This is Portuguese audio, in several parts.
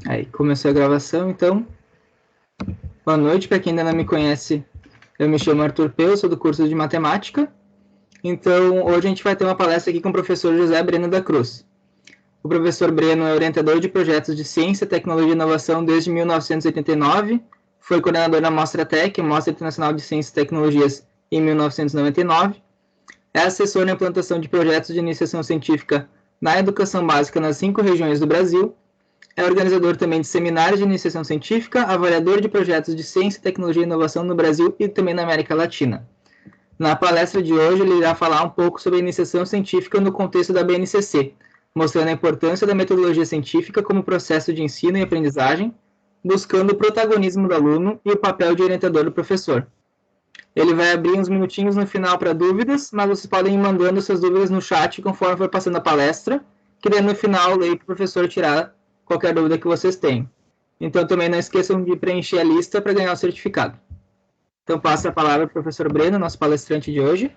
Aí, começou a gravação, então. Boa noite, para quem ainda não me conhece, eu me chamo Arthur Peu, sou do curso de Matemática. Então, hoje a gente vai ter uma palestra aqui com o professor José Breno da Cruz. O professor Breno é orientador de projetos de ciência, tecnologia e inovação desde 1989, foi coordenador da Mostra Tec, Mostra Internacional de Ciências e Tecnologias, em 1999, é assessor na implantação de projetos de iniciação científica na educação básica nas 5 regiões do Brasil. É organizador também de seminários de iniciação científica, avaliador de projetos de ciência, tecnologia e inovação no Brasil e também na América Latina. Na palestra de hoje, ele irá falar um pouco sobre a iniciação científica no contexto da BNCC, mostrando a importância da metodologia científica como processo de ensino e aprendizagem, buscando o protagonismo do aluno e o papel de orientador do professor. Ele vai abrir uns minutinhos no final para dúvidas, mas vocês podem ir mandando suas dúvidas no chat conforme for passando a palestra, que daí no final eu leio para o professor tirar qualquer dúvida que vocês tenham. Então também não esqueçam de preencher a lista para ganhar o certificado. Então passo a palavra para o professor Breno, nosso palestrante de hoje.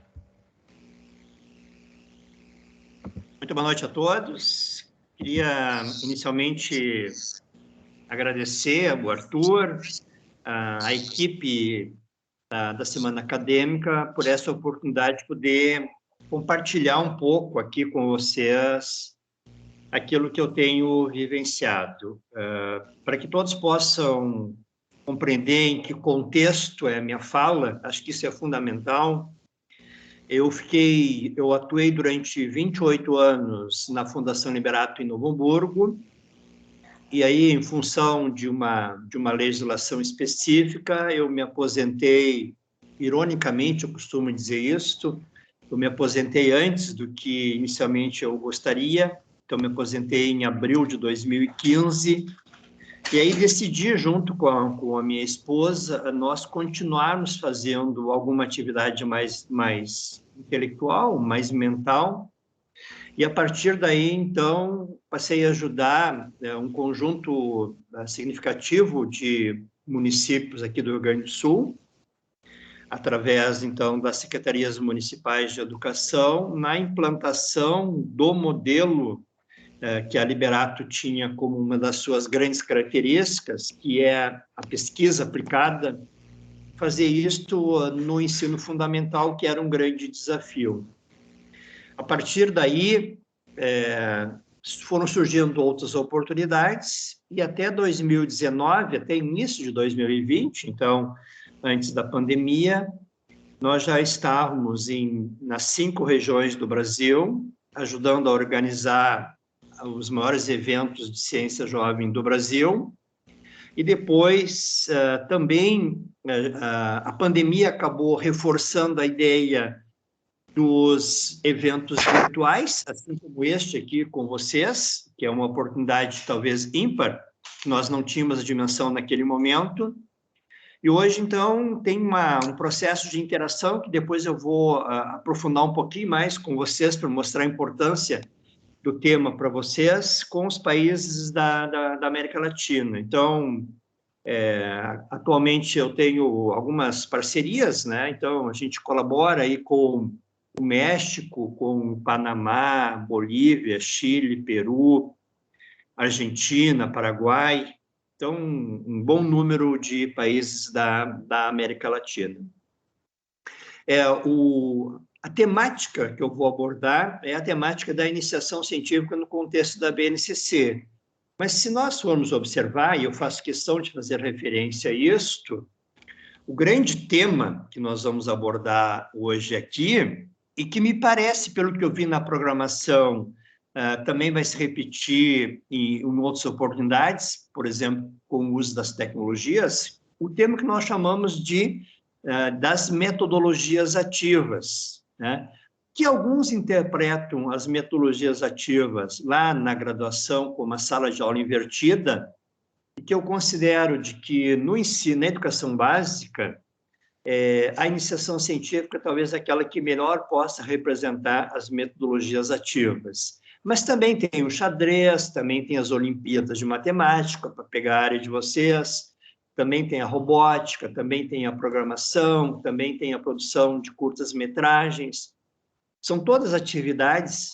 Muito boa noite a todos. Queria inicialmente agradecer ao Arthur, a equipe da Semana Acadêmica, por essa oportunidade de poder compartilhar um pouco aqui com vocês aquilo que eu tenho vivenciado, para que todos possam compreender em que contexto é a minha fala. Acho que isso é fundamental. Eu atuei durante 28 anos na Fundação Liberato em Novo Hamburgo, e aí, em função de uma legislação específica, eu me aposentei, ironicamente, eu costumo dizer isto, eu me aposentei antes do que inicialmente eu gostaria. Então, me aposentei em abril de 2015, e aí decidi, junto com a minha esposa, nós continuarmos fazendo alguma atividade mais intelectual, mais mental, e a partir daí, então, passei a ajudar um conjunto significativo de municípios aqui do Rio Grande do Sul, através, então, das secretarias municipais de educação, na implantação do modelo que a Liberato tinha como uma das suas grandes características, que é a pesquisa aplicada, fazer isto no ensino fundamental, que era um grande desafio. A partir daí, foram surgindo outras oportunidades, e até 2019, até início de 2020, então, antes da pandemia, nós já estávamos nas 5 regiões do Brasil, ajudando a organizar os maiores eventos de ciência jovem do Brasil, e depois também a pandemia acabou reforçando a ideia dos eventos virtuais, assim como este aqui com vocês, que é uma oportunidade talvez ímpar, que nós não tínhamos a dimensão naquele momento. E hoje, então, tem um processo de interação que depois eu vou aprofundar um pouquinho mais com vocês para mostrar a importância do tema para vocês com os países da América Latina. Então, atualmente eu tenho algumas parcerias, né? Então, a gente colabora aí com o México, com o Panamá, Bolívia, Chile, Peru, Argentina, Paraguai. Então, um bom número de países da América Latina. A temática que eu vou abordar é a temática da iniciação científica no contexto da BNCC. Mas se nós formos observar, e eu faço questão de fazer referência a isto, o grande tema que nós vamos abordar hoje aqui, e que me parece, pelo que eu vi na programação, também vai se repetir em outras oportunidades, por exemplo, com o uso das tecnologias, o tema que nós chamamos das metodologias ativas, né? Que alguns interpretam as metodologias ativas lá na graduação como a sala de aula invertida, e que eu considero de que no ensino, na educação básica, a iniciação científica talvez aquela que melhor possa representar as metodologias ativas. Mas também tem o xadrez, também tem as Olimpíadas de Matemática, para pegar a área de vocês, também tem a robótica, também tem a programação, também tem a produção de curtas-metragens. São todas atividades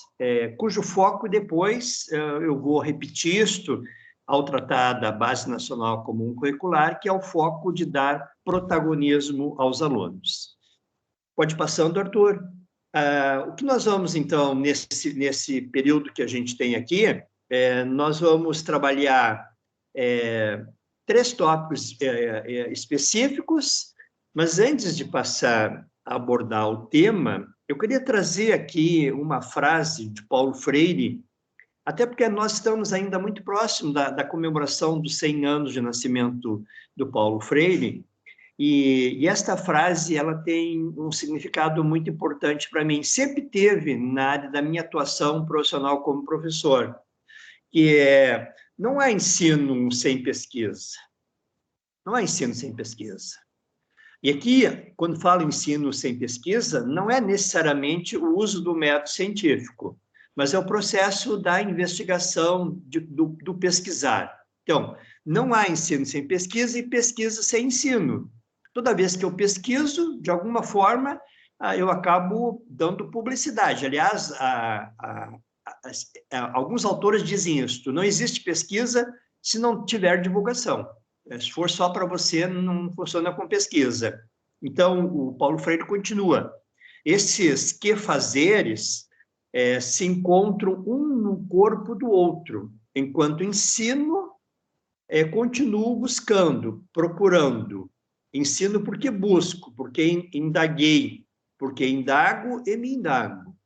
cujo foco depois, eu vou repetir isto, ao tratar da Base Nacional Comum Curricular, que é o foco de dar protagonismo aos alunos. Pode ir passando, Arthur. O que nós vamos, então, nesse período que a gente tem aqui, nós vamos trabalhar 3 tópicos específicos, mas antes de passar a abordar o tema, eu queria trazer aqui uma frase de Paulo Freire, até porque nós estamos ainda muito próximo da comemoração dos 100 anos de nascimento do Paulo Freire, e esta frase ela tem um significado muito importante para mim, sempre teve na área da minha atuação profissional como professor, que não há ensino sem pesquisa. Não há ensino sem pesquisa. E aqui, quando falo ensino sem pesquisa, não é necessariamente o uso do método científico, mas é o processo da investigação, do pesquisar. Então, não há ensino sem pesquisa e pesquisa sem ensino. Toda vez que eu pesquiso, de alguma forma, eu acabo dando publicidade. Aliás, alguns autores dizem isso: não existe pesquisa se não tiver divulgação. Se for só para você, não funciona com pesquisa. Então, o Paulo Freire continua. Esses quefazeres se encontram um no corpo do outro, enquanto ensino, continuo buscando, procurando. Ensino porque busco, porque indaguei, porque indago e me indago.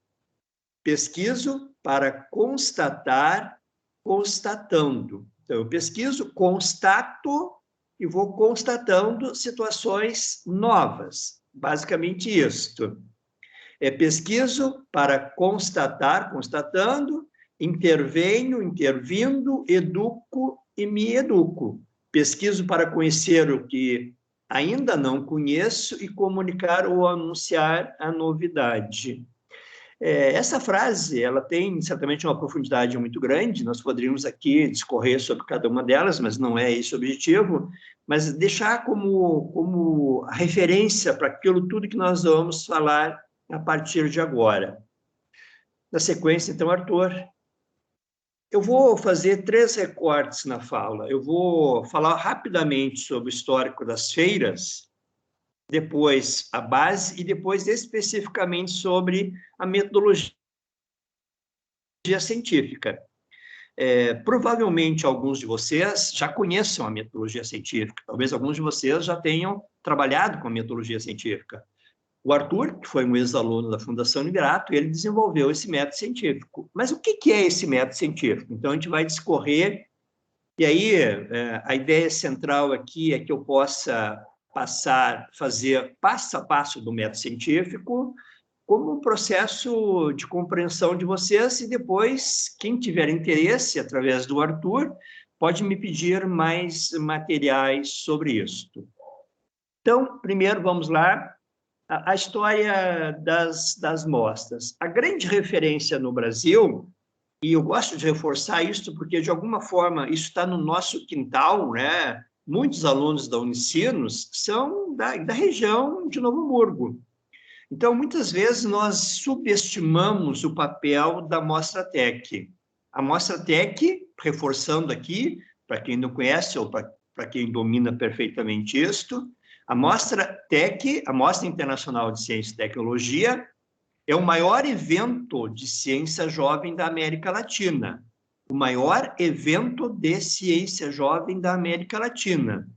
Pesquiso para constatar, constatando. Então, eu pesquiso, constato e vou constatando situações novas. Basicamente isto. Pesquiso para constatar, constatando, intervenho, intervindo, educo e me educo. Pesquiso para conhecer o que ainda não conheço e comunicar ou anunciar a novidade. Essa frase, ela tem certamente uma profundidade muito grande, nós poderíamos aqui discorrer sobre cada uma delas, mas não é esse o objetivo, mas deixar como referência para aquilo tudo que nós vamos falar a partir de agora. Na sequência, então, Arthur, eu vou fazer 3 recortes na fala. Eu vou falar rapidamente sobre o histórico das feiras, depois a base e depois especificamente sobre a metodologia científica. Provavelmente alguns de vocês já conheçam a metodologia científica, talvez alguns de vocês já tenham trabalhado com a metodologia científica. O Arthur, que foi um ex-aluno da Fundação Liberato, ele desenvolveu esse método científico. Mas o que é esse método científico? Então, a gente vai discorrer, e aí a ideia central aqui é que eu possa fazer passo a passo do método científico, como um processo de compreensão de vocês, e depois, quem tiver interesse, através do Arthur, pode me pedir mais materiais sobre isso. Então, primeiro, vamos lá, a história das mostras. A grande referência no Brasil, e eu gosto de reforçar isso porque, de alguma forma, isso está no nosso quintal, né? Muitos alunos da Unicinos são da região de Novo Hamburgo. Então, muitas vezes, nós subestimamos o papel da Mostratec. A Mostratec, reforçando aqui, para quem não conhece ou para quem domina perfeitamente isto, a Mostratec, a Mostra Internacional de Ciência e Tecnologia, é o maior evento de ciência jovem da América Latina. O maior evento de ciência jovem da América Latina.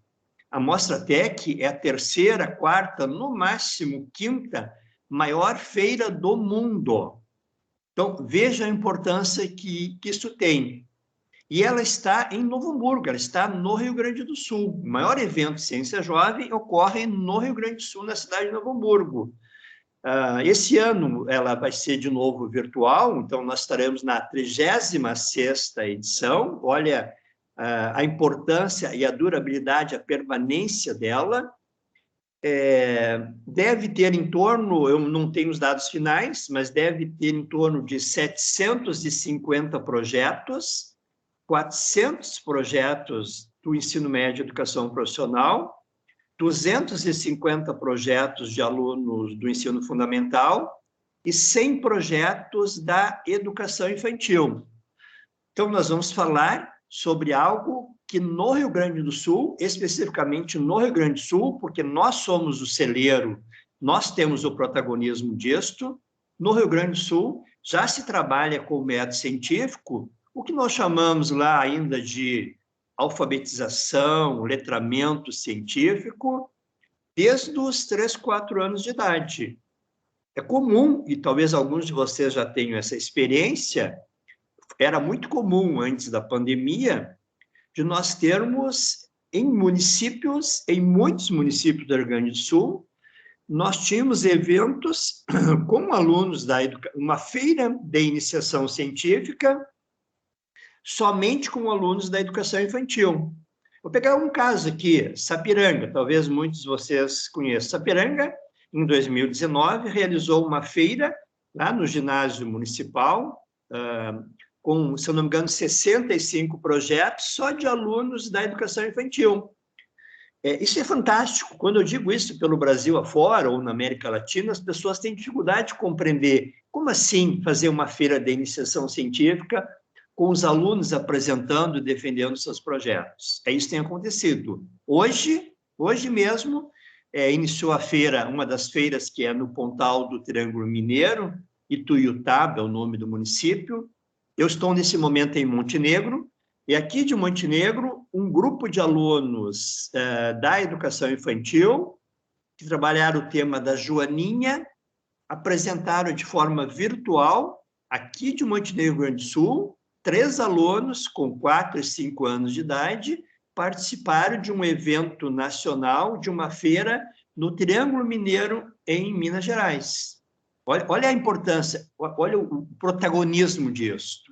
A Mostratec é a 3ª, 4ª, no máximo 5ª maior feira do mundo. Então, veja a importância que isso tem. E ela está em Novo Hamburgo, ela está no Rio Grande do Sul. O maior evento de ciência jovem ocorre no Rio Grande do Sul, na cidade de Novo Hamburgo. Esse ano ela vai ser de novo virtual, então nós estaremos na 36ª edição. Olha a importância e a durabilidade, a permanência dela. Deve ter em torno, eu não tenho os dados finais, mas deve ter em torno de 750 projetos, 400 projetos do ensino médio e educação profissional, 250 projetos de alunos do ensino fundamental e 100 projetos da educação infantil. Então, nós vamos falar sobre algo que no Rio Grande do Sul, especificamente no Rio Grande do Sul, porque nós somos o celeiro, nós temos o protagonismo disto, no Rio Grande do Sul já se trabalha com o método científico, o que nós chamamos lá ainda de alfabetização, letramento científico, desde os 3, 4 anos de idade. É comum, e talvez alguns de vocês já tenham essa experiência, era muito comum antes da pandemia, de nós termos em municípios, em muitos municípios do Rio Grande do Sul, nós tínhamos eventos com alunos uma feira de iniciação científica, somente com alunos da educação infantil. Vou pegar um caso aqui, Sapiranga, talvez muitos de vocês conheçam. Sapiranga, em 2019, realizou uma feira lá no ginásio municipal, com, se eu não me engano, 65 projetos só de alunos da educação infantil. Isso é fantástico. Quando eu digo isso pelo Brasil afora ou na América Latina, as pessoas têm dificuldade de compreender como assim fazer uma feira de iniciação científica com os alunos apresentando e defendendo seus projetos. Isso tem acontecido. Hoje mesmo, iniciou a feira, uma das feiras que é no Pontal do Triângulo Mineiro, Ituiutaba é o nome do município. Eu estou nesse momento em Montenegro, e aqui de Montenegro, um grupo de alunos da educação infantil, que trabalharam o tema da Joaninha, apresentaram de forma virtual, aqui de Montenegro, Rio Grande do Sul, 3 alunos com 4 e 5 anos de idade participaram de um evento nacional, de uma feira no Triângulo Mineiro, em Minas Gerais. Olha a importância, olha o protagonismo disso.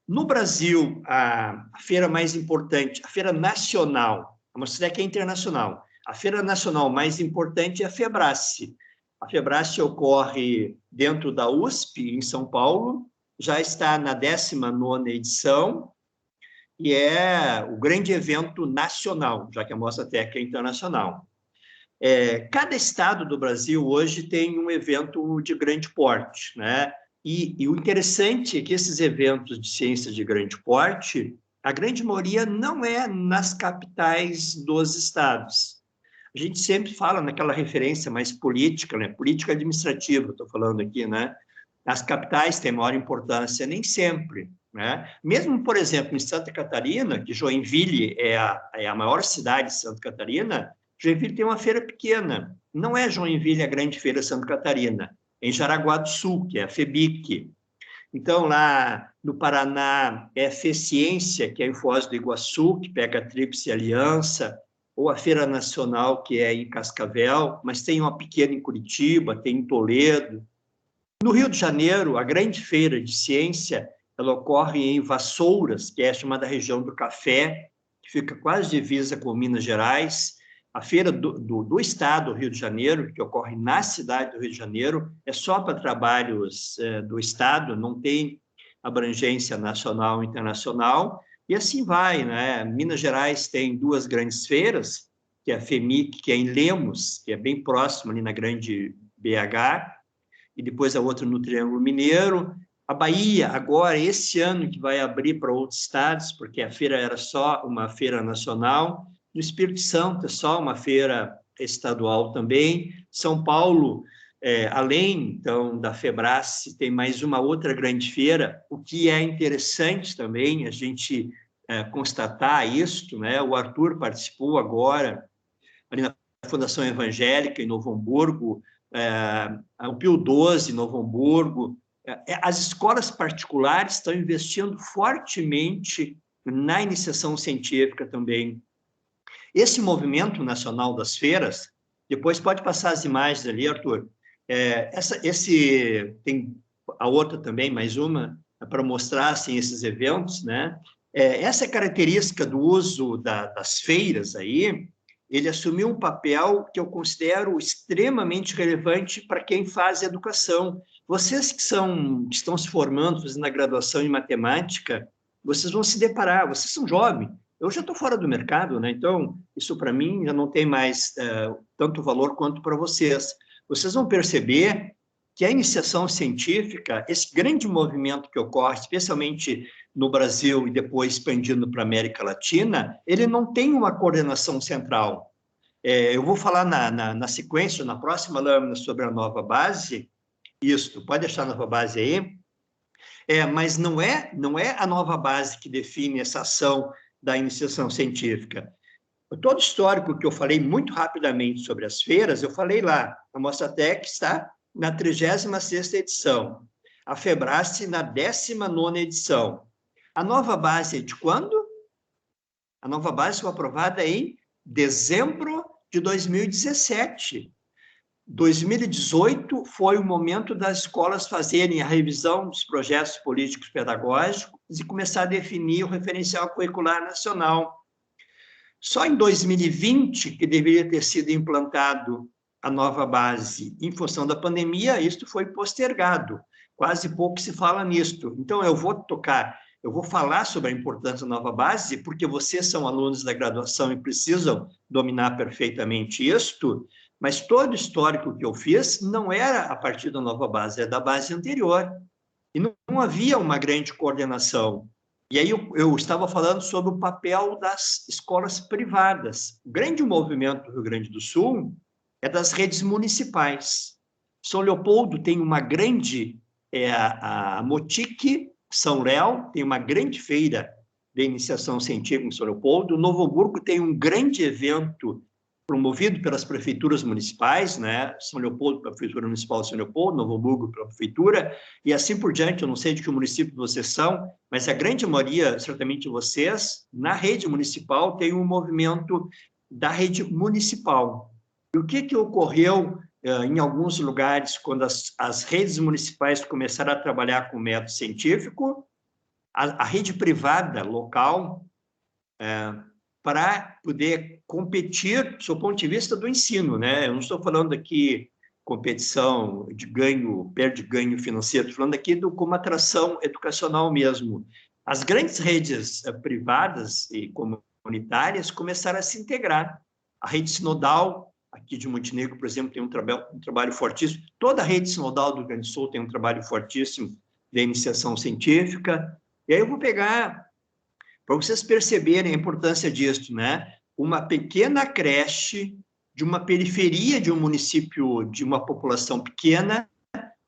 No Brasil, a feira mais importante, a feira nacional, vamos dizer que é internacional, a feira nacional mais importante é a FEBRASE. A FEBRASE ocorre dentro da USP, em São Paulo, já está na 19ª edição, e é o grande evento nacional, já que a Mostratec é internacional. Cada estado do Brasil hoje tem um evento de grande porte, né? E o interessante é que esses eventos de ciência de grande porte, a grande maioria não é nas capitais dos estados. A gente sempre fala naquela referência mais política, né? Política administrativa, estou falando aqui, né? As capitais têm maior importância, nem sempre, né? Mesmo, por exemplo, em Santa Catarina, que Joinville é a maior cidade de Santa Catarina, Joinville tem uma feira pequena. Não é Joinville a grande feira de Santa Catarina, é em Jaraguá do Sul, que é a FEBIC. Então, lá no Paraná, é a FECiência, que é em Foz do Iguaçu, que pega a Tríplice Aliança, ou a Feira Nacional, que é em Cascavel, mas tem uma pequena em Curitiba, tem em Toledo. No Rio de Janeiro, a grande feira de ciência, ela ocorre em Vassouras, que é a chamada região do Café, que fica quase divisa com Minas Gerais. A feira do estado do Rio de Janeiro, que ocorre na cidade do Rio de Janeiro, é só para trabalhos do estado, não tem abrangência nacional e internacional, e assim vai, né? Minas Gerais tem 2 grandes feiras, que é a FEMIC, que é em Lemos, que é bem próximo ali na grande BH, e depois a outra no Triângulo Mineiro. A Bahia, agora, esse ano, que vai abrir para outros estados, porque a feira era só uma feira nacional. No Espírito Santo, é só uma feira estadual também. São Paulo, além, então, da FEBRASE, tem mais uma outra grande feira, o que é interessante também a gente constatar isso, né? O Arthur participou agora, ali na Fundação Evangélica, em Novo Hamburgo, o Pio XII, em Novo Hamburgo. As escolas particulares estão investindo fortemente na iniciação científica também. Esse movimento nacional das feiras, depois pode passar as imagens ali, Arthur. Tem a outra também, mais uma, para mostrar assim, esses eventos, né? Essa característica do uso das feiras aí, ele assumiu um papel que eu considero extremamente relevante para quem faz educação. Vocês que estão se formando, fazendo a graduação em matemática, vocês vão se deparar, vocês são jovens, eu já estou fora do mercado, né? Então isso para mim já não tem mais tanto valor quanto para vocês. Vocês vão perceber que a iniciação científica, esse grande movimento que ocorre, especialmente no Brasil e depois expandindo para a América Latina, ele não tem uma coordenação central. Eu vou falar na sequência, na próxima lâmina, sobre a nova base, isso, pode deixar a nova base aí, mas não é a nova base que define essa ação da iniciação científica. Todo histórico que eu falei muito rapidamente sobre as feiras, eu falei lá, a Mostratec está na 36ª edição, a Febrace na 19ª edição. A nova base é de quando? A nova base foi aprovada em dezembro de 2017. 2018 foi o momento das escolas fazerem a revisão dos projetos políticos pedagógicos e começar a definir o referencial curricular nacional. Só em 2020, que deveria ter sido implantado a nova base em função da pandemia, isto foi postergado. Quase pouco se fala nisto. Então, eu vou falar sobre a importância da nova base, porque vocês são alunos da graduação e precisam dominar perfeitamente isto, mas todo o histórico que eu fiz não era a partir da nova base, é da base anterior. E não havia uma grande coordenação. E aí eu estava falando sobre o papel das escolas privadas. O grande movimento do Rio Grande do Sul é das redes municipais. São Leopoldo tem uma grande, a Motic São Léo tem uma grande feira de iniciação científica em São Leopoldo. O Novo Hamburgo tem um grande evento promovido pelas prefeituras municipais, né? São Leopoldo, pela Prefeitura Municipal de São Leopoldo, Novo Hamburgo, pela Prefeitura, e assim por diante. Eu não sei de que município vocês são, mas a grande maioria, certamente vocês, na rede municipal, tem um movimento da rede municipal. E o que ocorreu em alguns lugares, quando as redes municipais começaram a trabalhar com método científico? A rede privada local, para poder competir do ponto de vista do ensino, né? Eu não estou falando aqui competição de ganho, perde ganho financeiro, estou falando aqui como atração educacional mesmo. As grandes redes privadas e comunitárias começaram a se integrar. A rede sinodal, aqui de Montenegro, por exemplo, tem um trabalho fortíssimo. Toda a rede sinodal do Rio Grande do Sul tem um trabalho fortíssimo de iniciação científica. E aí eu vou pegar, para vocês perceberem a importância disso, né? Uma pequena creche de uma periferia de um município, de uma população pequena,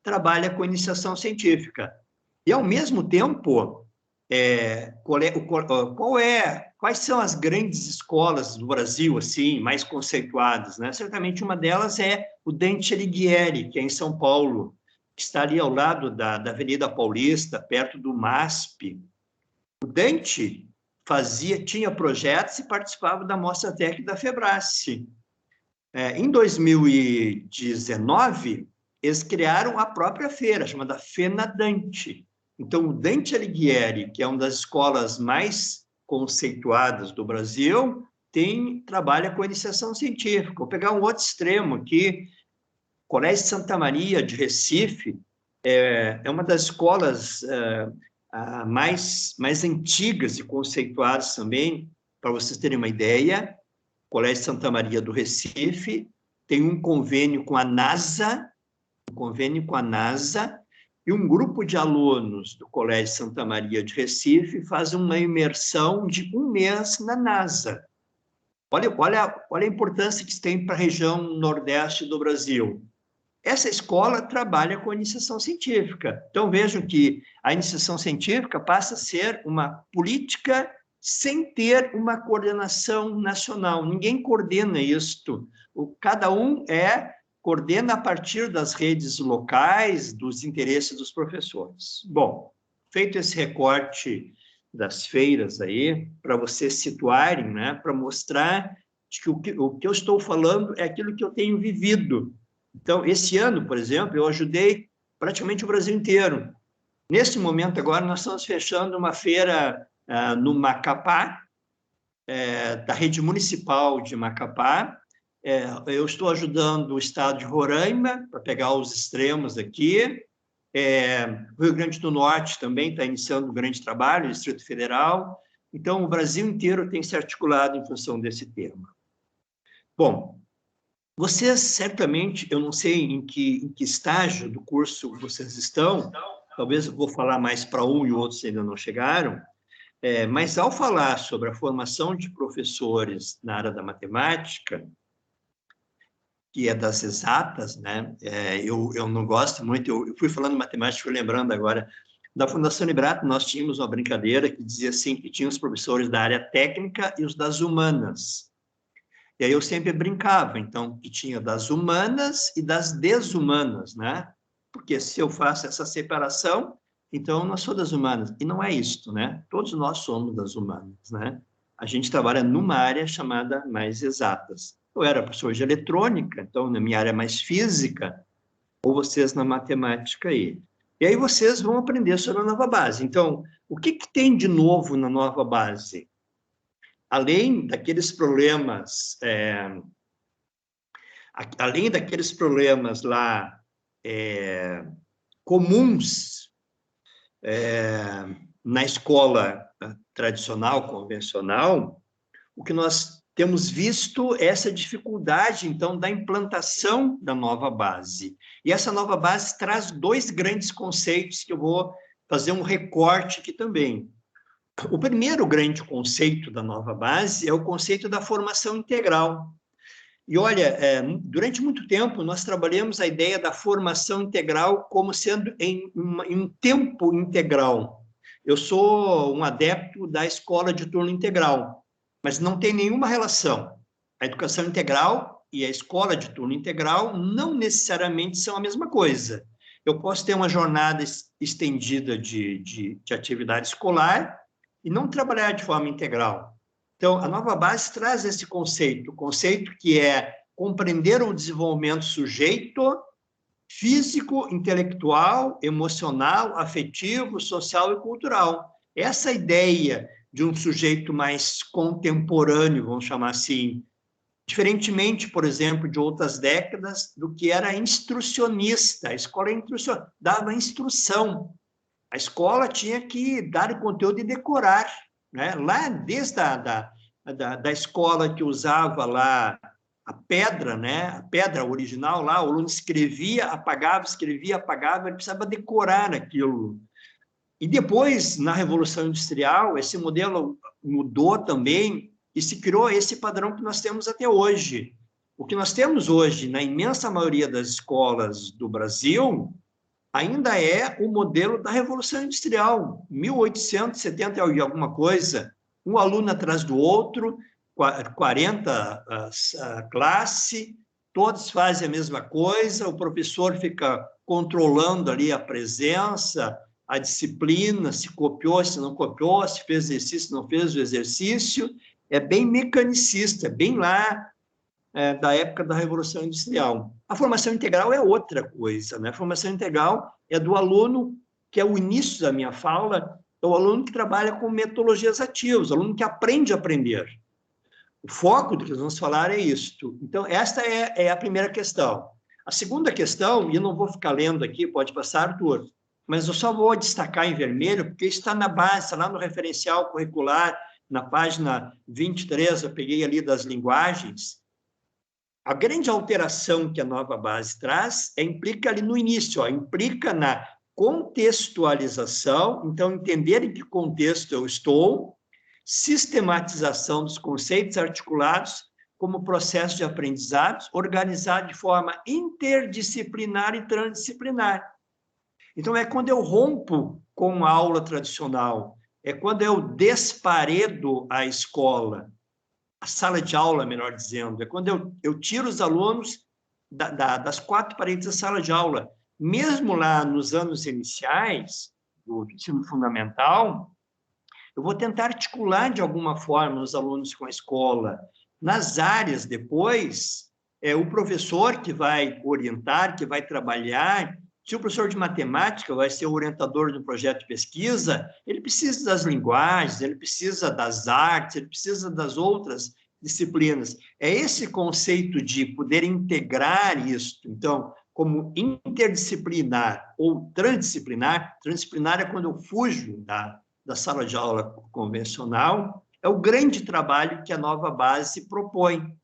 trabalha com iniciação científica. E, ao mesmo tempo, quais são as grandes escolas do Brasil, assim, mais conceituadas, né? Certamente uma delas é o Dante Alighieri, que é em São Paulo, que está ali ao lado da Avenida Paulista, perto do MASP. O Dante tinha projetos e participava da Mostratec da Febrace. Em 2019, eles criaram a própria feira, chamada FENADANTE. Então, o Dante Alighieri, que é uma das escolas mais conceituadas do Brasil, trabalha com iniciação científica. Vou pegar um outro extremo aqui, Colégio Santa Maria, de Recife, é uma das escolas mais antigas e conceituadas também, para vocês terem uma ideia. O Colégio Santa Maria do Recife tem um convênio com a NASA, e um grupo de alunos do Colégio Santa Maria de Recife faz uma imersão de 1 mês na NASA. Olha a importância que isso tem para a região nordeste do Brasil. Essa escola trabalha com a iniciação científica. Então, vejam que a iniciação científica passa a ser uma política sem ter uma coordenação nacional. Ninguém coordena isto. Cada um coordena a partir das redes locais, dos interesses dos professores. Bom, feito esse recorte das feiras aí, para vocês situarem, né, para mostrar que o que eu estou falando é aquilo que eu tenho vivido. Então, esse ano, por exemplo, eu ajudei praticamente o Brasil inteiro. Neste momento, agora, nós estamos fechando uma feira no Macapá, da rede municipal de Macapá. Eu estou ajudando o estado de Roraima, para pegar os extremos aqui. O Rio Grande do Norte também está iniciando um grande trabalho, o Distrito Federal. Então, o Brasil inteiro tem se articulado em função desse tema. Bom, vocês, certamente, eu não sei em que estágio do curso vocês estão, talvez eu vou falar mais para um e outros ainda não chegaram, mas ao falar sobre a formação de professores na área da matemática, que é das exatas, né? Eu não gosto muito, eu fui falando matemática, fui lembrando agora, da Fundação Librato, nós tínhamos uma brincadeira que dizia assim, que tinha os professores da área técnica e os das humanas. E aí eu sempre brincava, então, que tinha das humanas e das desumanas, né? Porque se eu faço essa separação, então eu não sou das humanas. E não é isto, né? Todos nós somos das humanas, né? A gente trabalha numa área chamada mais exatas. Eu era professor de eletrônica, então na minha área mais física, ou vocês na matemática aí. E aí vocês vão aprender sobre a nova base. Então, o que tem de novo na nova base? Além daqueles problemas, lá comuns na escola tradicional, convencional, o que nós temos visto é essa dificuldade, então, da implantação da nova base. E essa nova base traz dois grandes conceitos que eu vou fazer um recorte aqui também. O primeiro grande conceito da nova base é o conceito da formação integral. E olha, durante muito tempo nós trabalhamos a ideia da formação integral como sendo em um tempo integral. Eu sou um adepto da escola de turno integral, mas não tem nenhuma relação. A educação integral e a escola de turno integral não necessariamente são a mesma coisa. Eu posso ter uma jornada estendida de atividade escolar e não trabalhar de forma integral. Então, a nova base traz esse conceito, o conceito que é compreender o desenvolvimento sujeito, físico, intelectual, emocional, afetivo, social e cultural. Essa ideia de um sujeito mais contemporâneo, vamos chamar assim, diferentemente, por exemplo, de outras décadas, do que era instrucionista. A escola dava instrução. A escola tinha que dar o conteúdo e decorar, né? Lá, desde da escola que usava lá a pedra, né? A pedra original lá, o aluno escrevia, apagava, ele precisava decorar aquilo. E depois, na Revolução Industrial, esse modelo mudou também e se criou esse padrão que nós temos até hoje. O que nós temos hoje, na imensa maioria das escolas do Brasil, ainda é o modelo da Revolução Industrial, 1870 e alguma coisa, um aluno atrás do outro, 40 classe, todos fazem a mesma coisa, o professor fica controlando ali a presença, a disciplina, se copiou, se não copiou, se fez exercício, se não fez o exercício, é bem mecanicista, é bem lá da época da Revolução Industrial. A formação integral é outra coisa, né? A formação integral é do aluno, que é o início da minha fala, é o aluno que trabalha com metodologias ativas, o aluno que aprende a aprender. O foco do que nós vamos falar é isto. Então, esta é a primeira questão. A segunda questão, e eu não vou ficar lendo aqui, pode passar, Arthur, mas eu só vou destacar em vermelho, porque está na base, está lá no referencial curricular, na página 23, eu peguei ali das linguagens. A grande alteração que a nova base traz implica ali no início, implica na contextualização, então entender em que contexto eu estou, sistematização dos conceitos articulados como processo de aprendizado, organizado de forma interdisciplinar e transdisciplinar. Então, é quando eu rompo com a aula tradicional, é quando eu desparedo a escola, a sala de aula, melhor dizendo, é quando eu tiro os alunos das quatro paredes da sala de aula. Mesmo lá nos anos iniciais do ensino fundamental, eu vou tentar articular de alguma forma os alunos com a escola. Nas áreas, depois, é o professor que vai orientar, que vai trabalhar. Se o professor de matemática vai ser o orientador do projeto de pesquisa, ele precisa das linguagens, ele precisa das artes, ele precisa das outras disciplinas. É esse conceito de poder integrar isso, então, como interdisciplinar ou transdisciplinar. Transdisciplinar é quando eu fujo da sala de aula convencional, é o grande trabalho que a nova base propõe.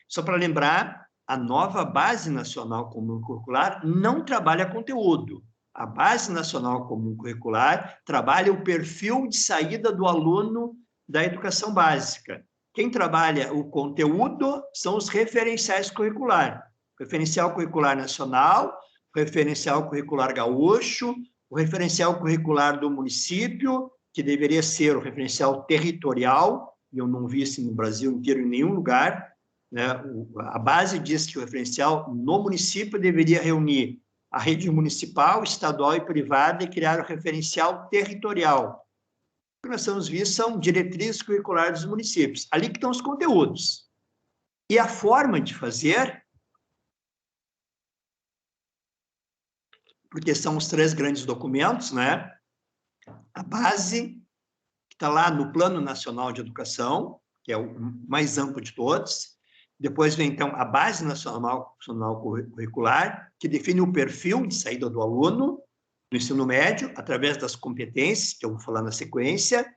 Só para lembrar, a nova Base Nacional Comum Curricular não trabalha conteúdo. A Base Nacional Comum Curricular trabalha o perfil de saída do aluno da educação básica. Quem trabalha o conteúdo são os referenciais curriculares. Referencial curricular nacional, referencial curricular gaúcho, o referencial curricular do município, que deveria ser o referencial territorial, e eu não vi isso no Brasil inteiro em nenhum lugar, né? A base diz que o referencial no município deveria reunir a rede municipal, estadual e privada e criar o referencial territorial. O que nós estamos vendo são diretrizes curriculares dos municípios. Ali que estão os conteúdos. E a forma de fazer, porque são os 3 grandes documentos, né? A base, que está lá no Plano Nacional de Educação, que é o mais amplo de todos. Depois vem, então, a Base Nacional Curricular, que define o perfil de saída do aluno do ensino médio, através das competências, que eu vou falar na sequência,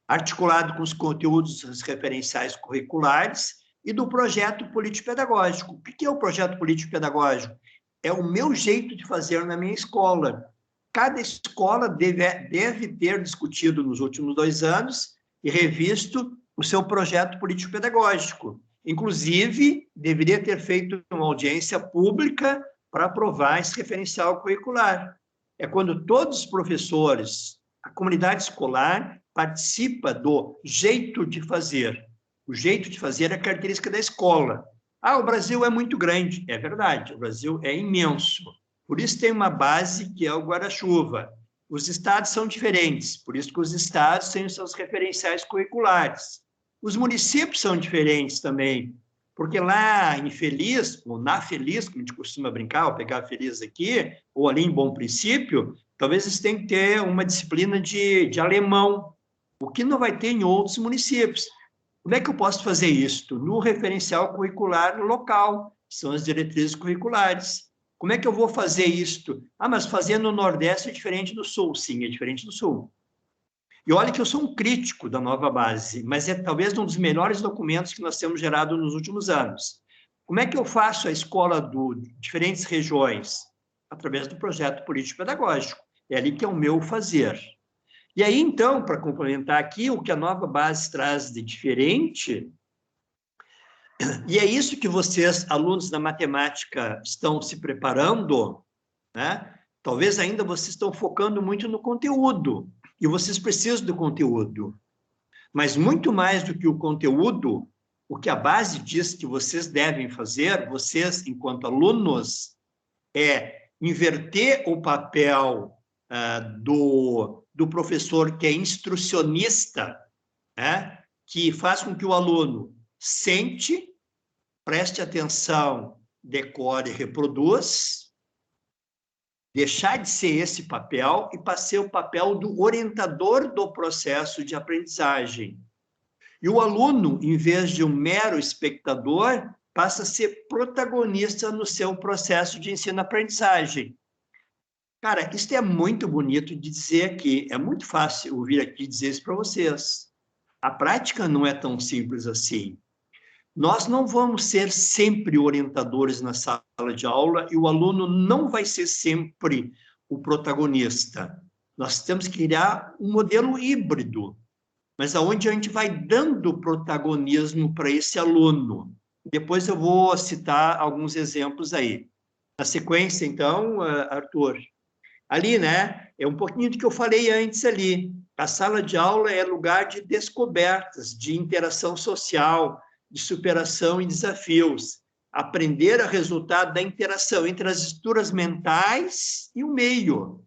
articulado com os conteúdos dos referenciais curriculares e do projeto político-pedagógico. O que é o projeto político-pedagógico? É o meu jeito de fazer na minha escola. Cada escola deve ter discutido nos últimos 2 anos e revisto o seu projeto político-pedagógico. Inclusive, deveria ter feito uma audiência pública para aprovar esse referencial curricular. É quando todos os professores, a comunidade escolar, participa do jeito de fazer. O jeito de fazer é a característica da escola. O Brasil é muito grande. É verdade, o Brasil é imenso. Por isso tem uma base que é o guarda-chuva. Os estados são diferentes, por isso que os estados têm os seus referenciais curriculares. Os municípios são diferentes também, porque lá em Feliz, ou na Feliz, como a gente costuma brincar, ou pegar Feliz aqui, ou ali em Bom Princípio, talvez eles tenham que ter uma disciplina de alemão, o que não vai ter em outros municípios. Como é que eu posso fazer isso? No referencial curricular local, que são as diretrizes curriculares. Como é que eu vou fazer isto? Mas fazer no Nordeste é diferente do Sul. Sim, é diferente do Sul. E olha que eu sou um crítico da nova base, mas é talvez um dos melhores documentos que nós temos gerado nos últimos anos. Como é que eu faço a escola de diferentes regiões? Através do projeto político-pedagógico. É ali que é o meu fazer. E aí, então, para complementar aqui, o que a nova base traz de diferente, e é isso que vocês, alunos da matemática, estão se preparando, né? Talvez ainda vocês estão focando muito no conteúdo, e vocês precisam do conteúdo. Mas muito mais do que o conteúdo, o que a base diz que vocês devem fazer, vocês, enquanto alunos, é inverter o papel do professor que é instrucionista, né? Que faz com que o aluno sente, preste atenção, decore e reproduz, deixar de ser esse papel e passar o papel do orientador do processo de aprendizagem. E o aluno, em vez de um mero espectador, passa a ser protagonista no seu processo de ensino-aprendizagem. Cara, isso é muito bonito de dizer aqui, é muito fácil vir aqui dizer isso para vocês. A prática não é tão simples assim. Nós não vamos ser sempre orientadores na sala de aula e o aluno não vai ser sempre o protagonista. Nós temos que criar um modelo híbrido, mas aonde a gente vai dando protagonismo para esse aluno. Depois eu vou citar alguns exemplos aí. Na sequência, então, Arthur, ali, né, é um pouquinho do que eu falei antes ali. A sala de aula é lugar de descobertas, de interação social, de superação e desafios. Aprender a resultado da interação entre as estruturas mentais e o meio.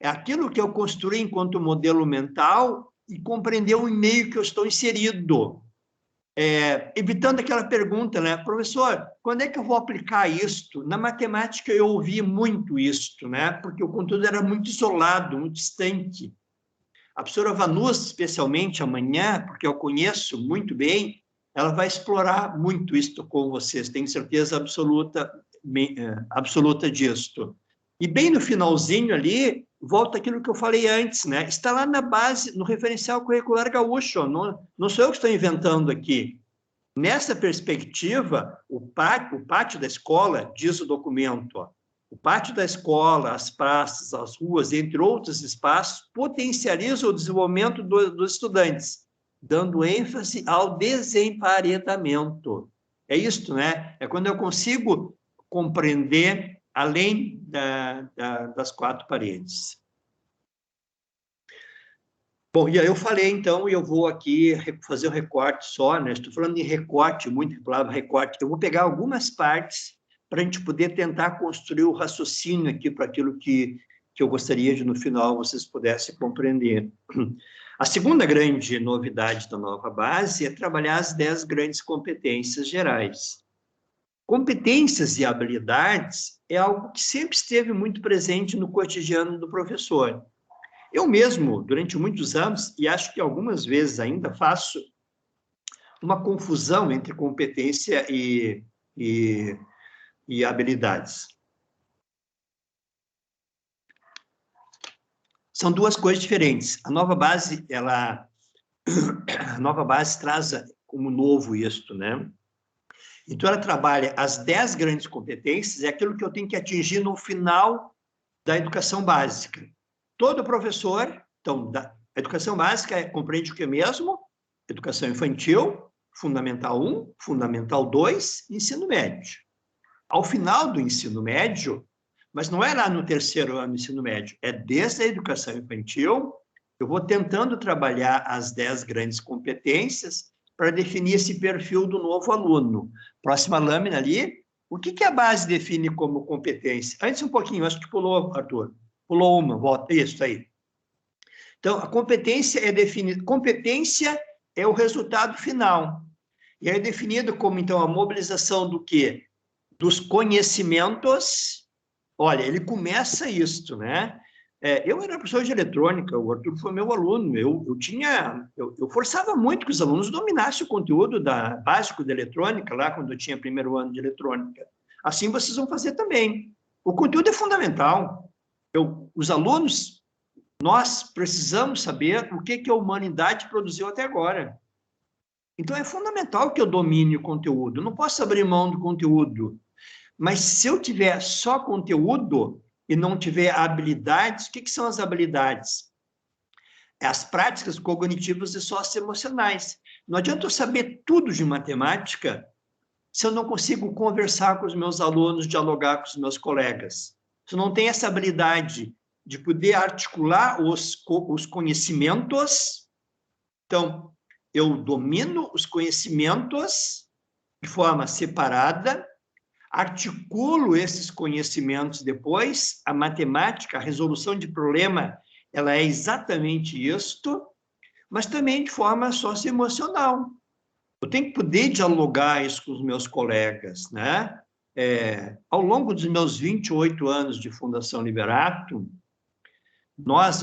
É aquilo que eu construí enquanto modelo mental e compreender o meio que eu estou inserido. Evitando aquela pergunta, né? Professor, quando é que eu vou aplicar isto? Na matemática eu ouvi muito isto, né? Porque o conteúdo era muito isolado, muito distante. A professora Vanusa, especialmente amanhã, porque eu conheço muito bem, ela vai explorar muito isto com vocês, tenho certeza absoluta disto. E bem no finalzinho ali, volta aquilo que eu falei antes, né? Está lá na base, no referencial curricular gaúcho, não sou eu que estou inventando aqui. Nessa perspectiva, o pátio da escola, diz o documento, o pátio da escola, as praças, as ruas, entre outros espaços, potencializam o desenvolvimento dos estudantes, dando ênfase ao desemparedamento. É isto, né? É quando eu consigo compreender além das quatro paredes. Bom, e aí eu falei, então, e eu vou aqui fazer um recorte só, né? Estou falando em recorte, muito palavra recorte. Eu vou pegar algumas partes para a gente poder tentar construir o raciocínio aqui para aquilo que eu gostaria de, no final, vocês pudessem compreender. A segunda grande novidade da nova base é trabalhar as 10 grandes competências gerais. Competências e habilidades é algo que sempre esteve muito presente no cotidiano do professor. Eu mesmo, durante muitos anos, e acho que algumas vezes ainda faço, uma confusão entre competência e habilidades. São duas coisas diferentes. A nova base, a nova base traz como novo isto, né? Então, ela trabalha as 10 grandes competências, é aquilo que eu tenho que atingir no final da educação básica. Todo professor, então, a educação básica compreende o que mesmo? Educação infantil, Fundamental 1, Fundamental 2, ensino médio. Ao final do ensino médio, mas não é lá no terceiro ano do ensino médio, é desde a educação infantil, eu vou tentando trabalhar as 10 grandes competências para definir esse perfil do novo aluno. Próxima lâmina ali, o que a base define como competência? Antes um pouquinho, acho que pulou, Arthur. Pulou uma, volta, isso aí. Então, a competência é definida, competência é o resultado final. E é definido como, então, a mobilização do quê? Dos conhecimentos. Olha, ele começa isto, né? Eu era professor de eletrônica, o Arthur foi meu aluno, eu forçava muito que os alunos dominassem o conteúdo básico de eletrônica, lá quando eu tinha primeiro ano de eletrônica. Assim vocês vão fazer também. O conteúdo é fundamental. Os alunos, nós precisamos saber o que a humanidade produziu até agora. Então, é fundamental que eu domine o conteúdo. Eu não posso abrir mão do conteúdo. Mas se eu tiver só conteúdo e não tiver habilidades, o que são as habilidades? É as práticas cognitivas e socioemocionais. Não adianta eu saber tudo de matemática se eu não consigo conversar com os meus alunos, dialogar com os meus colegas. Se eu não tenho essa habilidade de poder articular os conhecimentos, então, eu domino os conhecimentos de forma separada, articulo esses conhecimentos depois, a matemática, a resolução de problema, ela é exatamente isto, mas também de forma socioemocional. Eu tenho que poder dialogar isso com os meus colegas, né? Ao longo dos meus 28 anos de Fundação Liberato, nós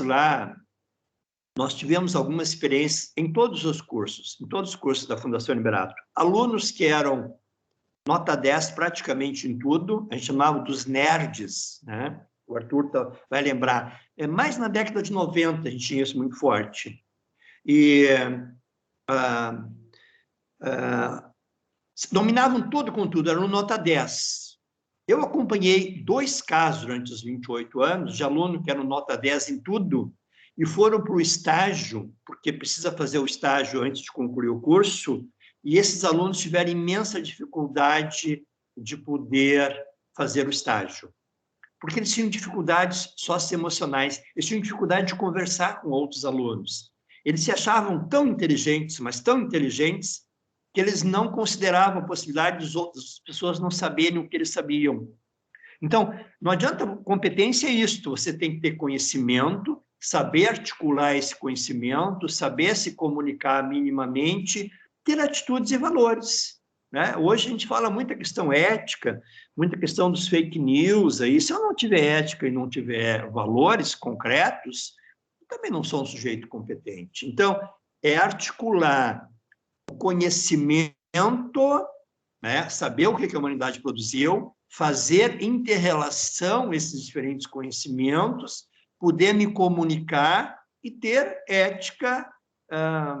tivemos algumas experiências em todos os cursos da Fundação Liberato. Alunos que eram nota 10 praticamente em tudo, a gente chamava dos nerds, né? O Arthur vai lembrar. Mais na década de 90 a gente tinha isso muito forte. E dominavam tudo com tudo, eram nota 10. Eu acompanhei 2 casos durante os 28 anos de aluno que eram nota 10 em tudo e foram para o estágio, porque precisa fazer o estágio antes de concluir o curso, e esses alunos tiveram imensa dificuldade de poder fazer o estágio, porque eles tinham dificuldades socioemocionais, eles tinham dificuldade de conversar com outros alunos. Eles se achavam tão inteligentes, mas tão inteligentes, que eles não consideravam a possibilidade das outras pessoas não saberem o que eles sabiam. Então, não adianta, competência é isto, você tem que ter conhecimento, saber articular esse conhecimento, saber se comunicar minimamente, ter atitudes e valores, né? Hoje a gente fala muita questão ética, muita questão dos fake news, aí, se eu não tiver ética e não tiver valores concretos, eu também não sou um sujeito competente. Então, é articular o conhecimento, né? Saber o que a humanidade produziu, fazer inter-relação esses diferentes conhecimentos, poder me comunicar e ter ética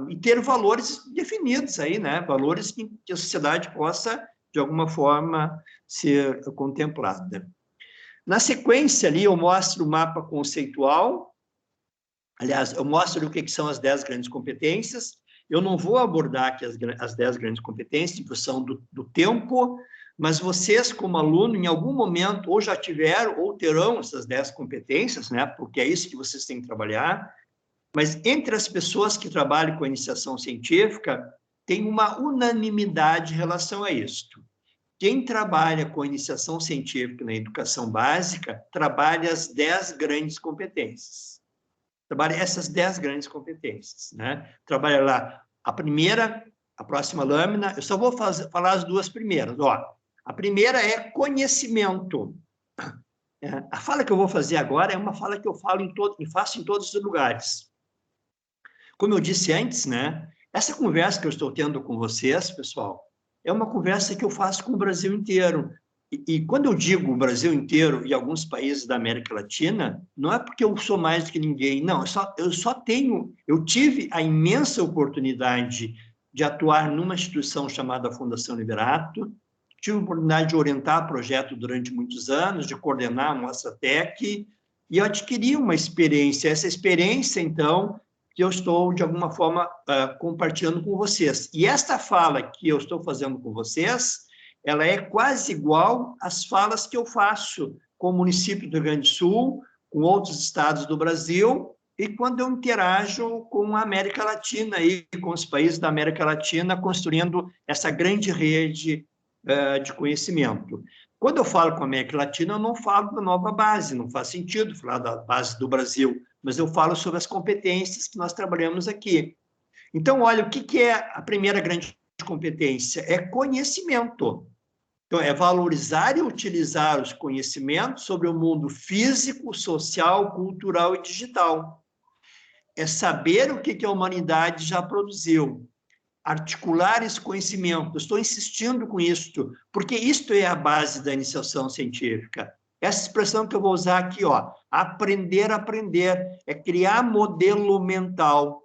e ter valores definidos aí, né? Valores que a sociedade possa, de alguma forma, ser contemplada. Na sequência ali, eu mostro o mapa conceitual. Aliás, eu mostro o que são as 10 grandes competências. Eu não vou abordar aqui as 10 grandes competências, em função do tempo, mas vocês, como aluno, em algum momento, ou já tiveram, ou terão essas 10 competências, né? Porque é isso que vocês têm que trabalhar. Mas entre as pessoas que trabalham com a iniciação científica, tem uma unanimidade em relação a isto. Quem trabalha com a iniciação científica na educação básica, trabalha as 10 grandes competências. Trabalha essas 10 grandes competências, né? Trabalha lá a primeira, a próxima lâmina, eu só vou falar as duas primeiras, ó. A primeira é conhecimento. A fala que eu vou fazer agora é uma fala que eu faço em todos os lugares. Como eu disse antes, né? Essa conversa que eu estou tendo com vocês, pessoal, é uma conversa que eu faço com o Brasil inteiro. E quando eu digo o Brasil inteiro e alguns países da América Latina, não é porque eu sou mais do que ninguém, não, eu tive a imensa oportunidade de atuar numa instituição chamada Fundação Liberato, tive a oportunidade de orientar projeto durante muitos anos, de coordenar a Mostratec, e eu adquiri uma experiência. Essa experiência, então, que eu estou, de alguma forma, compartilhando com vocês. E esta fala que eu estou fazendo com vocês, ela é quase igual às falas que eu faço com o município do Rio Grande do Sul, com outros estados do Brasil, e quando eu interajo com a América Latina, e com os países da América Latina, construindo essa grande rede de conhecimento. Quando eu falo com a América Latina, eu não falo da nova base, não faz sentido falar da base do Brasil, mas eu falo sobre as competências que nós trabalhamos aqui. Então, olha, o que é a primeira grande competência? É conhecimento. Então, é valorizar e utilizar os conhecimentos sobre o mundo físico, social, cultural e digital. É saber o que a humanidade já produziu, articular esse conhecimento. Estou insistindo com isto, porque isto é a base da iniciação científica. Essa expressão que eu vou usar aqui, ó, aprender a aprender, é criar modelo mental.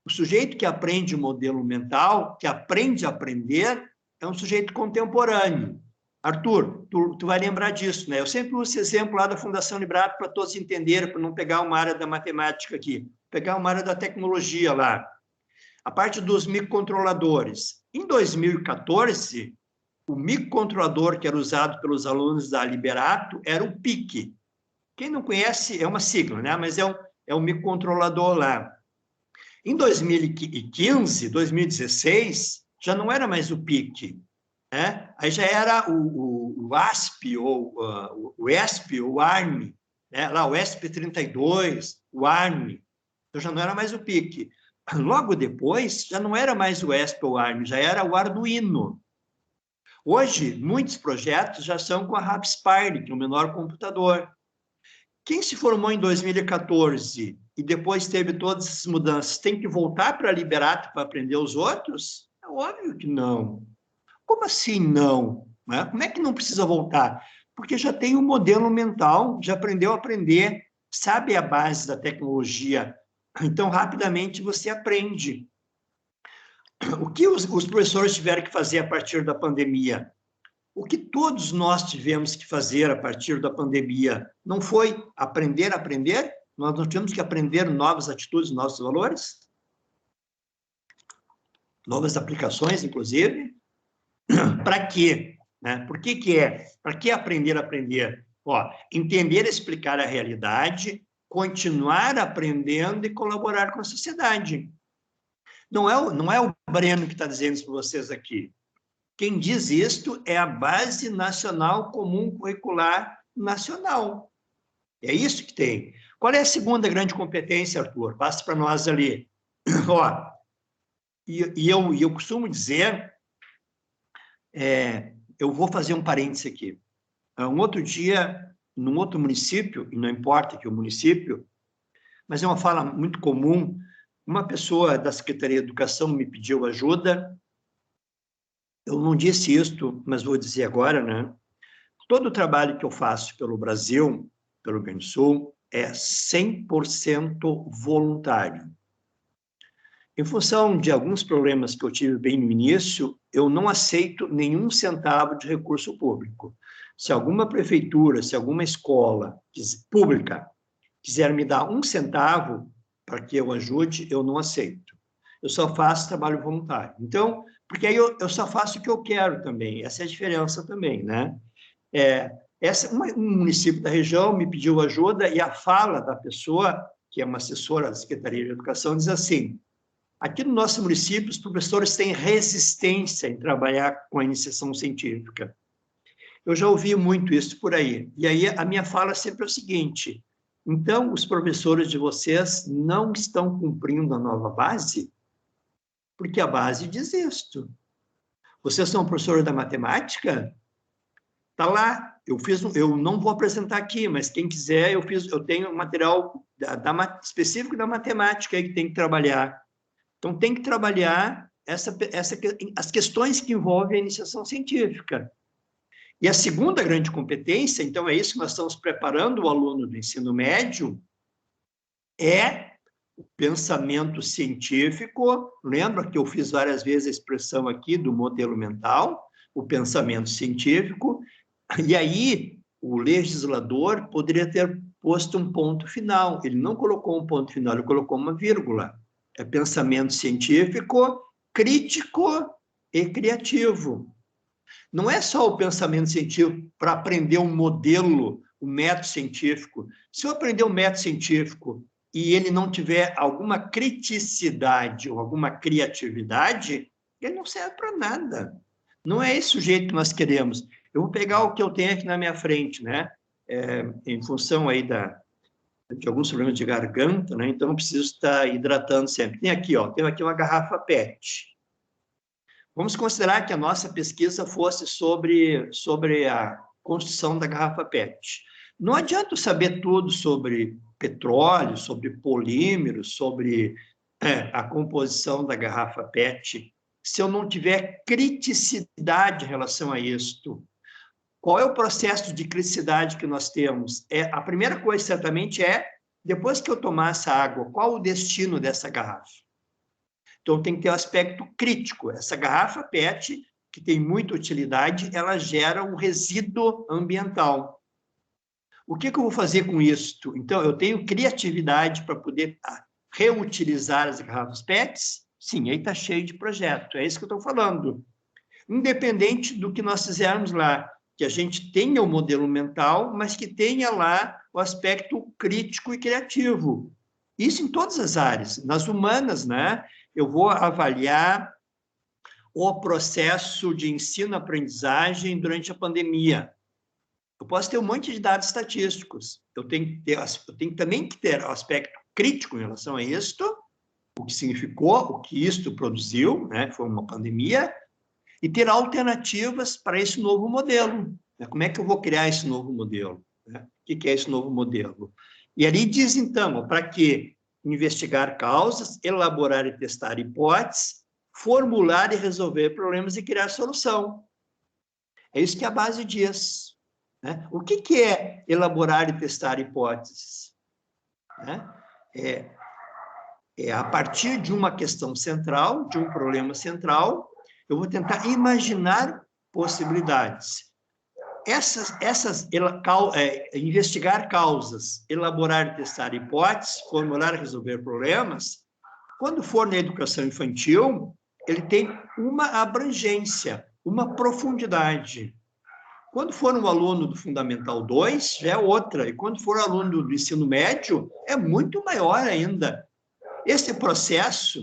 O sujeito que aprende modelo mental, que aprende a aprender, é um sujeito contemporâneo. Arthur, tu vai lembrar disso, né? Eu sempre uso esse exemplo lá da Fundação Liberato para todos entenderem, para não pegar uma área da matemática aqui, pegar uma área da tecnologia lá. A parte dos microcontroladores. Em 2014, o microcontrolador que era usado pelos alunos da Liberato era o PIC. Quem não conhece, é uma sigla, né? Mas é um microcontrolador lá. Em 2015, 2016, já não era mais o PIC, né? Aí já era o ASP, ou o ESP, ou o ARM, né? Lá o ESP32, o ARM, então já não era mais o PIC. Logo depois, já não era mais o ESP ou o ARM, já era o Arduino. Hoje, muitos projetos já são com a Raspberry, que é o menor computador. Quem se formou em 2014 e depois teve todas essas mudanças, tem que voltar para a Liberato para aprender os outros? É óbvio que não. Como assim não? Como é que não precisa voltar? Porque já tem um modelo mental, já aprendeu a aprender, sabe a base da tecnologia. Então, rapidamente, você aprende. O que os professores tiveram que fazer a partir da pandemia? O que todos nós tivemos que fazer a partir da pandemia não foi aprender a aprender? Nós não tivemos que aprender novas atitudes, novos valores? Novas aplicações, inclusive? Para quê? Né? Por que é? Para que aprender a aprender? Ó, entender e explicar a realidade, continuar aprendendo e colaborar com a sociedade. Não é o Breno que está dizendo isso para vocês aqui. Quem diz isto é a Base Nacional Comum Curricular Nacional. É isso que tem. Qual é a segunda grande competência, Arthur? Passa para nós ali. Ó, eu costumo dizer, eu vou fazer um parêntese aqui. Um outro dia, num outro município, e não importa que o município, mas é uma fala muito comum, uma pessoa da Secretaria de Educação me pediu ajuda. Eu não disse isto, mas vou dizer agora, né? Todo o trabalho que eu faço pelo Brasil, pelo Rio Grande do Sul, é 100% voluntário. Em função de alguns problemas que eu tive bem no início, eu não aceito nenhum centavo de recurso público. Se alguma prefeitura, se alguma escola pública quiser me dar 1 centavo para que eu ajude, eu não aceito. Eu só faço trabalho voluntário. Então, porque aí eu só faço o que eu quero também. Essa é a diferença também, né? Um município da região me pediu ajuda e a fala da pessoa, que é uma assessora da Secretaria de Educação, diz assim: aqui no nosso município, os professores têm resistência em trabalhar com a iniciação científica. Eu já ouvi muito isso por aí. E aí a minha fala sempre é o seguinte: então, os professores de vocês não estão cumprindo a nova base? Porque a base diz isto. Vocês são professores da matemática? Está lá. Eu não vou apresentar aqui, mas quem quiser, eu tenho um material específico da matemática aí que tem que trabalhar. Então, tem que trabalhar as questões que envolvem a iniciação científica. E a segunda grande competência, então é isso que nós estamos preparando o aluno do ensino médio, é o pensamento científico. Lembra que eu fiz várias vezes a expressão aqui do modelo mental, o pensamento científico, e aí o legislador poderia ter posto um ponto final. Ele não colocou um ponto final, ele colocou uma vírgula. É pensamento científico, crítico e criativo. Não é só o pensamento científico para aprender um modelo, um método científico. Se eu aprender um método científico e ele não tiver alguma criticidade ou alguma criatividade, ele não serve para nada. Não é esse o jeito que nós queremos. Eu vou pegar o que eu tenho aqui na minha frente, né? Em função aí de alguns problemas de garganta, né? Então eu preciso estar hidratando sempre. Tem aqui uma garrafa PET. Vamos considerar que a nossa pesquisa fosse sobre a construção da garrafa PET. Não adianta eu saber tudo sobre petróleo, sobre polímeros, sobre a composição da garrafa PET, se eu não tiver criticidade em relação a isto. Qual é o processo de criticidade que nós temos? A primeira coisa, certamente, depois que eu tomar essa água, qual o destino dessa garrafa? Então, tem que ter um aspecto crítico. Essa garrafa PET, que tem muita utilidade, ela gera um resíduo ambiental. O que eu vou fazer com isso? Então, eu tenho criatividade para poder reutilizar as garrafas PETs? Sim, aí está cheio de projeto. É isso que eu estou falando. Independente do que nós fizermos lá, que a gente tenha o modelo mental, mas que tenha lá o aspecto crítico e criativo. Isso em todas as áreas. Nas humanas, né? Eu vou avaliar o processo de ensino-aprendizagem durante a pandemia. Eu posso ter um monte de dados estatísticos. Eu tenho também que ter o aspecto crítico em relação a isto, o que significou, o que isto produziu, né? Foi uma pandemia, e ter alternativas para esse novo modelo. Como é que eu vou criar esse novo modelo? O que é esse novo modelo? E ali diz, então, para que investigar causas, elaborar e testar hipóteses, formular e resolver problemas e criar solução. É isso que a base diz. O que é elaborar e testar hipóteses? A partir de uma questão central, de um problema central, eu vou tentar imaginar possibilidades. Investigar causas, elaborar e testar hipóteses, formular e resolver problemas, quando for na educação infantil, ele tem uma abrangência, uma profundidade. Quando for um aluno do Fundamental 2, já é outra. E quando for aluno do ensino médio, é muito maior ainda. Esse processo,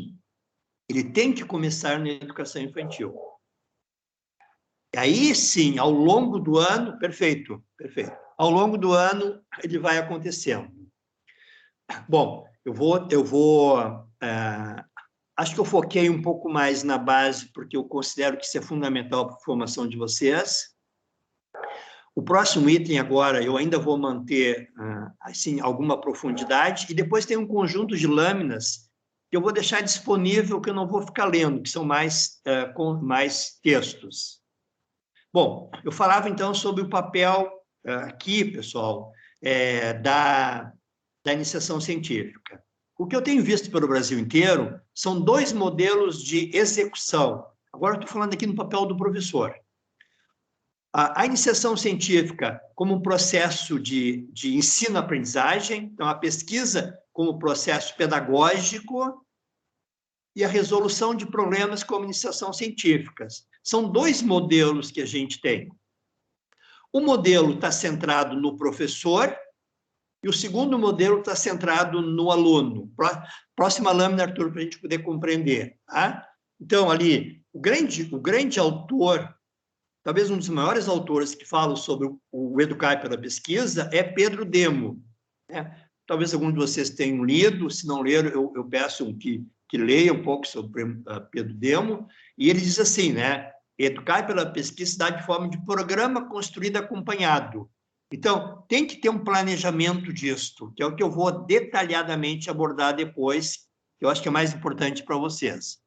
ele tem que começar na educação infantil. Aí, sim, ao longo do ano, perfeito. Ao longo do ano, ele vai acontecendo. Bom, acho que eu foquei um pouco mais na base, porque eu considero que isso é fundamental para a formação de vocês. O próximo item agora, eu ainda vou manter, assim, alguma profundidade, e depois tem um conjunto de lâminas que eu vou deixar disponível, que eu não vou ficar lendo, que são com mais textos. Bom, eu falava, então, sobre o papel aqui, pessoal, da iniciação científica. O que eu tenho visto pelo Brasil inteiro são 2 modelos de execução. Agora eu estou falando aqui no papel do professor. A iniciação científica como um processo de ensino-aprendizagem, então a pesquisa como processo pedagógico e a resolução de problemas como iniciação científica. São dois modelos que a gente tem. O modelo está centrado no professor e o segundo modelo está centrado no aluno. Próxima lâmina, Arthur, para a gente poder compreender. Tá? Então, ali, o grande autor, talvez um dos maiores autores que falam sobre o educar pela pesquisa é Pedro Demo. Né? Talvez alguns de vocês tenham lido, se não leram, eu peço que leia um pouco sobre Pedro Demo, e ele diz assim, né? Educar pela pesquisa se dá de forma de programa construído acompanhado. Então, tem que ter um planejamento disto, que é o que eu vou detalhadamente abordar depois, que eu acho que é mais importante para vocês.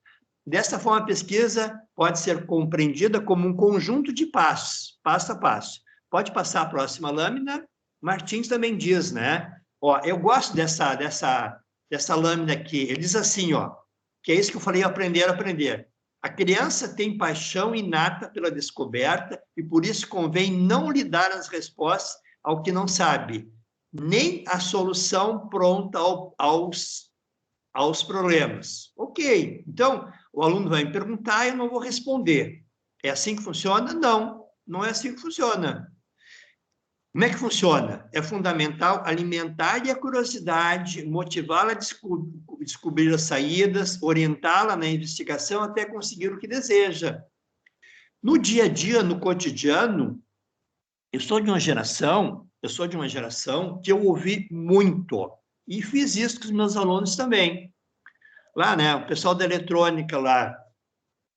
Dessa forma, a pesquisa pode ser compreendida como um conjunto de passos, passo a passo. Pode passar a próxima lâmina. Martins também diz, né? Ó, eu gosto dessa lâmina aqui. Ele diz assim, ó, que é isso que eu falei, aprender a aprender. A criança tem paixão inata pela descoberta e por isso convém não lhe dar as respostas ao que não sabe, nem a solução pronta aos problemas. Ok, então o aluno vai me perguntar e eu não vou responder. É assim que funciona? Não, não é assim que funciona. Como é que funciona? É fundamental alimentar a curiosidade, motivá-la a descobrir as saídas, orientá-la na investigação até conseguir o que deseja. No dia a dia, no cotidiano, eu sou de uma geração que eu ouvi muito, e fiz isso com os meus alunos também. Lá, né, o pessoal da eletrônica lá,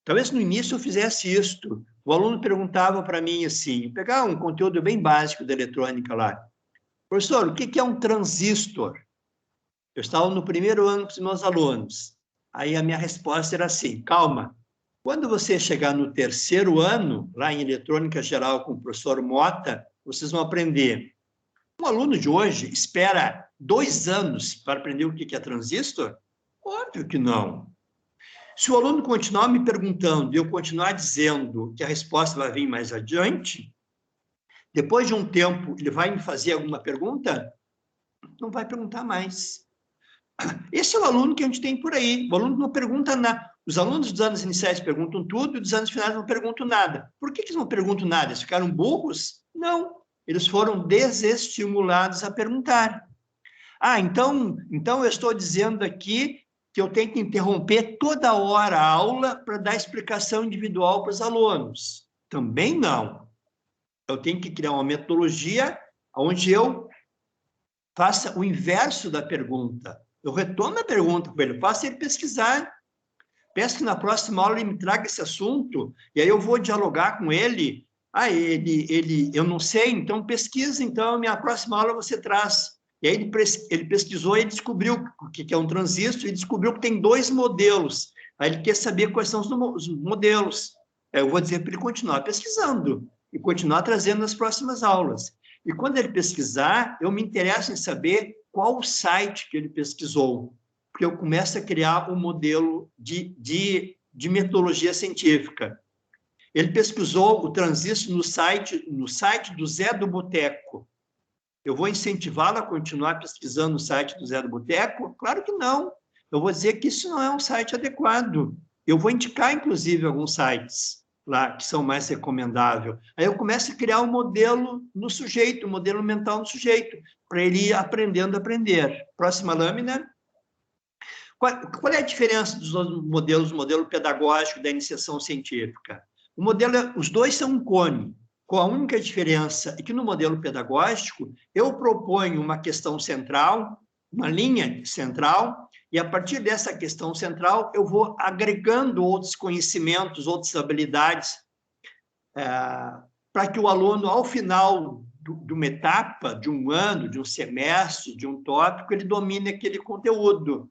talvez no início eu fizesse isto. O aluno perguntava para mim assim, pegar um conteúdo bem básico da eletrônica lá. Professor, o que é um transistor? Eu estava no primeiro ano com os meus alunos. Aí a minha resposta era assim, calma. Quando você chegar no terceiro ano, lá em eletrônica geral com o professor Mota, vocês vão aprender. Um aluno de hoje espera 2 anos para aprender o que é transistor? Óbvio que não. Se o aluno continuar me perguntando e eu continuar dizendo que a resposta vai vir mais adiante, depois de um tempo, ele vai me fazer alguma pergunta? Não vai perguntar mais. Esse é o aluno que a gente tem por aí. O aluno não pergunta nada. Os alunos dos anos iniciais perguntam tudo e dos anos finais não perguntam nada. Por que eles não perguntam nada? Eles ficaram burros? Não. Eles foram desestimulados a perguntar. Ah, então eu estou dizendo aqui que eu tenho que interromper toda hora a aula para dar explicação individual para os alunos. Também não. Eu tenho que criar uma metodologia onde eu faça o inverso da pergunta. Eu retomo a pergunta para ele, faço ele pesquisar. Peço que na próxima aula ele me traga esse assunto, e aí eu vou dialogar com ele. Ah, eu não sei, então pesquisa, então minha próxima aula você traz. E aí ele pesquisou e descobriu o que é um transistor e descobriu que tem 2 modelos. Aí ele quer saber quais são os modelos. Eu vou dizer para ele continuar pesquisando e continuar trazendo nas próximas aulas. E quando ele pesquisar, eu me interesso em saber qual o site que ele pesquisou, porque eu começo a criar um modelo de metodologia científica. Ele pesquisou o transistor no site do Zé do Boteco. Eu vou incentivá-lo a continuar pesquisando no site do Zé do Boteco? Claro que não. Eu vou dizer que isso não é um site adequado. Eu vou indicar, inclusive, alguns sites lá que são mais recomendáveis. Aí eu começo a criar um modelo no sujeito, um modelo mental no sujeito, para ele ir aprendendo a aprender. Próxima lâmina. Qual é a diferença dos dois modelos, o modelo pedagógico da iniciação científica? Os dois são um cone, com a única diferença é que no modelo pedagógico eu proponho uma questão central, uma linha central, e a partir dessa questão central eu vou agregando outros conhecimentos, outras habilidades, para que o aluno, ao final de uma etapa, de um ano, de um semestre, de um tópico, ele domine aquele conteúdo.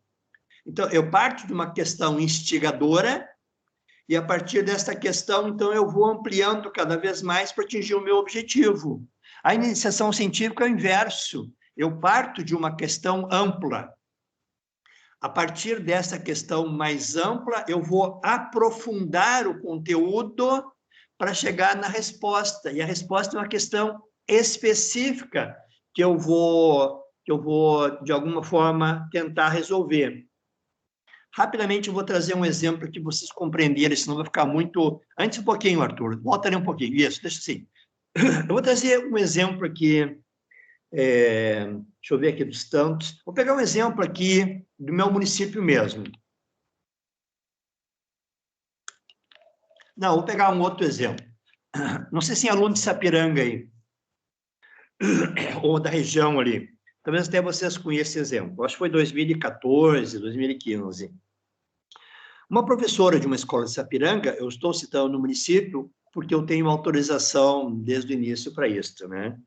Então, eu parto de uma questão instigadora e, a partir dessa questão, então, eu vou ampliando cada vez mais para atingir o meu objetivo. A iniciação científica é o inverso. Eu parto de uma questão ampla. A partir dessa questão mais ampla, eu vou aprofundar o conteúdo para chegar na resposta. E a resposta é uma questão específica que eu vou, de alguma forma, tentar resolver. Rapidamente, eu vou trazer um exemplo que vocês compreenderem, senão vai ficar muito... Antes um pouquinho, Arthur. Volta ali um pouquinho. Isso, deixa assim. Eu vou trazer um exemplo aqui. Deixa eu ver aqui dos tantos. Vou pegar um exemplo aqui do meu município mesmo. Não, vou pegar um outro exemplo. Não sei se tem aluno de Sapiranga aí, ou da região ali. Talvez até vocês conheçam esse exemplo. Acho que foi 2014, 2015. Uma professora de uma escola de Sapiranga, eu estou citando no município, porque eu tenho autorização desde o início para isso, né?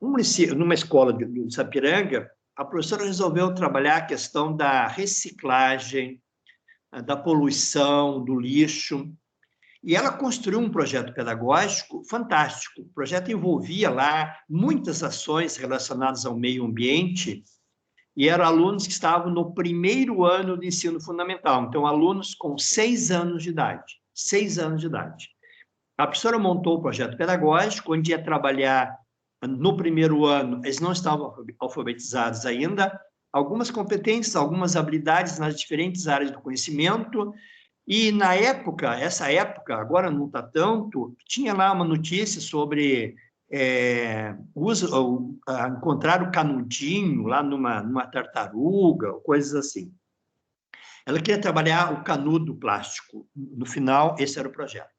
Numa escola de Sapiranga, a professora resolveu trabalhar a questão da reciclagem, da poluição, do lixo, e ela construiu um projeto pedagógico fantástico. O projeto envolvia lá muitas ações relacionadas ao meio ambiente, e eram alunos que estavam no primeiro ano de ensino fundamental, então alunos com 6 anos de idade. 6 anos de idade. A professora montou o projeto pedagógico, onde ia trabalhar no primeiro ano, eles não estavam alfabetizados ainda, algumas competências, algumas habilidades nas diferentes áreas do conhecimento, e na época, essa época, agora não está tanto, tinha lá uma notícia sobre encontrar o canudinho lá numa tartaruga, coisas assim. Ela queria trabalhar o canudo plástico. No final, esse era o projeto.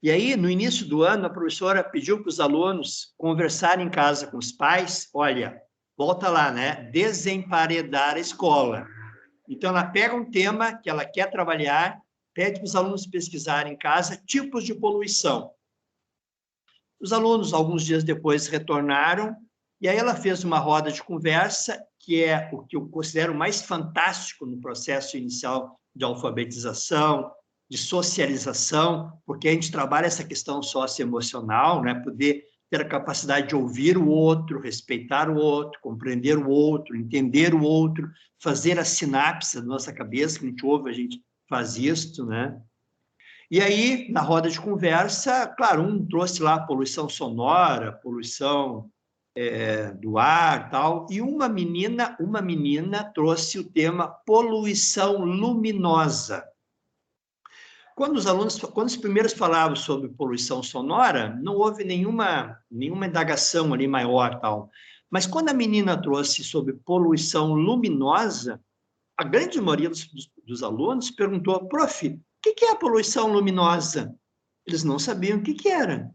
E aí, no início do ano, a professora pediu para os alunos conversarem em casa com os pais, olha, volta lá, né? Desemparedar a escola. Então, ela pega um tema que ela quer trabalhar, pede para os alunos pesquisarem em casa tipos de poluição. Os alunos, alguns dias depois, retornaram, e aí ela fez uma roda de conversa, que é o que eu considero mais fantástico no processo inicial de alfabetização, de socialização, porque a gente trabalha essa questão socioemocional, né? Poder ter a capacidade de ouvir o outro, respeitar o outro, compreender o outro, entender o outro, fazer a sinapse da nossa cabeça, que a gente ouve, a gente faz isso, né? E aí, na roda de conversa, claro, um trouxe lá poluição sonora, poluição do ar, tal, e uma menina trouxe o tema poluição luminosa. Quando os primeiros falavam sobre poluição sonora, não houve nenhuma indagação ali maior, tal. Mas quando a menina trouxe sobre poluição luminosa, a grande maioria dos alunos perguntou, prof, o que é a poluição luminosa? Eles não sabiam o que era.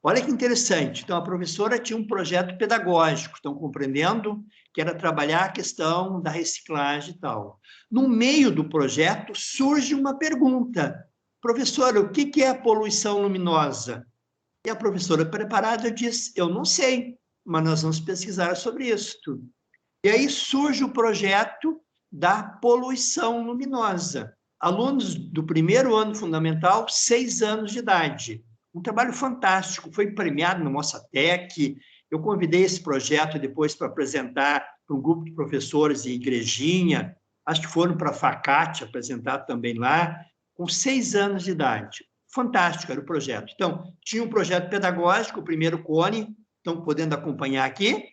Olha que interessante. Então, a professora tinha um projeto pedagógico, estão compreendendo? Que era trabalhar a questão da reciclagem e tal. No meio do projeto, surge uma pergunta. Professora, o que é a poluição luminosa? E a professora preparada diz, eu não sei, mas nós vamos pesquisar sobre isso. E aí surge o projeto da poluição luminosa. Alunos do primeiro ano fundamental, 6 anos de idade. Um trabalho fantástico, foi premiado no Mosatec. Eu convidei esse projeto depois para apresentar para um grupo de professores em Igrejinha, acho que foram para a Facate apresentar também lá, com 6 anos de idade. Fantástico era o projeto. Então, tinha um projeto pedagógico, o primeiro cone, estão podendo acompanhar aqui.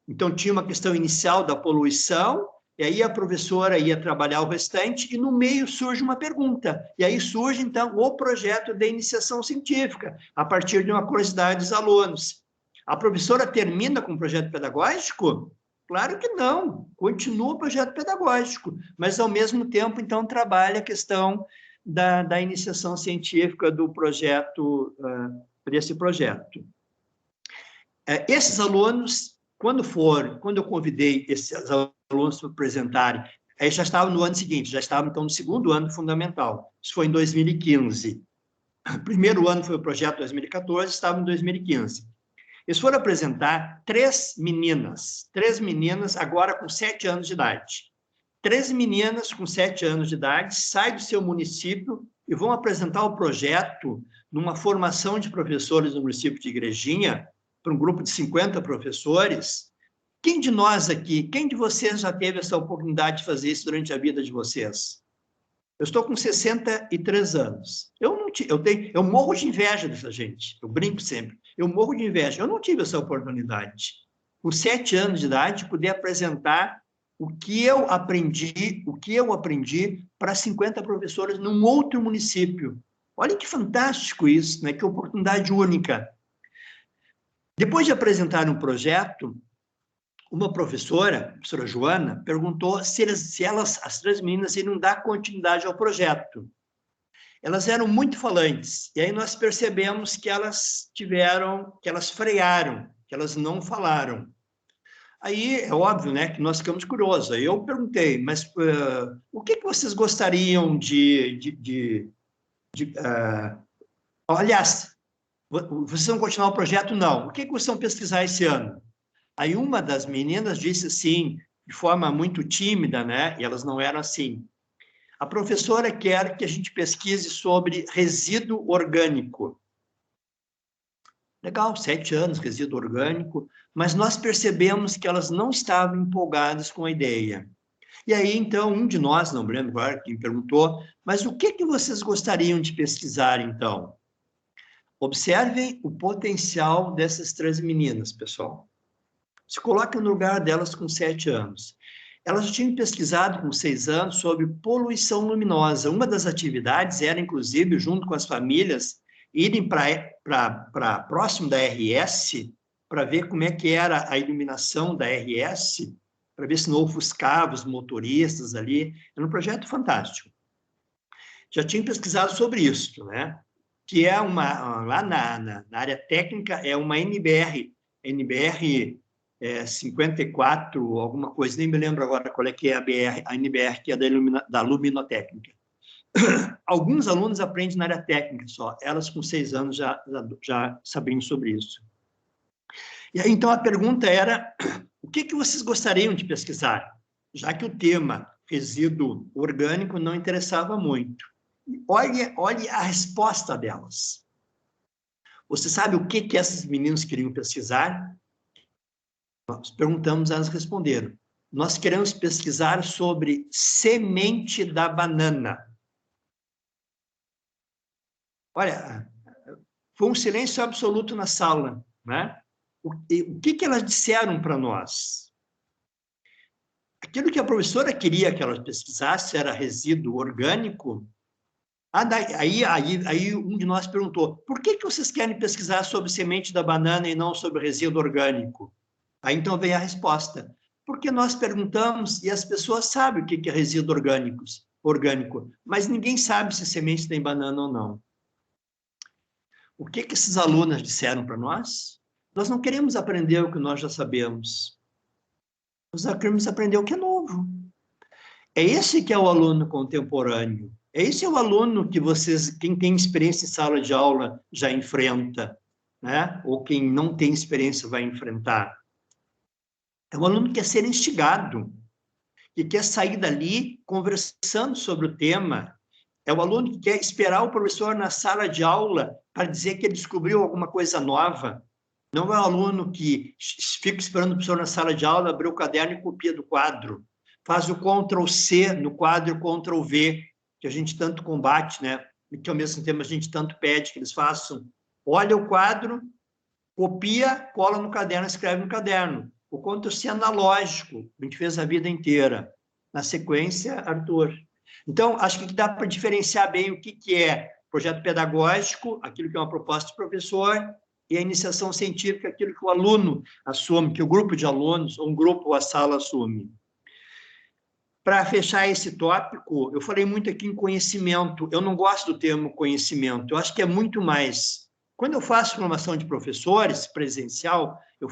Então, tinha uma questão inicial da poluição, e aí a professora ia trabalhar o restante, e no meio surge uma pergunta. E aí surge, então, o projeto de iniciação científica, a partir de uma curiosidade dos alunos. A professora termina com o projeto pedagógico? Claro que não, continua o projeto pedagógico, mas, ao mesmo tempo, então, trabalha a questão da iniciação científica do projeto, desse projeto. Esses alunos... Quando eu convidei esses alunos para apresentarem, aí já estavam no ano seguinte, já estavam, então, no segundo ano fundamental. Isso foi em 2015. O primeiro ano foi o projeto 2014, estavam em 2015. Eles foram apresentar 3 meninas, agora com 7 anos de idade. 3 meninas com 7 anos de idade saem do seu município e vão apresentar o projeto numa formação de professores no município de Igrejinha, para um grupo de 50 professores. Quem de nós aqui, quem de vocês já teve essa oportunidade de fazer isso durante a vida de vocês? Eu estou com 63 anos. Eu eu morro de inveja dessa gente, eu brinco sempre, eu morro de inveja, eu não tive essa oportunidade. Com 7 anos de idade, poder apresentar o que eu aprendi para 50 professores num outro município. Olha que fantástico isso, né? Que oportunidade única. Depois de apresentar um projeto, uma professora, a professora Joana, perguntou se as 3 meninas iriam dar continuidade ao projeto. Elas eram muito falantes, e aí nós percebemos que elas frearam, que elas não falaram. Aí é óbvio, né, que nós ficamos curiosos. Aí eu perguntei, mas o que vocês gostariam aliás, vocês vão continuar o projeto? Não. O que vocês vão pesquisar esse ano? Aí uma das meninas disse assim, de forma muito tímida, né, e elas não eram assim. A professora quer que a gente pesquise sobre resíduo orgânico. Legal, 7 anos, resíduo orgânico, mas nós percebemos que elas não estavam empolgadas com a ideia. E aí, então, um de nós, não me lembro agora quem perguntou, mas o que vocês gostariam de pesquisar, então? Observem o potencial dessas 3 meninas, pessoal. Se coloquem no lugar delas com 7 anos. Elas já tinham pesquisado com 6 anos sobre poluição luminosa. Uma das atividades era, inclusive, junto com as famílias, irem para próximo da RS para ver como é que era a iluminação da RS, para ver se não ofuscava os motoristas ali. Era um projeto fantástico. Já tinha pesquisado sobre isso, né? Que é lá na área técnica, é uma NBR 54, alguma coisa, nem me lembro agora qual é que é a NBR, que é da luminotécnica. Alguns alunos aprendem na área técnica só, elas com 6 anos já sabiam sobre isso. E aí, então, a pergunta era, o que vocês gostariam de pesquisar? Já que o tema resíduo orgânico não interessava muito. Olhe a resposta delas. Você sabe o que essas meninas queriam pesquisar? Nós perguntamos, elas responderam. Nós queremos pesquisar sobre semente da banana. Olha, foi um silêncio absoluto na sala, né? O que elas disseram para nós? Aquilo que a professora queria que elas pesquisassem era resíduo orgânico. Aí um de nós perguntou, por que vocês querem pesquisar sobre semente da banana e não sobre resíduo orgânico? Aí então vem a resposta. Porque nós perguntamos e as pessoas sabem o que é resíduo orgânico, mas ninguém sabe se semente tem banana ou não. O que esses alunos disseram para nós? Nós não queremos aprender o que nós já sabemos. Nós queremos aprender o que é novo. É esse que é o aluno contemporâneo. Esse é o aluno que quem tem experiência em sala de aula já enfrenta, né? Ou quem não tem experiência vai enfrentar. É um aluno que quer ser instigado, que quer sair dali conversando sobre o tema. É o aluno que quer esperar o professor na sala de aula para dizer que ele descobriu alguma coisa nova. Não é o aluno que fica esperando o professor na sala de aula, abrir o caderno e copia do quadro. Faz o Ctrl+C no quadro e o Ctrl+V, que a gente tanto combate, né? E que, ao mesmo tempo, a gente tanto pede que eles façam. Olha o quadro, copia, cola no caderno, escreve no caderno. O Ctrl+C analógico, a gente fez a vida inteira. Na sequência, Arthur. Então, acho que dá para diferenciar bem o que é projeto pedagógico, aquilo que é uma proposta de professor, e a iniciação científica, aquilo que o aluno assume, que o grupo de alunos, ou um grupo ou a sala assume. Para fechar esse tópico, eu falei muito aqui em conhecimento. Eu não gosto do termo conhecimento. Eu acho que é muito mais. Quando eu faço formação de professores presencial, eu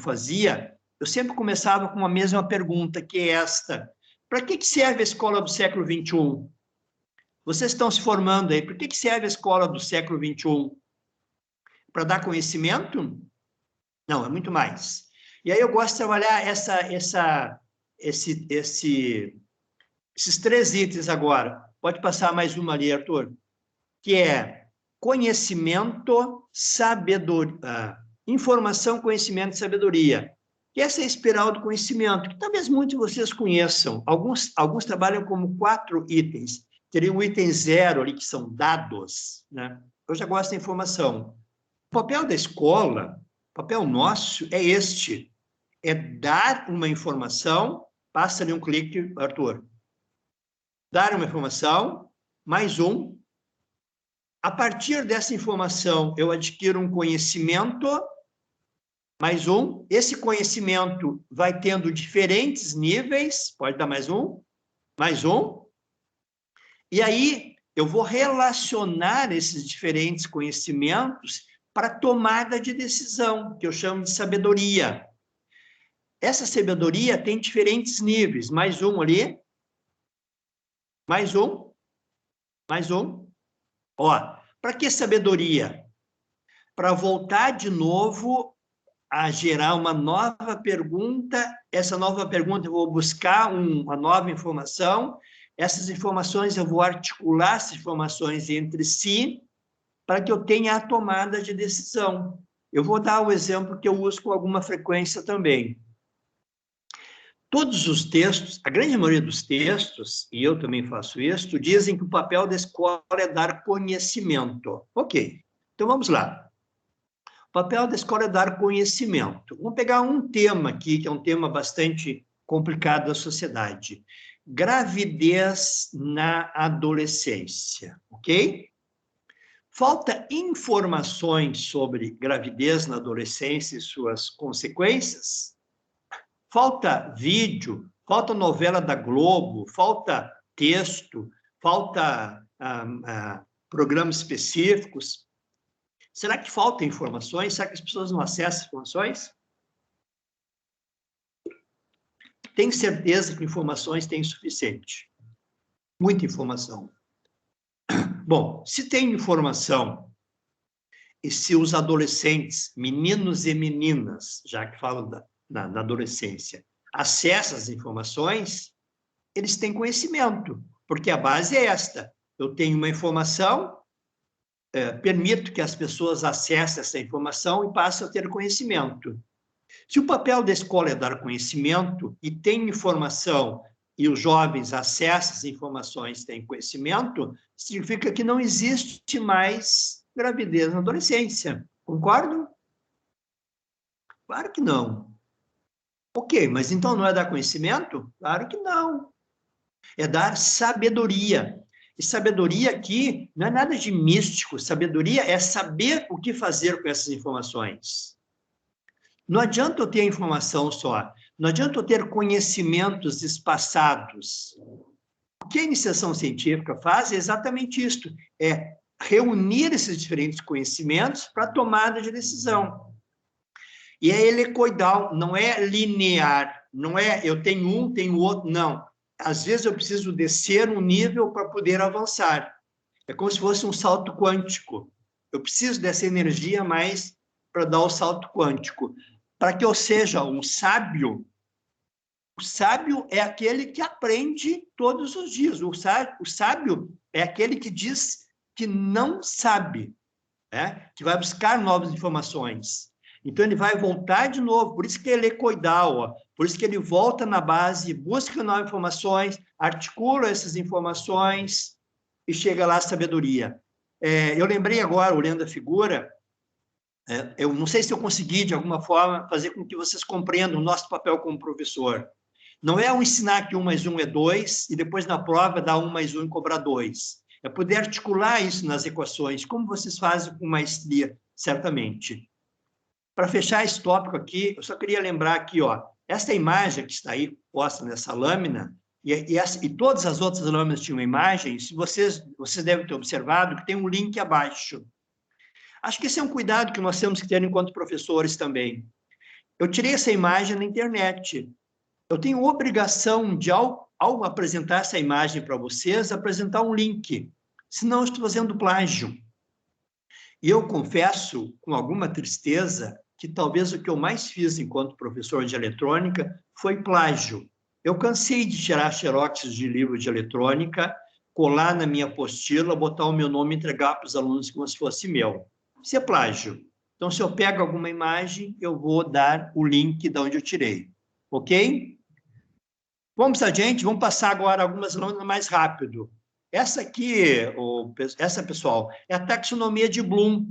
sempre começava com a mesma pergunta, que é esta: para que serve a escola do século XXI? Vocês estão se formando aí, para que serve a escola do século XXI? Para dar conhecimento? Não, é muito mais. E aí eu gosto de trabalhar esses 3 itens agora. Pode passar mais uma ali, Arthur. Que é conhecimento, sabedoria, informação, conhecimento e sabedoria. Que essa é a espiral do conhecimento, que talvez muitos de vocês conheçam. Alguns trabalham como 4 itens. Teria o item 0 ali, que são dados, né? eu já gosto da informação. O papel da escola, o papel nosso é este, é dar uma informação, passa ali um clique, Arthur. Dar uma informação, mais um. A partir dessa informação, eu adquiro um conhecimento, mais um. Esse conhecimento vai tendo diferentes níveis, pode dar mais um, mais um. E aí, eu vou relacionar esses diferentes conhecimentos para tomada de decisão, que eu chamo de sabedoria. Essa sabedoria tem diferentes níveis. Mais um ali. Mais um. Mais um. Ó, para que sabedoria? Para voltar de novo a gerar uma nova pergunta. Essa nova pergunta eu vou buscar uma nova informação. Essas informações eu vou articular essas informações entre si para que eu tenha a tomada de decisão. Eu vou dar o exemplo que eu uso com alguma frequência também. Todos os textos, a grande maioria dos textos, e eu também faço isso, dizem que o papel da escola é dar conhecimento. Ok, então vamos lá. O papel da escola é dar conhecimento. Vamos pegar um tema aqui, que é um tema bastante complicado da sociedade. Gravidez na adolescência, ok? Falta informações sobre gravidez na adolescência e suas consequências? Falta vídeo, falta novela da Globo, falta texto, falta programas específicos. Será que falta informações? Será que as pessoas não acessam informações? Tenho certeza que informações tem suficiente. Muita informação. Bom, se tem informação, e se os adolescentes, meninos e meninas, já que falo na adolescência, acessam as informações, eles têm conhecimento, porque a base é esta. Eu tenho uma informação, permito que as pessoas acessem essa informação e passem a ter conhecimento. Se o papel da escola é dar conhecimento e tem informação e os jovens acessam as informações, têm conhecimento, significa que não existe mais gravidez na adolescência. Concordo? Claro que não. Ok, mas então não é dar conhecimento? Claro que não. É dar sabedoria. E sabedoria aqui não é nada de místico. Sabedoria é saber o que fazer com essas informações. Não adianta eu ter informação só. Não adianta eu ter conhecimentos espaçados. O que a iniciação científica faz é exatamente isto. É reunir esses diferentes conhecimentos para a tomada de decisão. E é helicoidal, não é linear. Não é eu tenho um, tenho outro, não. Às vezes eu preciso descer um nível para poder avançar. É como se fosse um salto quântico. Eu preciso dessa energia mais para dar o salto quântico. Para que eu seja um sábio, o sábio é aquele que aprende todos os dias. O sábio é aquele que diz que não sabe, né? Que vai buscar novas informações. Então, ele vai voltar de novo, por isso que ele é helicoidal, ó. Por isso que ele volta na base, busca novas informações, articula essas informações e chega lá à sabedoria. Eu lembrei agora, olhando a figura, eu não sei se eu consegui, de alguma forma, fazer com que vocês compreendam o nosso papel como professor. Não é ensinar que 1 mais 1 é 2 e depois na prova dar 1 mais 1 e cobrar 2. É poder articular isso nas equações, como vocês fazem com maestria, certamente. Para fechar esse tópico aqui, eu só queria lembrar aqui, ó, esta imagem que está aí posta nessa lâmina, e todas as outras lâminas tinham imagens, vocês devem ter observado que tem um link abaixo. Acho que esse é um cuidado que nós temos que ter enquanto professores também. Eu tirei essa imagem na internet. Eu tenho obrigação de, ao apresentar essa imagem para vocês, apresentar um link. Senão eu estou fazendo plágio. E eu confesso, com alguma tristeza, que talvez o que eu mais fiz enquanto professor de eletrônica foi plágio. Eu cansei de tirar xeroxes de livro de eletrônica, colar na minha apostila, botar o meu nome e entregar para os alunos como se fosse meu. Isso é plágio. Então, se eu pego alguma imagem, eu vou dar o link de onde eu tirei. Ok? Vamos adiante, vamos passar agora algumas lâminas mais rápido. Essa aqui, essa, pessoal, é a taxonomia de Bloom.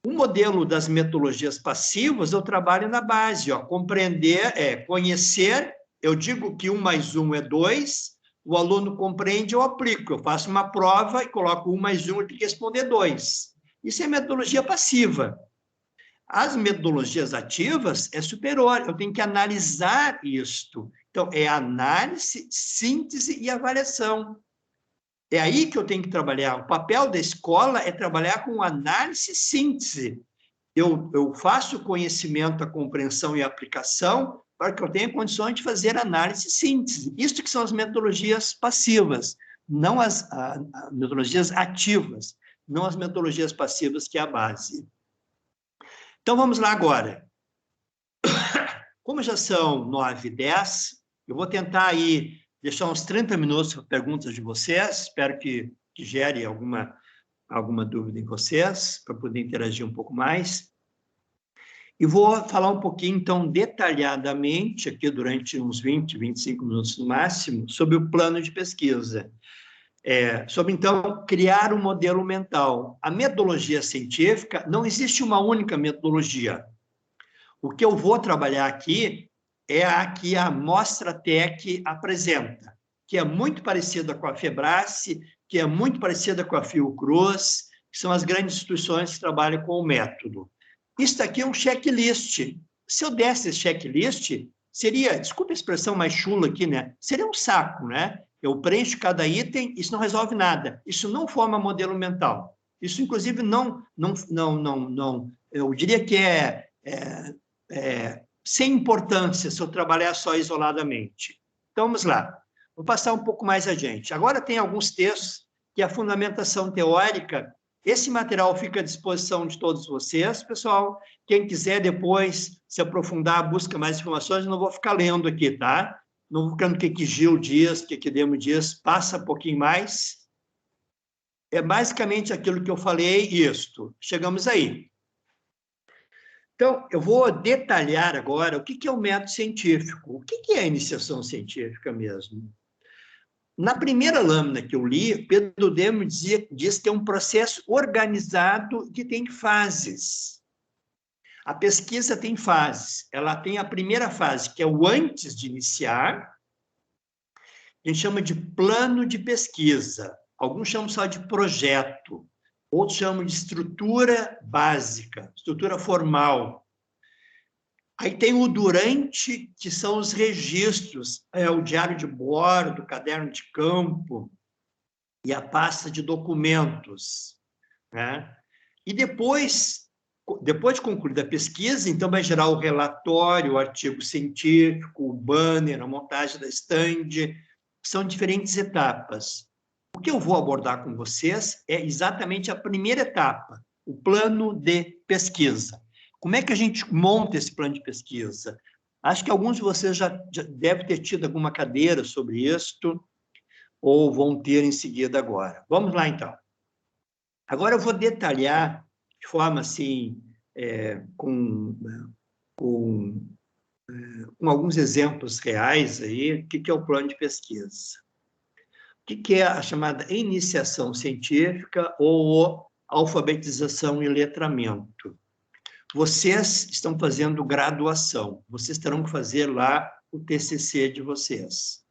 O modelo das metodologias passivas, eu trabalho na base, ó, compreender, conhecer, eu digo que 1 mais 1 é 2, o aluno compreende, eu aplico, eu faço uma prova e coloco 1 mais 1, ele tem que responder 2. Isso é metodologia passiva. As metodologias ativas é superior, eu tenho que analisar isto. Então, é análise, síntese e avaliação. É aí que eu tenho que trabalhar. O papel da escola é trabalhar com análise e síntese. Eu faço conhecimento, a compreensão e a aplicação para que eu tenha condições de fazer análise e síntese. Isso que são as metodologias passivas, não as metodologias ativas, não as metodologias passivas, que é a base. Então, vamos lá agora. Como já são 9h10, eu vou tentar aí deixar uns 30 minutos para perguntas de vocês, espero que gere alguma dúvida em vocês, para poder interagir um pouco mais. E vou falar um pouquinho, então, detalhadamente, aqui durante uns 20, 25 minutos no máximo, sobre o plano de pesquisa. Sobre, então, criar um modelo mental. A metodologia científica, não existe uma única metodologia. O que eu vou trabalhar aqui é a que a Mostratec apresenta, que é muito parecida com a Febrace, que é muito parecida com a Fiocruz, que são as grandes instituições que trabalham com o método. Isso aqui é um checklist. Se eu desse esse checklist, seria, desculpa a expressão mais chula aqui, né? Seria um saco, né? Eu preencho cada item, isso não resolve nada. Isso não forma modelo mental. Isso, inclusive, não eu diria que sem importância se eu trabalhar só isoladamente. Então, vamos lá. Vou passar um pouco mais adiante. Agora tem alguns textos que a fundamentação teórica, esse material fica à disposição de todos vocês, pessoal. Quem quiser depois se aprofundar, busca mais informações, eu não vou ficar lendo aqui, tá? Não vou ficar no que Gil diz, que Demo diz, passa um pouquinho mais. É basicamente aquilo que eu falei, isto. Chegamos aí. Então, eu vou detalhar agora o que é o método científico. O que é a iniciação científica mesmo? Na primeira lâmina que eu li, Pedro Demo diz que é um processo organizado que tem fases. A pesquisa tem fases. Ela tem a primeira fase, que é o antes de iniciar. A gente chama de plano de pesquisa. Alguns chamam só de projeto. Outros chamam de estrutura básica, estrutura formal. Aí tem o durante, que são os registros, o diário de bordo, o caderno de campo e a pasta de documentos, né? E depois de concluída a pesquisa, então vai gerar o relatório, o artigo científico, o banner, a montagem da estande, são diferentes etapas. O que eu vou abordar com vocês é exatamente a primeira etapa, o plano de pesquisa. Como é que a gente monta esse plano de pesquisa? Acho que alguns de vocês já devem ter tido alguma cadeira sobre isto, ou vão ter em seguida agora. Vamos lá, então. Agora eu vou detalhar de forma assim, com alguns exemplos reais aí, o que é o plano de pesquisa. O que é a chamada iniciação científica ou alfabetização e letramento? Vocês estão fazendo graduação, vocês terão que fazer lá o TCC de vocês.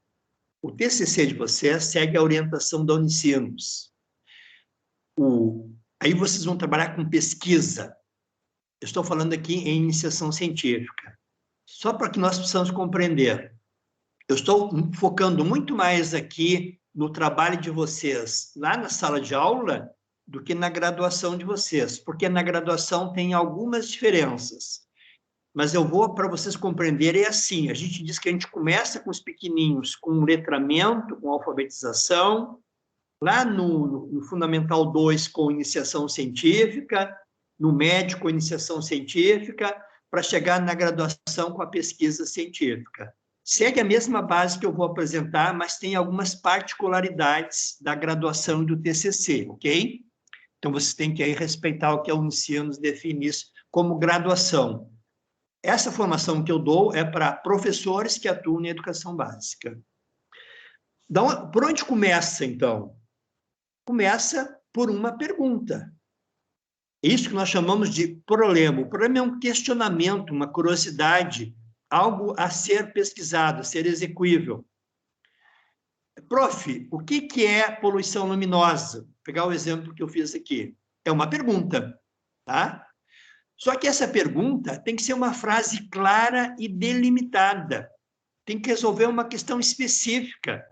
O TCC de vocês segue a orientação da Unicinos. Aí vocês vão trabalhar com pesquisa. Eu estou falando aqui em iniciação científica. Só para que nós possamos compreender. Eu estou focando muito mais aqui no trabalho de vocês lá na sala de aula do que na graduação de vocês, porque na graduação tem algumas diferenças. Mas eu vou, para vocês compreenderem, é assim, a gente diz que a gente começa com os pequenininhos, com letramento, com alfabetização, lá no Fundamental 2 com iniciação científica, no médio com iniciação científica, para chegar na graduação com a pesquisa científica. Segue a mesma base que eu vou apresentar, mas tem algumas particularidades da graduação e do TCC, ok? Então, vocês têm que aí respeitar o que a Unicinos define isso como graduação. Essa formação que eu dou é para professores que atuam na educação básica. Então, por onde começa, então? começa por uma pergunta. É isso que nós chamamos de problema. O problema é um questionamento, uma curiosidade, algo a ser pesquisado, a ser execuível. Prof, o que é poluição luminosa? Vou pegar o exemplo que eu fiz aqui. É uma pergunta, tá? Só que essa pergunta tem que ser uma frase clara e delimitada. Tem que resolver uma questão específica.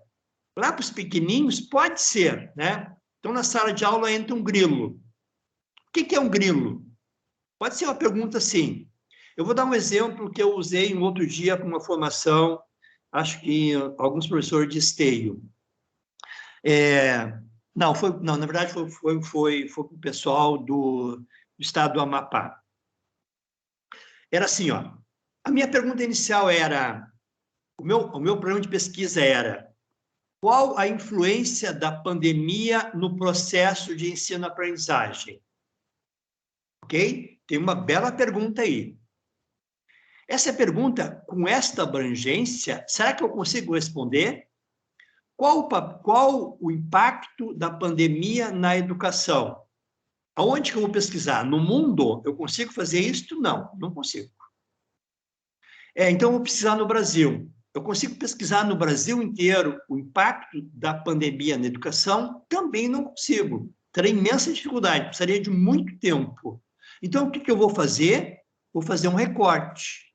Lá para os pequenininhos, pode ser, né? Então, na sala de aula entra um grilo. O que é um grilo? Pode ser uma pergunta assim. Eu vou dar um exemplo que eu usei um outro dia para uma formação, acho que alguns professores de esteio. Não, na verdade, foi para o pessoal do estado do Amapá. Era assim, ó. A minha pergunta inicial era, o meu programa de pesquisa era, qual a influência da pandemia no processo de ensino-aprendizagem? Ok? Tem uma bela pergunta aí. Essa pergunta, com esta abrangência, será que eu consigo responder? Qual o impacto da pandemia na educação? Aonde que eu vou pesquisar? No mundo? Eu consigo fazer isso? Não, não consigo. Então, eu vou precisar no Brasil. Eu consigo pesquisar no Brasil inteiro o impacto da pandemia na educação? Também não consigo. Terei imensa dificuldade, precisaria de muito tempo. Então, o que eu vou fazer? Vou fazer um recorte.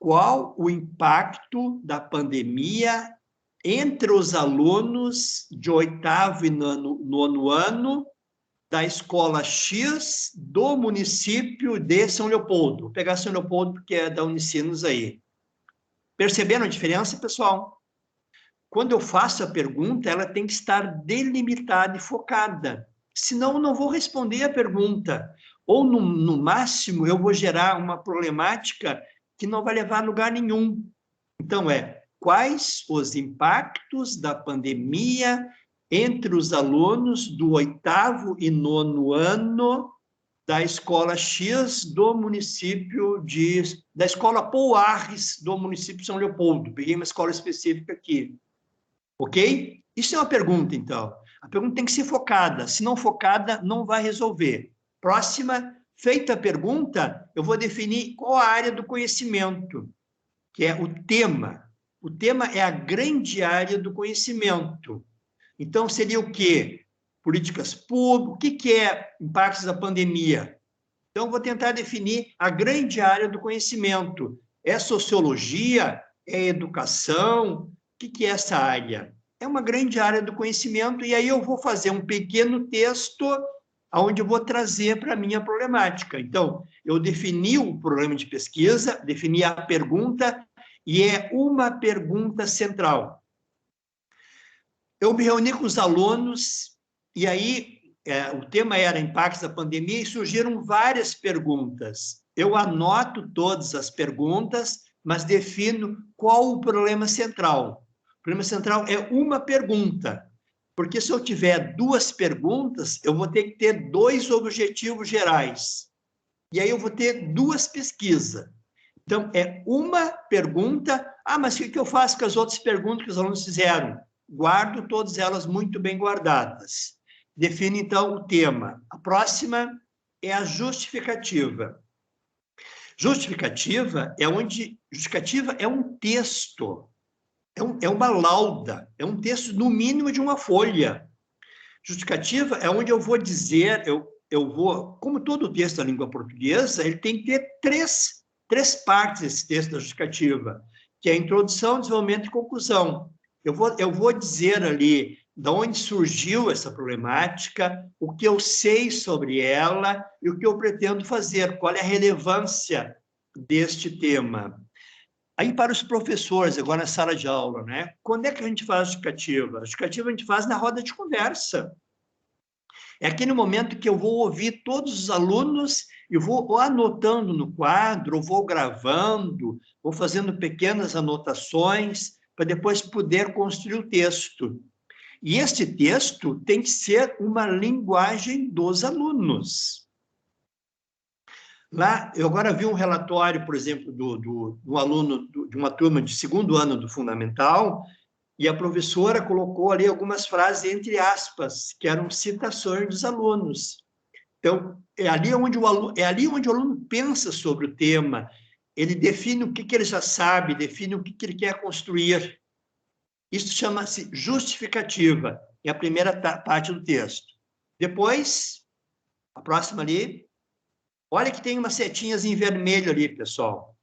Qual o impacto da pandemia entre os alunos de 8º e 9º ano da escola X do município de São Leopoldo? Vou pegar São Leopoldo porque é da Unicinos aí. Perceberam a diferença, pessoal? Quando eu faço a pergunta, ela tem que estar delimitada e focada. Senão, eu não vou responder a pergunta. Ou, no máximo, eu vou gerar uma problemática que não vai levar a lugar nenhum. Então, quais os impactos da pandemia entre os alunos do 8º e 9º ano da escola X do município da escola Pouarres do município de São Leopoldo. Peguei uma escola específica aqui. Ok? Isso é uma pergunta, então. A pergunta tem que ser focada. Se não focada, não vai resolver. Próxima, feita a pergunta, eu vou definir qual a área do conhecimento, que é o tema. O tema é a grande área do conhecimento. Então, seria o quê? Políticas públicas, o que é impactos da pandemia? Então, vou tentar definir a grande área do conhecimento. É sociologia? É educação? O que é essa área? É uma grande área do conhecimento, e aí eu vou fazer um pequeno texto onde eu vou trazer para a minha problemática. Então, eu defini o problema de pesquisa, defini a pergunta, e é uma pergunta central. Eu me reuni com os alunos, e aí o tema era impactos da pandemia, e surgiram várias perguntas. Eu anoto todas as perguntas, mas defino qual o problema central. O problema central é uma pergunta, porque se eu tiver 2 perguntas, eu vou ter que ter 2 objetivos gerais. E aí eu vou ter 2 pesquisas. Então, é uma pergunta. Mas o que eu faço com as outras perguntas que os alunos fizeram? Guardo todas elas muito bem guardadas. Defino, então, o tema. A próxima é a justificativa. Justificativa é um texto, é uma lauda, é um texto, no mínimo, de uma folha. Justificativa é onde eu vou dizer, como todo texto da língua portuguesa, ele tem que ter três partes, esse texto da justificativa, que é a introdução, desenvolvimento e conclusão. Eu vou dizer ali de onde surgiu essa problemática, o que eu sei sobre ela e o que eu pretendo fazer, qual é a relevância deste tema. Aí, para os professores, agora na sala de aula, né? Quando é que a gente faz a justificativa? A justificativa a gente faz na roda de conversa. É aquele momento que eu vou ouvir todos os alunos e vou anotando no quadro, ou vou gravando, vou fazendo pequenas anotações para depois poder construir o texto. E este texto tem que ser uma linguagem dos alunos. Lá, eu agora vi um relatório, por exemplo, do aluno de uma turma de 2º ano do Fundamental, e a professora colocou ali algumas frases entre aspas, que eram citações dos alunos. Então, é ali onde o aluno pensa sobre o tema, ele define o que ele já sabe, define o que ele quer construir. Isso chama-se justificativa, é a primeira parte do texto. Depois, a próxima ali, olha que tem umas setinhas em vermelho ali, pessoal.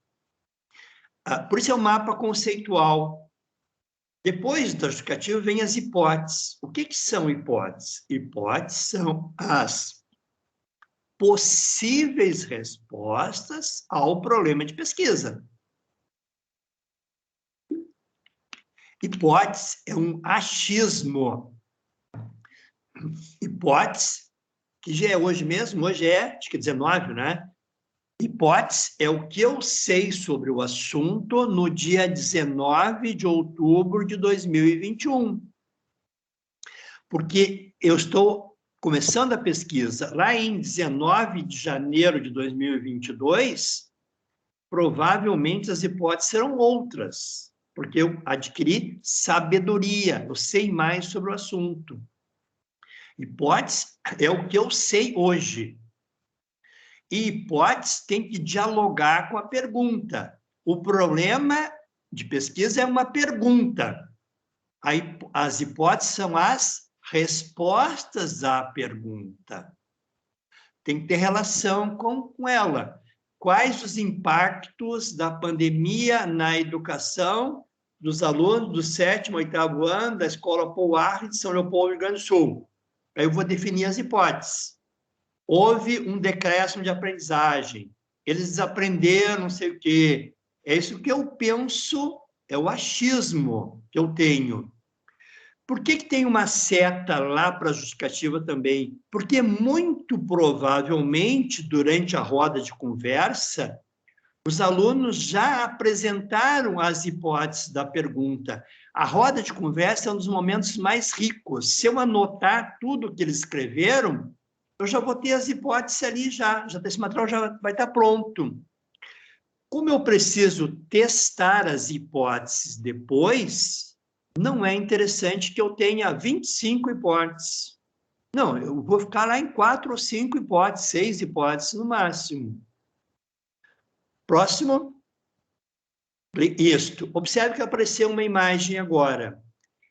Por isso é um mapa conceitual. Depois da justificativa vem as hipóteses. O que são hipóteses? Hipóteses são as possíveis respostas ao problema de pesquisa. Hipótese é um achismo. Hipótese, que já é hoje mesmo, hoje é, acho que 19, né? Hipótese é o que eu sei sobre o assunto no dia 19 de outubro de 2021. Porque eu estou começando a pesquisa lá em 19 de janeiro de 2022, provavelmente as hipóteses serão outras, porque eu adquiri sabedoria, eu sei mais sobre o assunto. Hipótese é o que eu sei hoje. E hipótese tem que dialogar com a pergunta. O problema de pesquisa é uma pergunta. As hipóteses são as respostas à pergunta. Tem que ter relação com ela. Quais os impactos da pandemia na educação dos alunos do 7º, 8º ano da Escola Pouar de São Leopoldo, Rio Grande do Sul? Aí eu vou definir as hipóteses. Houve um decréscimo de aprendizagem, eles desaprenderam não sei o quê. É isso que eu penso, é o achismo que eu tenho. Por que tem uma seta lá para a justificativa também? Porque muito provavelmente, durante a roda de conversa, os alunos já apresentaram as hipóteses da pergunta. A roda de conversa é um dos momentos mais ricos. Se eu anotar tudo que eles escreveram, eu já vou ter as hipóteses ali já esse material já vai estar pronto. Como eu preciso testar as hipóteses depois, não é interessante que eu tenha 25 hipóteses. Não, eu vou ficar lá em 4 ou 5 hipóteses, 6 hipóteses no máximo. Próximo. Isto. Observe que apareceu uma imagem agora.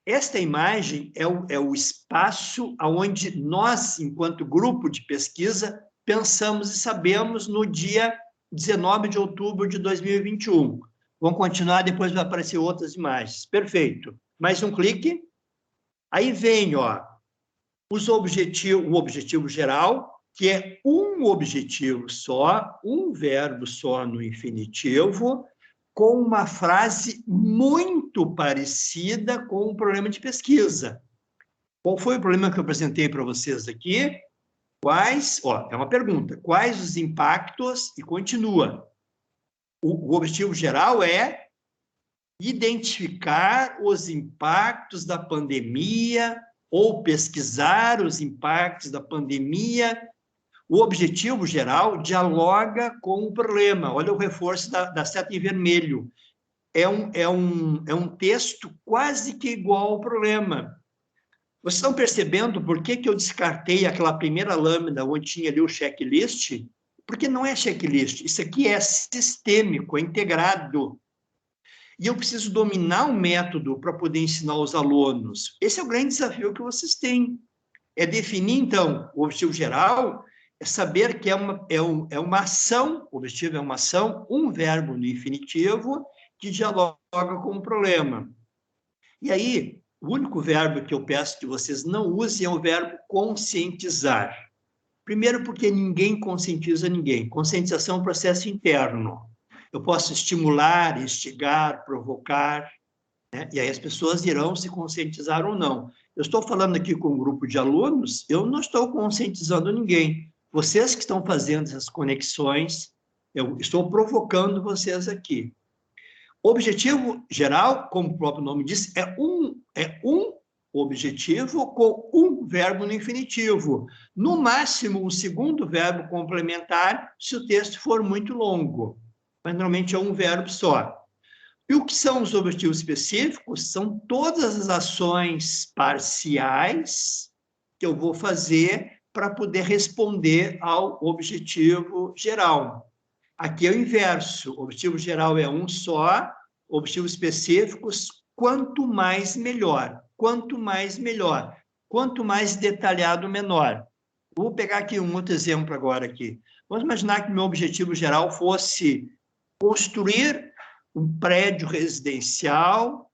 Esta imagem é o espaço onde nós, enquanto grupo de pesquisa, pensamos e sabemos no dia 19 de outubro de 2021. Vamos continuar, depois vai aparecer outras imagens. Perfeito. Mais um clique. Aí vem, ó, o objetivo geral, que é um objetivo só, um verbo só no infinitivo, com uma frase muito parecida com o problema de pesquisa. Qual foi o problema que eu apresentei para vocês aqui? É uma pergunta, quais os impactos, e continua. O objetivo geral é identificar os impactos da pandemia ou pesquisar os impactos da pandemia. O objetivo geral dialoga com o problema. Olha o reforço da seta em vermelho. É um texto quase que igual ao problema. Vocês estão percebendo por que eu descartei aquela primeira lâmina onde tinha ali o checklist? Porque não é checklist. Isso aqui é sistêmico, é integrado. E eu preciso dominar o método para poder ensinar os alunos. Esse é o grande desafio que vocês têm. É definir, então, o objetivo geral, é saber que é uma ação, o objetivo é uma ação, um verbo no infinitivo que dialoga com o problema. E aí, o único verbo que eu peço que vocês não usem é o verbo conscientizar. Primeiro, porque ninguém conscientiza ninguém. Conscientização é um processo interno. Eu posso estimular, instigar, provocar, né? E aí as pessoas irão se conscientizar ou não. Eu estou falando aqui com um grupo de alunos, eu não estou conscientizando ninguém. Vocês que estão fazendo essas conexões, eu estou provocando vocês aqui. O objetivo geral, como o próprio nome diz, é um objetivo com um verbo no infinitivo. No máximo, um segundo verbo complementar, se o texto for muito longo. Mas normalmente é um verbo só. E o que são os objetivos específicos? São todas as ações parciais que eu vou fazer para poder responder ao objetivo geral. Aqui é o inverso. O objetivo geral é um só, objetivos específicos, quanto mais melhor. Quanto mais melhor. Quanto mais detalhado, menor. Vou pegar aqui um outro exemplo agora aqui. Vamos imaginar que meu objetivo geral fosse construir um prédio residencial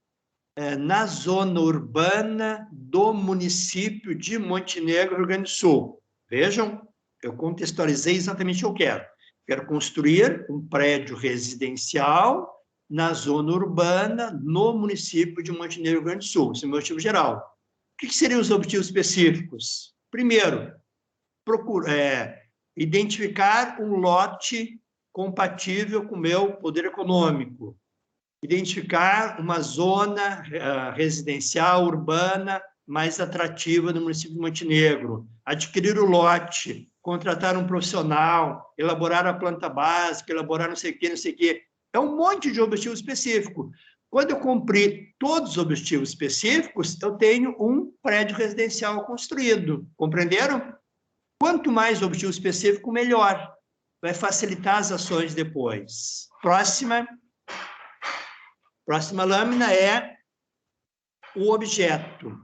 na zona urbana do município de Montenegro, Rio Grande do Sul. Vejam, eu contextualizei exatamente o que eu quero. Quero construir um prédio residencial na zona urbana, no município de Montenegro, Rio Grande do Sul. Esse é o meu objetivo geral. O que seriam os objetivos específicos? Primeiro, identificar um lote compatível com o meu poder econômico. Identificar uma zona residencial, urbana, mais atrativa no município de Montenegro. Adquirir o lote, contratar um profissional, elaborar a planta básica, elaborar não sei o quê, não sei o quê. É um monte de objetivo específico. Quando eu cumprir todos os objetivos específicos, eu tenho um prédio residencial construído. Compreenderam? Quanto mais objetivo específico, melhor. Vai facilitar as ações depois. Próxima lâmina é o objeto.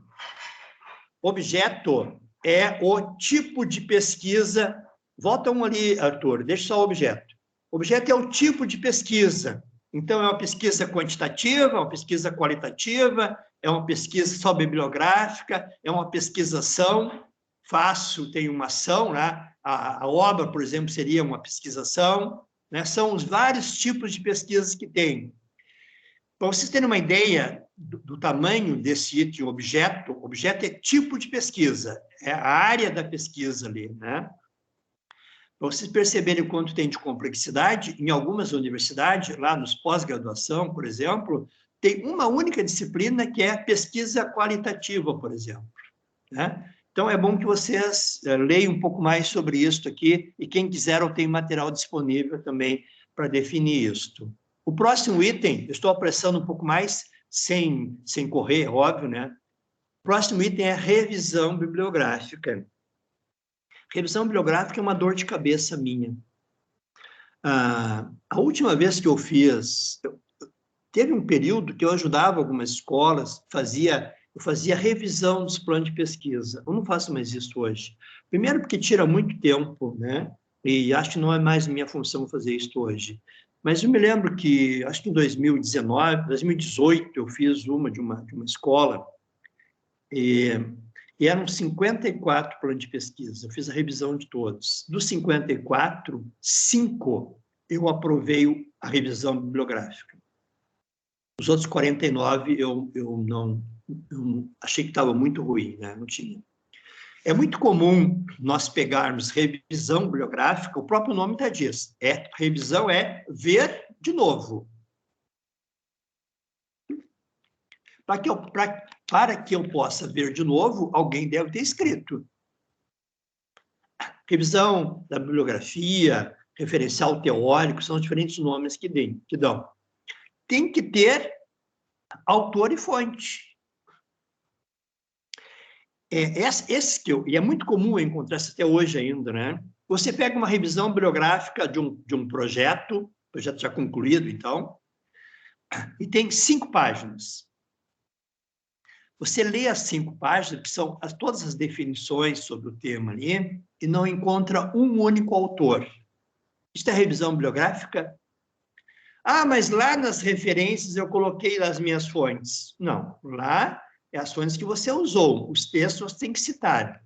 Objeto é o tipo de pesquisa. Volta um ali, Arthur, deixa só o objeto. Objeto é o tipo de pesquisa. Então, é uma pesquisa quantitativa, é uma pesquisa qualitativa, é uma pesquisa só bibliográfica, é uma pesquisação. Faço, tem uma ação, né? A obra, por exemplo, seria uma pesquisação, né? São os vários tipos de pesquisas que tem. Para vocês terem uma ideia do tamanho desse item objeto é tipo de pesquisa, é a área da pesquisa ali, né? Para vocês perceberem o quanto tem de complexidade, em algumas universidades, lá nos pós-graduação, por exemplo, tem uma única disciplina que é pesquisa qualitativa, por exemplo, né? Então, é bom que vocês leiam um pouco mais sobre isso aqui, e quem quiser, eu tenho material disponível também para definir isto. O próximo item, eu estou apressando um pouco mais, sem correr, óbvio, né? O próximo item é revisão bibliográfica. Revisão bibliográfica é uma dor de cabeça minha. A última vez que eu fiz, teve um período que eu ajudava algumas escolas, eu fazia revisão dos planos de pesquisa. Eu não faço mais isso hoje. Primeiro porque tira muito tempo, né? E acho que não é mais minha função fazer isso hoje. Mas eu me lembro que, acho que em 2019, 2018, eu fiz uma de uma escola, e eram 54 planos de pesquisa. Eu fiz a revisão de todos. Dos 54, 5 eu aprovei a revisão bibliográfica. Os outros 49 eu achei que estava muito ruim, né? Não tinha. É muito comum nós pegarmos revisão bibliográfica, o próprio nome está diz. Revisão é ver de novo. Para que eu possa ver de novo, alguém deve ter escrito. Revisão da bibliografia, referencial teórico, são os diferentes nomes que dão. Tem que ter autor e fonte. E é muito comum encontrar isso até hoje ainda, né? Você pega uma revisão bibliográfica de um projeto já concluído, então, e tem 5 páginas. Você lê as 5 páginas, que são todas as definições sobre o tema ali, e não encontra um único autor. Isso é revisão bibliográfica? Ah, mas lá nas referências eu coloquei as minhas fontes. Não, lá é as fontes que você usou. Os textos você tem que citar.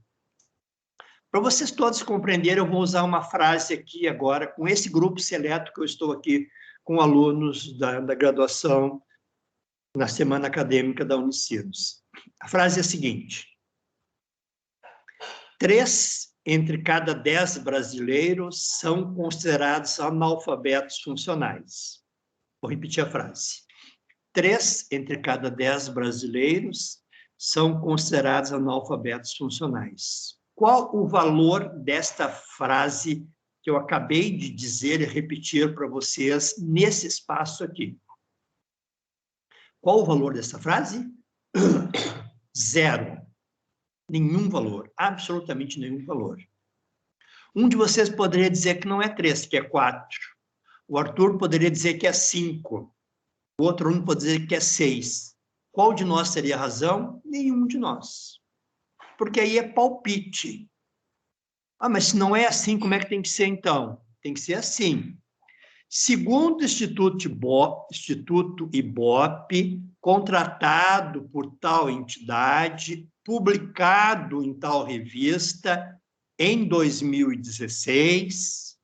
Para vocês todos compreenderem, eu vou usar uma frase aqui agora, com esse grupo seleto que eu estou aqui com alunos da graduação na semana acadêmica da Unicinos. A frase é a seguinte: 3 entre cada 10 brasileiros são considerados analfabetos funcionais. Vou repetir a frase. 3 entre cada 10 brasileiros são considerados analfabetos funcionais. Qual o valor desta frase que eu acabei de dizer e repetir para vocês nesse espaço aqui? Qual o valor dessa frase? Zero. Nenhum valor. Absolutamente nenhum valor. Um de vocês poderia dizer que não é 3, que é 4. O Arthur poderia dizer que é 5. O outro aluno pode dizer que é 6. Qual de nós teria razão? Nenhum de nós. Porque aí é palpite. Ah, mas se não é assim, como é que tem que ser então? Tem que ser assim. Segundo o Instituto Ibope, contratado por tal entidade, publicado em tal revista, em 2016,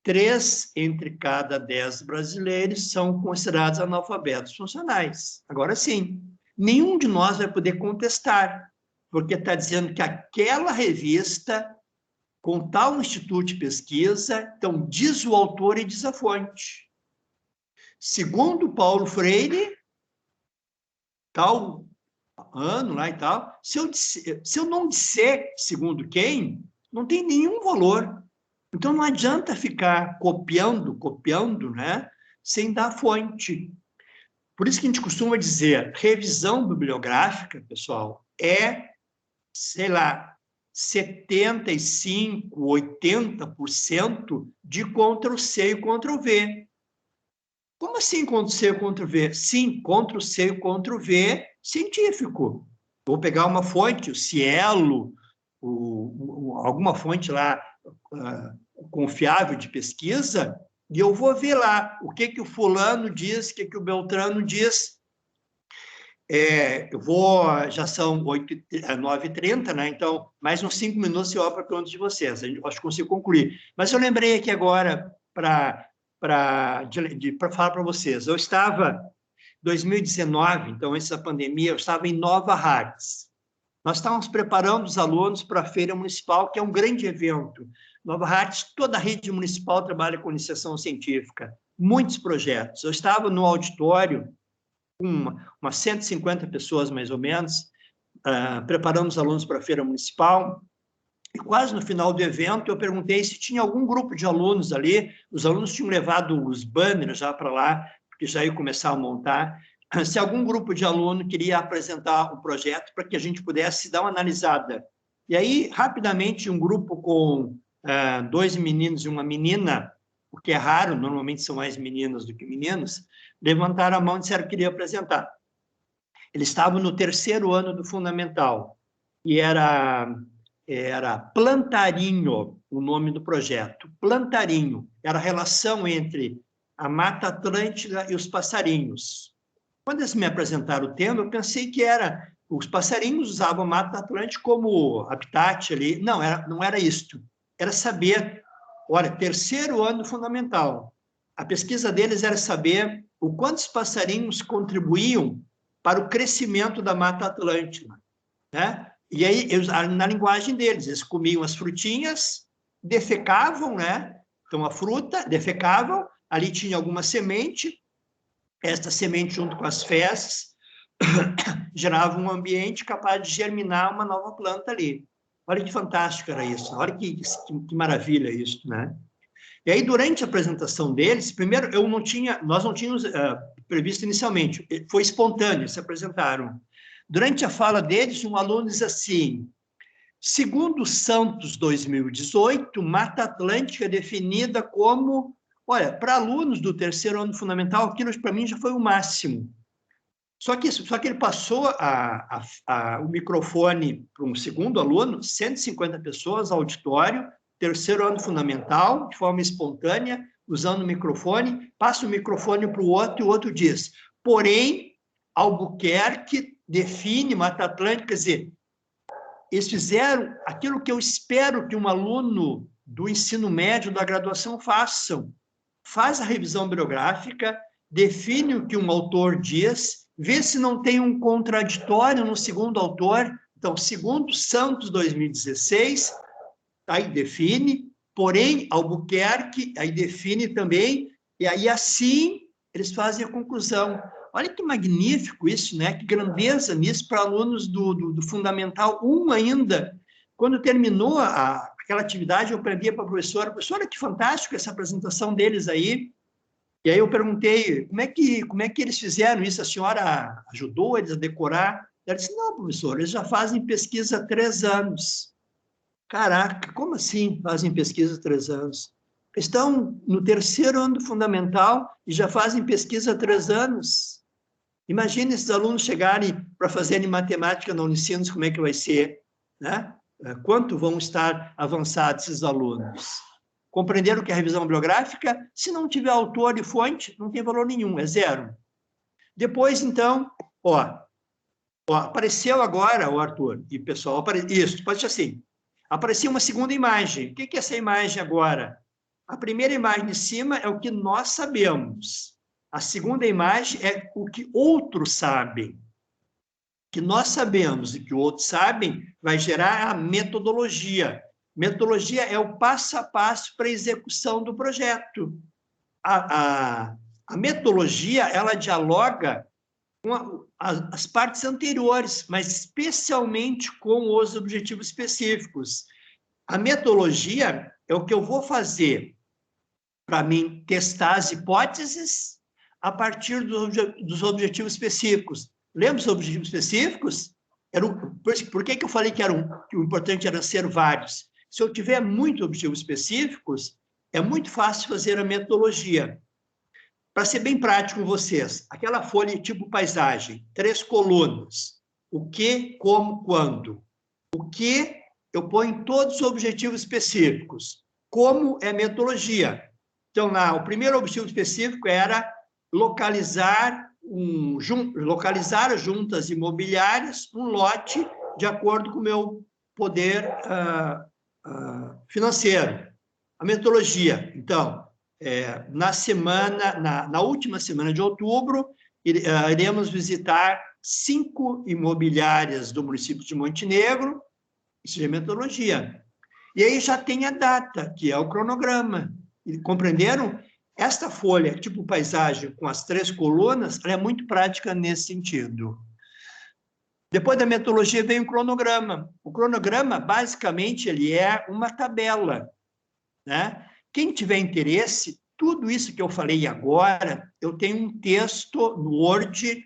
3 entre cada 10 brasileiros são considerados analfabetos funcionais. Agora sim, nenhum de nós vai poder contestar, porque está dizendo que aquela revista, com tal instituto de pesquisa, então diz o autor e diz a fonte. Segundo Paulo Freire, tal ano lá e tal, se eu não disser segundo quem, não tem nenhum valor. Então não adianta ficar copiando, né, sem dar fonte. Por isso que a gente costuma dizer, revisão bibliográfica, pessoal, é, sei lá, 75%, 80% de Ctrl+C e Ctrl+V. Como assim Ctrl+C e Ctrl+V? Sim, Ctrl+C e Ctrl+V científico. Vou pegar uma fonte, o Cielo, alguma fonte lá confiável de pesquisa, e eu vou ver lá o que o fulano diz, o que o Beltrano diz. Já são 9h30, né? Então, mais uns 5 minutos eu abro a pergunta de vocês. Acho que consigo concluir. Mas eu lembrei aqui agora para falar para vocês. Eu estava, em 2019, então, antes da pandemia, eu estava em Nova Hartz. Nós estávamos preparando os alunos para a Feira Municipal, que é um grande evento. Nova Hartz, toda a rede municipal trabalha com iniciação científica. Muitos projetos. Eu estava no auditório, umas 150 pessoas, mais ou menos, preparando os alunos para a Feira Municipal, e quase no final do evento eu perguntei se tinha algum grupo de alunos ali, os alunos tinham levado os banners já para lá, porque já ia começar a montar, se algum grupo de aluno queria apresentar o projeto para que a gente pudesse dar uma analisada. E aí, rapidamente, um grupo com 2 meninos e uma menina, o que é raro, normalmente são mais meninas do que meninos, levantaram a mão e disseram que queriam apresentar. Eles estavam no 3º ano do Fundamental, e era Plantarinho, o nome do projeto. Plantarinho era a relação entre a Mata Atlântica e os passarinhos. Quando eles me apresentaram o tema, eu pensei que os passarinhos usavam a Mata Atlântica como habitat ali. Não era isto. Era saber, olha, 3º ano Fundamental. A pesquisa deles era saber o quanto os passarinhos contribuíam para o crescimento da Mata Atlântica, né? E aí, na linguagem deles, eles comiam as frutinhas, defecavam, né? Então, a fruta, defecavam, ali tinha alguma semente, esta semente, junto com as fezes, gerava um ambiente capaz de germinar uma nova planta ali. Olha que fantástico era isso, olha que maravilha isso, né? E aí, durante a apresentação deles, primeiro, nós não tínhamos previsto inicialmente, foi espontâneo, eles se apresentaram. Durante a fala deles, um aluno diz assim: segundo o Santos 2018, Mata Atlântica é definida como, olha, para alunos do 3º ano fundamental, aquilo para mim já foi o máximo. Só que ele passou o microfone para um segundo aluno, 150 pessoas, auditório, 3º ano fundamental, de forma espontânea, usando o microfone, passa o microfone para o outro e o outro diz: porém, Albuquerque define Mata Atlântica, quer dizer, eles fizeram aquilo que eu espero que um aluno do ensino médio, da graduação façam. Faz a revisão bibliográfica, define o que um autor diz, vê se não tem um contraditório no segundo autor. Então, segundo Santos 2016, aí define, porém, Albuquerque, aí define também, e aí assim eles fazem a conclusão. Olha que magnífico isso, né? Que grandeza nisso para alunos do Fundamental 1 ainda. Quando terminou aquela atividade, eu perguntei para a professora, que fantástico essa apresentação deles aí. E aí eu perguntei, como é que eles fizeram isso? A senhora ajudou eles a decorar? Ela disse, não, professor, eles já fazem pesquisa há 3 anos. Caraca, como assim fazem pesquisa há 3 anos? Estão no 3º ano do fundamental e já fazem pesquisa há 3 anos. Imagina esses alunos chegarem para fazerem matemática na Unicinos, como é que vai ser, né? Quanto vão estar avançados esses alunos? Compreenderam que a revisão bibliográfica, se não tiver autor e fonte, não tem valor nenhum, é 0. Depois, então, apareceu agora, o Arthur, e pessoal, isso, pode ser assim, apareceu uma segunda imagem. O que é essa imagem agora? A primeira imagem de cima é o que nós sabemos. A segunda imagem é o que outros sabem. O que nós sabemos e que outros sabem vai gerar a metodologia. Metodologia é o passo a passo para a execução do projeto. A metodologia, ela dialoga com as partes anteriores, mas especialmente com os objetivos específicos. A metodologia é o que eu vou fazer para mim testar as hipóteses a partir dos objetivos específicos. Lembra os objetivos específicos? Por que eu falei que o importante era ser vários? Se eu tiver muitos objetivos específicos, é muito fácil fazer a metodologia. Para ser bem prático com vocês, aquela folha tipo paisagem, 3 colunas. O que, como, quando. O que eu ponho em todos os objetivos específicos. Como é metodologia. Então, lá, o primeiro objetivo específico era localizar juntas imobiliárias, um lote de acordo com o meu poder financeiro. A metodologia, então, na última semana de outubro, iremos visitar 5 imobiliárias do município de Montenegro, isso é metodologia. E aí já tem a data, que é o cronograma. E compreenderam? Esta folha, tipo paisagem, com as 3 colunas, ela é muito prática nesse sentido. Depois da metodologia vem o cronograma. O cronograma, basicamente, ele é uma tabela, né? Quem tiver interesse, tudo isso que eu falei agora, eu tenho um texto no Word,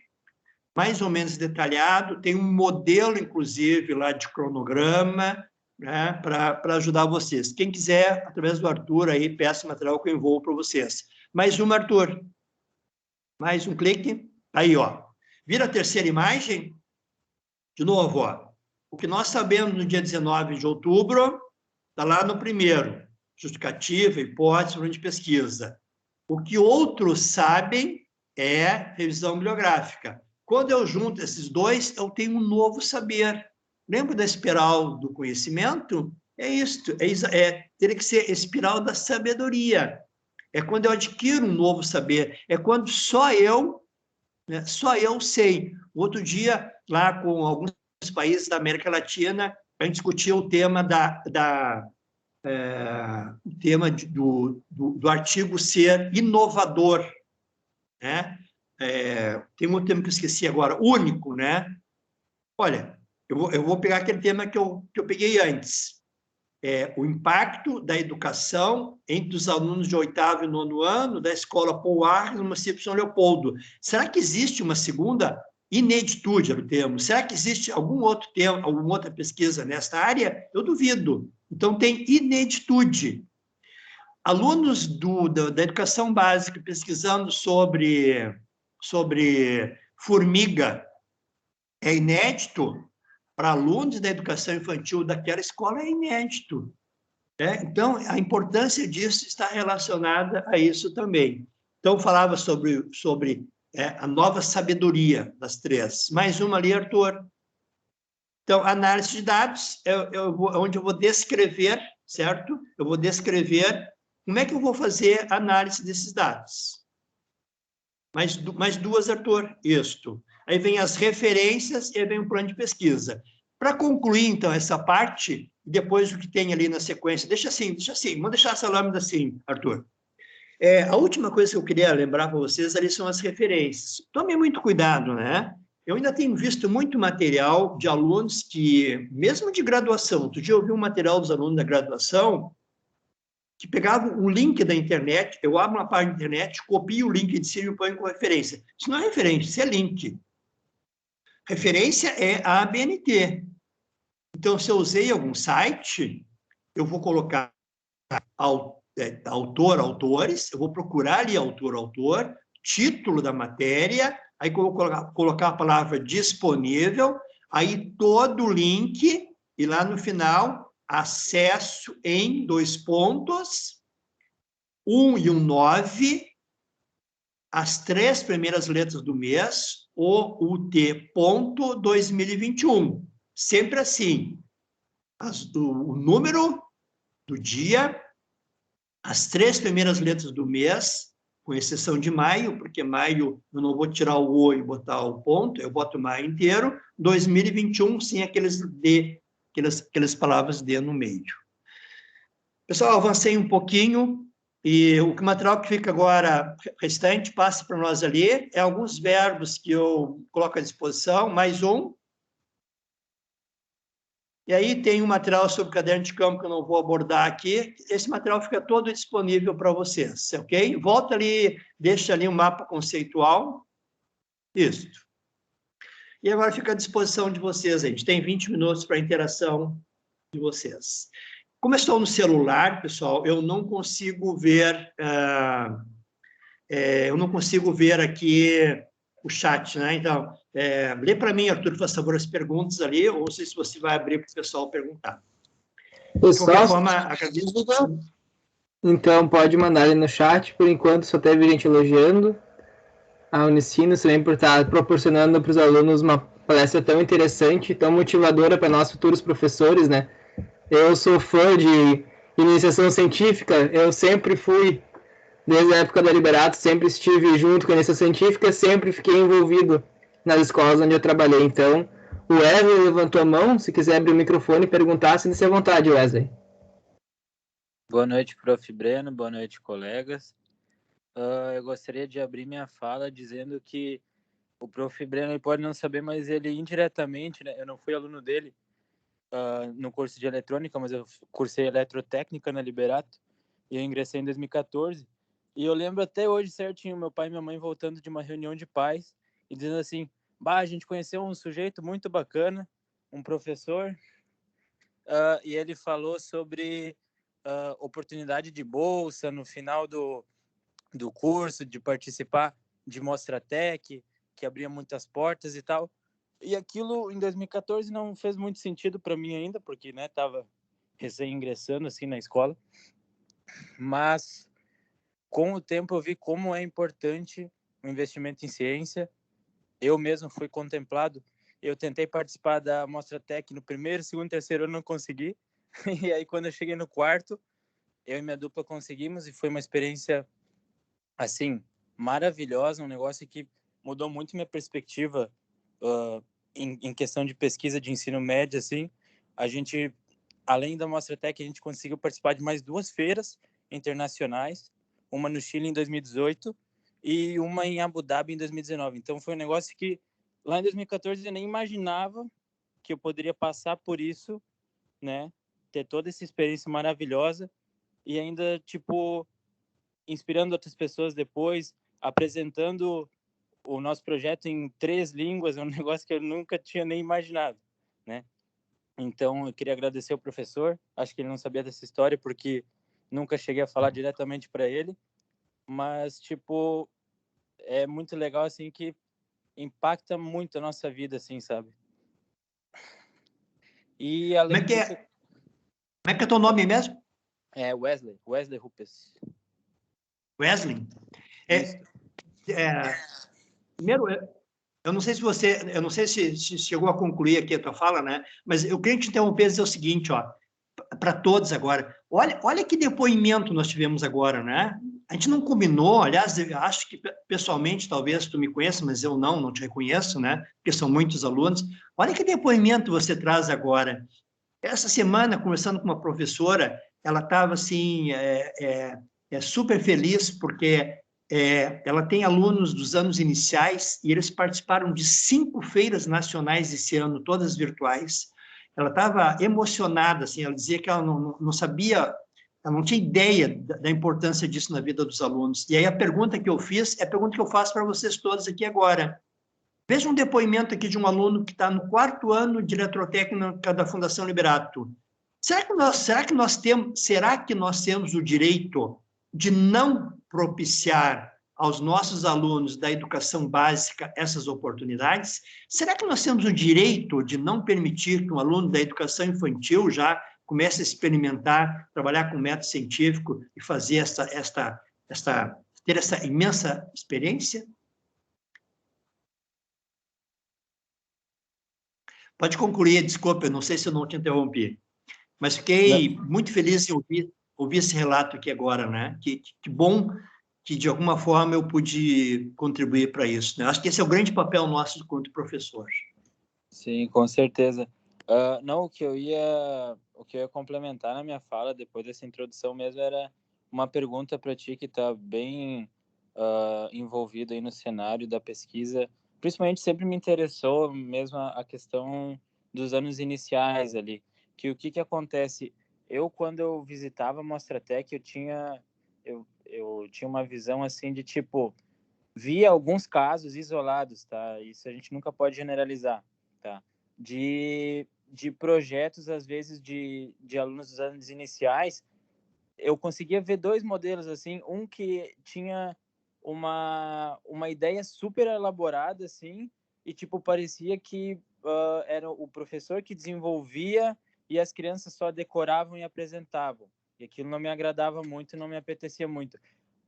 mais ou menos detalhado, tem um modelo, inclusive, lá de cronograma, né, para ajudar vocês. Quem quiser, através do Arthur, aí, peça o material que eu envolvo para vocês. Mais uma, Arthur. Mais um clique. Aí, ó. Vira a terceira imagem. De novo, ó. O que nós sabemos no dia 19 de outubro, está lá no primeiro. Justificativa, hipótese, plano de pesquisa. O que outros sabem é revisão bibliográfica. Quando eu junto esses dois, eu tenho um novo saber. Lembra da espiral do conhecimento? É isto, teria que ser espiral da sabedoria. É quando eu adquiro um novo saber, é quando só eu sei. Outro dia, lá com alguns países da América Latina, a gente discutiu o tema do artigo ser inovador, né? Tem um termo que eu esqueci agora, único, né? Olha, eu vou pegar aquele tema que eu peguei antes. O impacto da educação entre os alunos de 8º e 9º ano da escola Paul Arles, no município de São Leopoldo. Será que existe uma segunda ineditude, era o termo? Será que existe algum outro tema, alguma outra pesquisa nessa área? Eu duvido. Então, tem ineditude. Alunos da educação básica pesquisando sobre formiga é inédito. Para alunos da educação infantil daquela escola é inédito. Então, a importância disso está relacionada a isso também. Então, falava sobre a nova sabedoria das 3. Mais uma ali, Arthur. Então, análise de dados onde eu vou descrever, certo? Eu vou descrever como é que eu vou fazer a análise desses dados. Mais 2, Arthur. Isto. Aí vem as referências e aí vem o plano de pesquisa. Para concluir, então, essa parte, depois o que tem ali na sequência, deixa assim, vamos deixar essa lâmina assim, Arthur. A última coisa que eu queria lembrar para vocês ali são as referências. Tomem muito cuidado, né? Eu ainda tenho visto muito material de alunos que, mesmo de graduação, outro dia eu vi um material dos alunos da graduação, que pegava o link da internet, eu abro uma página da internet, copio o link de cima e ponho como referência. Isso não é referência, isso é link. Referência é a ABNT. Então, se eu usei algum site, eu vou colocar autor, autores, eu vou procurar ali autor, autor, título da matéria, aí eu vou colocar a palavra disponível, aí todo o link, e lá no final, acesso em 2 pontos, 1 e 9, as 3 primeiras letras do mês, OUT.2021. Sempre assim, o número do dia, as 3 primeiras letras do mês, com exceção de maio, porque maio eu não vou tirar o O e botar o ponto, eu boto maio inteiro, 2021, sem aquelas palavras D no meio. Pessoal, avancei um pouquinho, e o material que fica agora restante, passa para nós ali, é alguns verbos que eu coloco à disposição, mais um. E aí tem um material sobre caderno de campo que eu não vou abordar aqui. Esse material fica todo disponível para vocês, ok? Volta ali, deixa ali um mapa conceitual. Isso. E agora fica à disposição de vocês. A gente tem 20 minutos para a interação de vocês. Como eu estou no celular, pessoal, eu não consigo ver, aqui o chat, né? Então, lê para mim, Arthur, por favor, as perguntas ali, ou não sei se você vai abrir para o pessoal perguntar. De qualquer forma, agradeço. Então, pode mandar ali no chat. Por enquanto, só teve gente elogiando a Unicinos também por estar proporcionando para os alunos uma palestra tão interessante, tão motivadora para nós futuros professores, né? Eu sou fã de iniciação científica, eu sempre fui, desde a época da Liberato, sempre estive junto com a iniciação científica, sempre fiquei envolvido nas escolas onde eu trabalhei. Então, o Wesley levantou a mão, se quiser abrir o microfone e perguntar, sinta-se à vontade, Wesley. Boa noite, prof. Breno, boa noite, colegas. Eu gostaria de abrir minha fala dizendo que o prof. Breno pode não saber, mas ele indiretamente, né, eu não fui aluno dele no curso de eletrônica, mas eu cursei eletrotécnica na Liberato e eu ingressei em 2014. E eu lembro até hoje certinho, meu pai e minha mãe voltando de uma reunião de pais e dizendo assim, a gente conheceu um sujeito muito bacana, um professor, e ele falou sobre oportunidade de bolsa no final do curso, de participar de Mostratec, que abria muitas portas e tal. E aquilo, em 2014, não fez muito sentido para mim ainda, porque, né, estava recém-ingressando, assim, na escola. Mas, com o tempo, eu vi como é importante o investimento em ciência. Eu mesmo fui contemplado. Eu tentei participar da Mostratec no primeiro, segundo, terceiro ano, não consegui. E aí, quando eu cheguei no quarto, eu e minha dupla conseguimos, e foi uma experiência, assim, maravilhosa, um negócio que mudou muito minha perspectiva em questão de pesquisa de ensino médio, assim. A gente, além da Mostratec, a gente conseguiu participar de mais 2 feiras internacionais, uma no Chile em 2018 e uma em Abu Dhabi em 2019. Então foi um negócio que lá em 2014 eu nem imaginava que eu poderia passar por isso, né? Ter toda essa experiência maravilhosa e ainda, tipo, inspirando outras pessoas depois, apresentando o nosso projeto em 3 línguas, é um negócio que eu nunca tinha nem imaginado, né? Então, eu queria agradecer ao professor, acho que ele não sabia dessa história, porque nunca cheguei a falar diretamente para ele, mas, tipo, é muito legal, assim, que impacta muito a nossa vida, assim, sabe? E, além disso... Como é que é teu nome mesmo? É Wesley Rupes. Wesley? Primeiro, eu não sei se chegou a concluir aqui a tua fala, né? Mas eu queria te interromper e dizer o seguinte, ó, para todos agora. Olha que depoimento nós tivemos agora, né? A gente não combinou, aliás, eu acho que pessoalmente talvez tu me conheça, mas eu não te reconheço, né? Porque são muitos alunos. Olha que depoimento você traz agora. Essa semana, conversando com uma professora, ela estava assim, super feliz porque ela tem alunos dos anos iniciais e eles participaram de 5 feiras nacionais esse ano, todas virtuais. Ela estava emocionada, assim, ela dizia que ela não sabia Ela não tinha ideia da importância disso na vida dos alunos. E aí a pergunta que eu fiz é a pergunta que eu faço para vocês todos aqui agora. Veja um depoimento aqui de um aluno que está no 4º ano de eletrotécnica da Fundação Liberato. Será que nós temos o direito de não propiciar aos nossos alunos da educação básica essas oportunidades? Será que nós temos o direito de não permitir que um aluno da educação infantil já comece a experimentar, trabalhar com método científico e fazer ter essa imensa experiência? Pode concluir, desculpa, eu não sei se eu não te interrompi, mas fiquei muito feliz em ouvir esse relato aqui agora, né? Que bom que, de alguma forma, eu pude contribuir para isso, né? Acho que esse é o grande papel nosso enquanto professor. Sim, com certeza. Não, o que eu ia complementar na minha fala, depois dessa introdução mesmo, era uma pergunta para ti que está bem envolvido aí no cenário da pesquisa. Principalmente sempre me interessou mesmo a questão dos anos iniciais ali, que o que acontece? Quando eu visitava a Mostratec, eu tinha uma visão assim de tipo, via alguns casos isolados, tá? Isso a gente nunca pode generalizar, tá? De projetos, às vezes, de alunos dos anos iniciais, eu conseguia ver 2 modelos, assim, um que tinha uma ideia super elaborada, assim, e, tipo, parecia que era o professor que desenvolvia e as crianças só decoravam e apresentavam. E aquilo não me agradava muito, não me apetecia muito.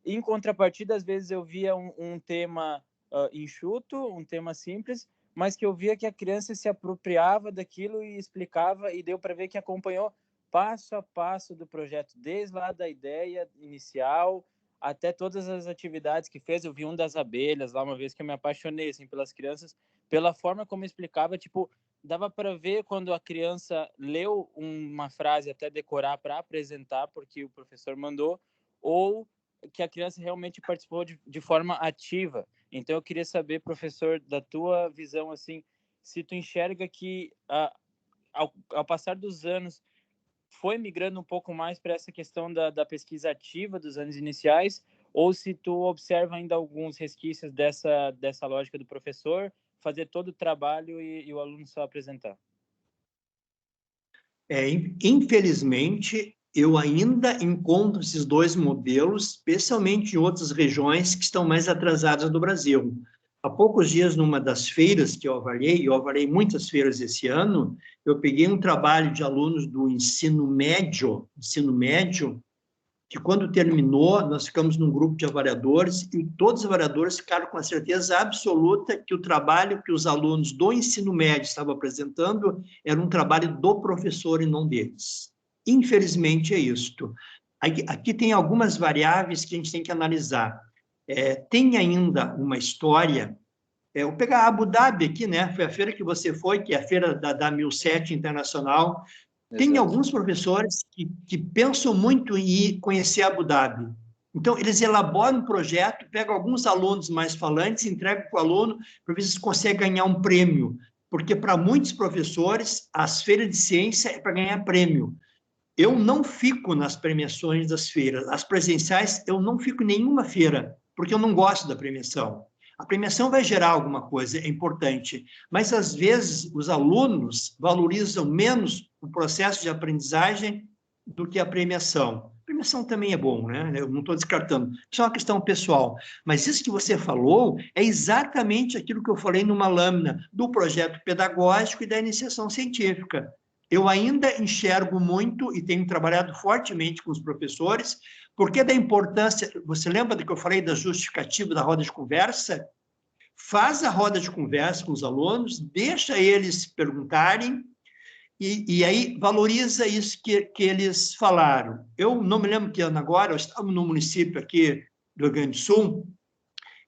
Em contrapartida, às vezes eu via um tema enxuto, um tema simples, mas que eu via que a criança se apropriava daquilo e explicava, e deu para ver que acompanhou passo a passo do projeto, desde lá da ideia inicial até todas as atividades que fez. Eu vi um das abelhas lá uma vez que eu me apaixonei assim, pelas crianças, pela forma como explicava, tipo, dava para ver quando a criança leu uma frase até decorar para apresentar, porque o professor mandou, ou que a criança realmente participou de forma ativa. Então, eu queria saber, professor, da tua visão, assim, se tu enxerga que, ao passar dos anos, foi migrando um pouco mais para essa questão da pesquisa ativa dos anos iniciais, ou se tu observa ainda alguns resquícios dessa lógica do professor, fazer todo o trabalho e o aluno só apresentar. Infelizmente, eu ainda encontro esses 2 modelos, especialmente em outras regiões que estão mais atrasadas do Brasil. Há poucos dias, numa das feiras que eu avaliei muitas feiras esse ano, eu peguei um trabalho de alunos do ensino médio, que quando terminou, nós ficamos num grupo de avaliadores e todos os avaliadores ficaram com a certeza absoluta que o trabalho que os alunos do ensino médio estavam apresentando era um trabalho do professor e não deles. Infelizmente, é isto. Aqui tem algumas variáveis que a gente tem que analisar. Tem ainda uma história. Eu vou pegar Abu Dhabi aqui, né? Foi a feira que você foi, que é a feira da 1007 Internacional. Tem alguns professores que pensam muito em ir conhecer Abu Dhabi. Então, eles elaboram um projeto, pegam alguns alunos mais falantes, entregam para o aluno para ver se conseguem ganhar um prêmio. Porque, para muitos professores, as feiras de ciência é para ganhar prêmio. Eu não fico nas premiações das feiras. As presenciais, eu não fico em nenhuma feira, porque eu não gosto da premiação. A premiação vai gerar alguma coisa, é importante, mas às vezes os alunos valorizam menos o processo de aprendizagem do que a premiação. A premiação também é bom, né? Eu não estou descartando. Isso é uma questão pessoal. Mas isso que você falou é exatamente aquilo que eu falei numa lâmina do projeto pedagógico e da iniciação científica. Eu ainda enxergo muito e tenho trabalhado fortemente com os professores, porque da importância, você lembra do que eu falei da justificativa da roda de conversa? Faz a roda de conversa com os alunos, deixa eles perguntarem e aí valoriza isso que eles falaram. Eu não me lembro que ano agora, eu estava no município aqui do Rio Grande do Sul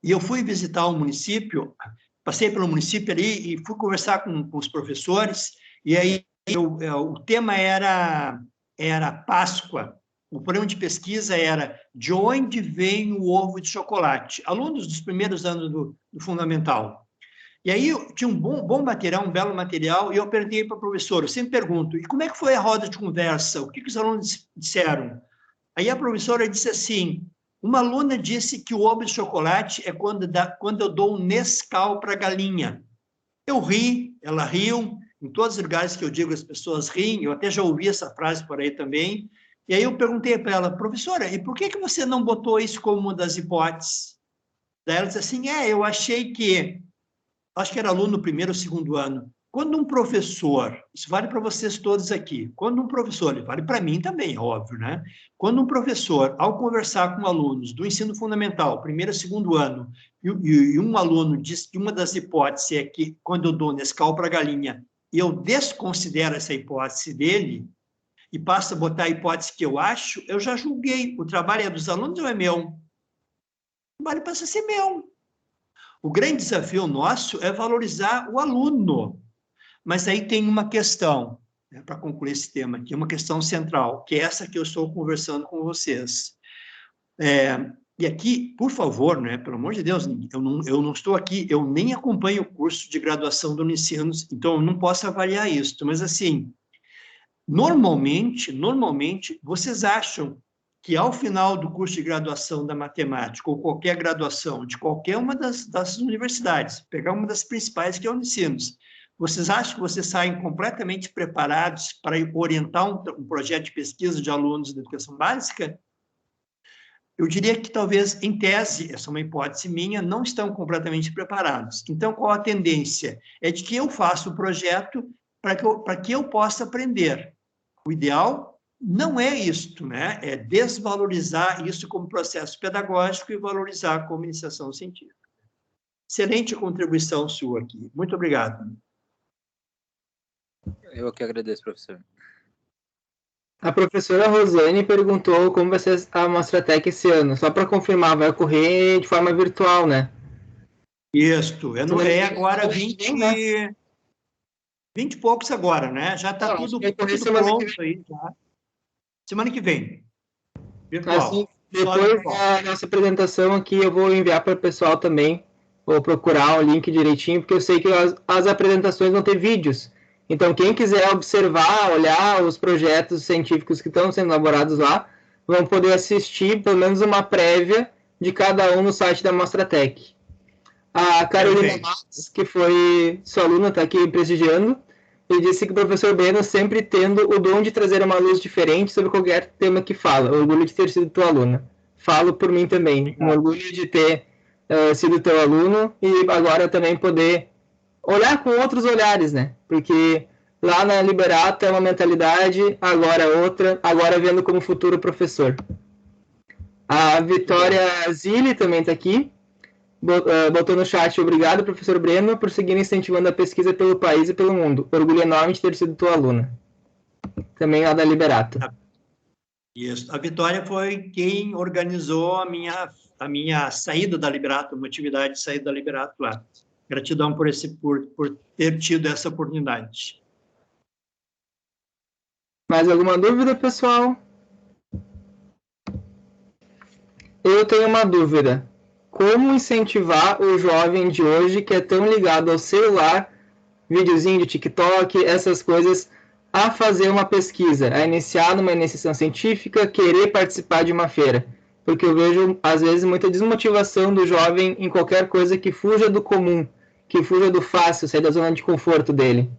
e eu fui visitar o município, passei pelo município ali e fui conversar com os professores e aí o tema era Páscoa. O programa de pesquisa era de onde vem o ovo de chocolate? Alunos dos primeiros anos do fundamental. E aí tinha um bom material, um belo material, e eu perguntei para o professor, eu sempre pergunto, e como é que foi a roda de conversa? O que os alunos disseram? Aí a professora disse assim, uma aluna disse que o ovo de chocolate é quando eu dou um Nescau para a galinha. Eu ri, ela riu, em todos os lugares que eu digo as pessoas riem, eu até já ouvi essa frase por aí também, e aí eu perguntei para ela, professora, e por que você não botou isso como uma das hipóteses? Daí ela disse assim, eu achei que, acho que era aluno no primeiro ou segundo ano, quando um professor, isso vale para vocês todos aqui, quando um professor, vale para mim também, óbvio, né? Quando um professor, ao conversar com alunos do ensino fundamental, primeiro e segundo ano, e um aluno diz que uma das hipóteses é que quando eu dou Nescau para a galinha, eu desconsidero essa hipótese dele e passo a botar a hipótese que eu acho, eu já julguei. O trabalho é dos alunos ou é meu? O trabalho passa a ser meu. O grande desafio nosso é valorizar o aluno. Mas aí tem uma questão, né, para concluir esse tema aqui, uma questão central, que é essa que eu estou conversando com vocês. E aqui, por favor, né, pelo amor de Deus, eu não estou aqui, eu nem acompanho o curso de graduação do Unicinos, então eu não posso avaliar isso, mas assim, normalmente, vocês acham que ao final do curso de graduação da matemática, ou qualquer graduação de qualquer uma das universidades, pegar uma das principais que é o Unicinos, vocês acham que vocês saem completamente preparados para orientar um projeto de pesquisa de alunos da educação básica? Eu diria que talvez, em tese, essa é uma hipótese minha, não estão completamente preparados. Então, qual a tendência? É de que eu faça o projeto para que eu possa aprender. O ideal não é isto, né? É desvalorizar isso como processo pedagógico e valorizar como iniciação científica. Excelente contribuição sua aqui. Muito obrigado. Eu que agradeço, professor. A professora Rosane perguntou como vai ser a Mostratec esse ano. Só para confirmar, vai ocorrer de forma virtual, né? Isso. É agora 20 e poucos agora, né? Já está tudo pronto aí. Já. Semana que vem. Virtual. Assim, depois da nossa apresentação aqui, eu vou enviar para o pessoal também. Vou procurar o link direitinho, porque eu sei que as apresentações vão ter vídeos. Então, quem quiser observar, olhar os projetos científicos que estão sendo elaborados lá, vão poder assistir pelo menos uma prévia de cada um no site da Mostratec. A Carolina Matos, que foi sua aluna, está aqui prestigiando, e disse que o professor Breno sempre tendo o dom de trazer uma luz diferente sobre qualquer tema que fala. Orgulho de ter sido tua aluna. Falo por mim também. Um orgulho de ter sido teu aluno e agora também poder olhar com outros olhares, né? Porque lá na Liberato é uma mentalidade, agora outra, agora vendo como futuro professor. A Vitória Zilli também está aqui. Botou no chat, obrigado, professor Breno, por seguir incentivando a pesquisa pelo país e pelo mundo. Orgulho enorme de ter sido tua aluna. Também lá da Liberato. Isso. A Vitória foi quem organizou a minha saída da Liberato, uma atividade de saída da Liberato lá. Gratidão por ter tido essa oportunidade. Mais alguma dúvida, pessoal? Eu tenho uma dúvida. Como incentivar o jovem de hoje que é tão ligado ao celular, videozinho de TikTok, essas coisas, a fazer uma pesquisa, a iniciar numa iniciação científica, querer participar de uma feira? Porque eu vejo, às vezes, muita desmotivação do jovem em qualquer coisa que fuja do comum, que fuja do fácil, sair da zona de conforto dele.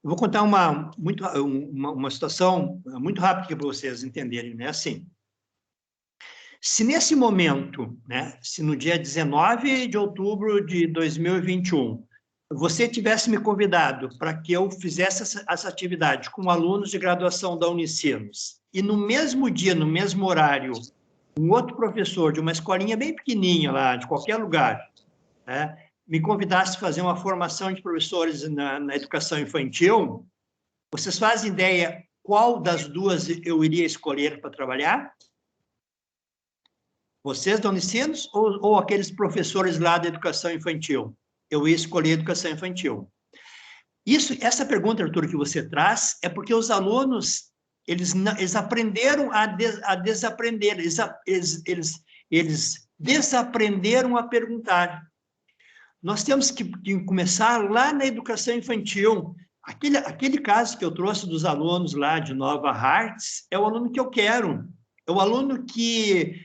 Eu vou contar uma situação muito rápida para vocês entenderem, né? Assim, se nesse momento, né, se no dia 19 de outubro de 2021, você tivesse me convidado para que eu fizesse essa atividade com alunos de graduação da Unicinos, e no mesmo dia, no mesmo horário, um outro professor de uma escolinha bem pequenininha lá, de qualquer lugar, né, me convidasse a fazer uma formação de professores na educação infantil, vocês fazem ideia qual das duas eu iria escolher para trabalhar? Vocês da Unicinos ou aqueles professores lá da educação infantil? Eu ia escolher a educação infantil. Essa pergunta, Arthur, que você traz, é porque os alunos, eles aprenderam a desaprender, eles desaprenderam a perguntar. Nós temos que começar lá na educação infantil, Aquele caso que eu trouxe dos alunos lá de Nova Hartz é o aluno que eu quero. É o aluno que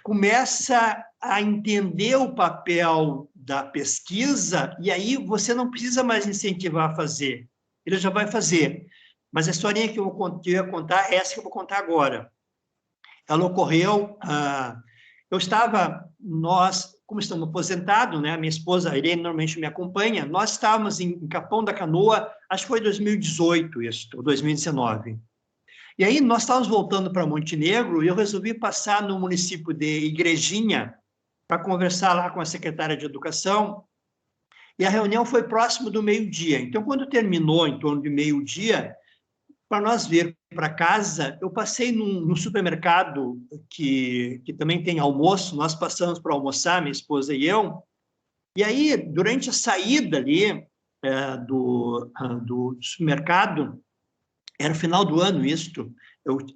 começa a entender o papel da pesquisa e aí você não precisa mais incentivar a fazer. Ele já vai fazer. Mas a historinha que eu ia contar é essa que eu vou contar agora. Ela ocorreu... nós, como estamos aposentados, né? Minha esposa, a Irene, normalmente me acompanha, nós estávamos em Capão da Canoa, acho que foi 2018 isso, ou 2019. E aí nós estávamos voltando para Montenegro e eu resolvi passar no município de Igrejinha para conversar lá com a secretária de Educação, e a reunião foi próximo do meio-dia. Então, quando terminou, em torno de meio-dia, para nós vir para casa, eu passei num supermercado que também tem almoço, nós passamos para almoçar, minha esposa e eu, e aí, durante a saída ali do supermercado, era o final do ano isto,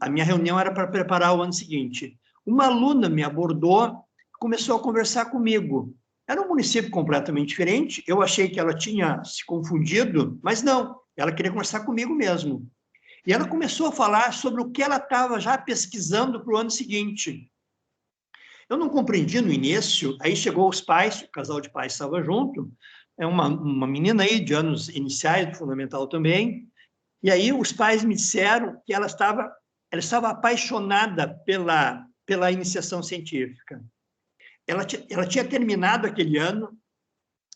a minha reunião era para preparar o ano seguinte. Uma aluna me abordou, começou a conversar comigo. Era um município completamente diferente, eu achei que ela tinha se confundido, mas não, ela queria conversar comigo mesmo. E ela começou a falar sobre o que ela estava já pesquisando para o ano seguinte. Eu não compreendi no início, aí chegou os pais, o casal de pais estava junto, é uma menina aí de anos iniciais, do fundamental também, e aí os pais me disseram que ela estava apaixonada pela iniciação científica. Ela tinha terminado aquele ano,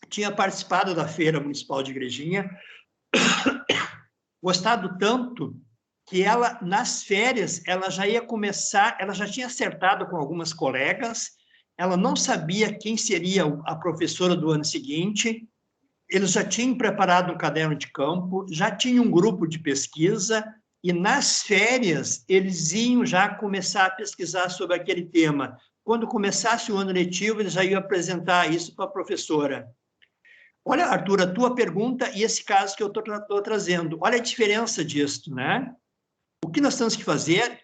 tinha participado da Feira Municipal de Igrejinha, gostado tanto que ela, nas férias, ela já ia começar, ela já tinha acertado com algumas colegas, ela não sabia quem seria a professora do ano seguinte, eles já tinham preparado um caderno de campo, já tinham um grupo de pesquisa, e nas férias eles iam já começar a pesquisar sobre aquele tema. Quando começasse o ano letivo, eles já iam apresentar isso para a professora. Olha, Arthur, a tua pergunta e esse caso que eu estou trazendo. Olha a diferença disso, né? O que nós temos que fazer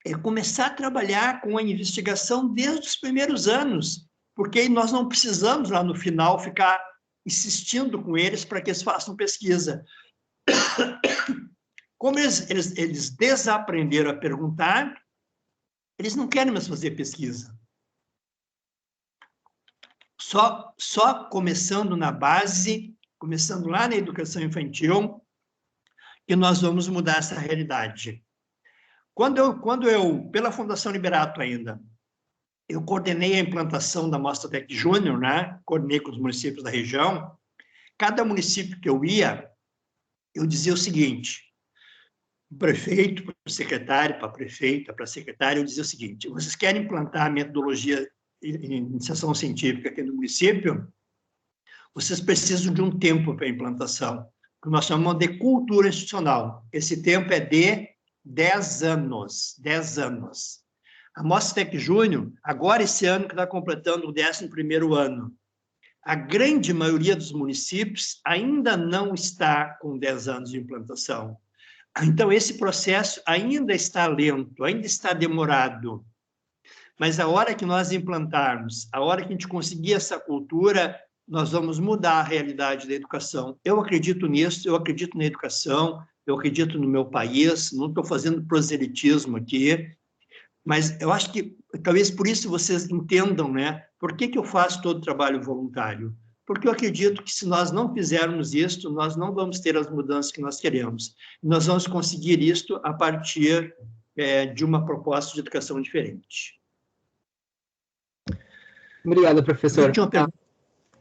é começar a trabalhar com a investigação desde os primeiros anos, porque aí nós não precisamos, lá no final, ficar insistindo com eles para que eles façam pesquisa. Como eles desaprenderam a perguntar, eles não querem mais fazer pesquisa. Só começando na base, começando lá na educação infantil, que nós vamos mudar essa realidade. Quando eu pela Fundação Liberato ainda, eu coordenei a implantação da Mostratec Júnior, né? Coordenei com os municípios da região. Cada município que eu ia, eu dizia o seguinte, o prefeito, para o secretário, para a prefeita, para a secretária, eu dizia o seguinte, vocês querem implantar a metodologia de iniciação científica aqui no município? Vocês precisam de um tempo para a implantação, que nós chamamos de cultura institucional. Esse tempo é de 10 anos. 10 anos. A Mostratec Júnior, agora esse ano que está completando o 11º ano, a grande maioria dos municípios ainda não está com 10 anos de implantação. Então, esse processo ainda está lento, ainda está demorado. Mas a hora que nós implantarmos, a hora que a gente conseguir essa cultura, nós vamos mudar a realidade da educação. Eu acredito nisso, eu acredito na educação, eu acredito no meu país, não estou fazendo proselitismo aqui, mas eu acho que, talvez por isso vocês entendam, né? Por que eu faço todo o trabalho voluntário? Porque eu acredito que se nós não fizermos isto, nós não vamos ter as mudanças que nós queremos. Nós vamos conseguir isto a partir de uma proposta de educação diferente. Obrigado, professor.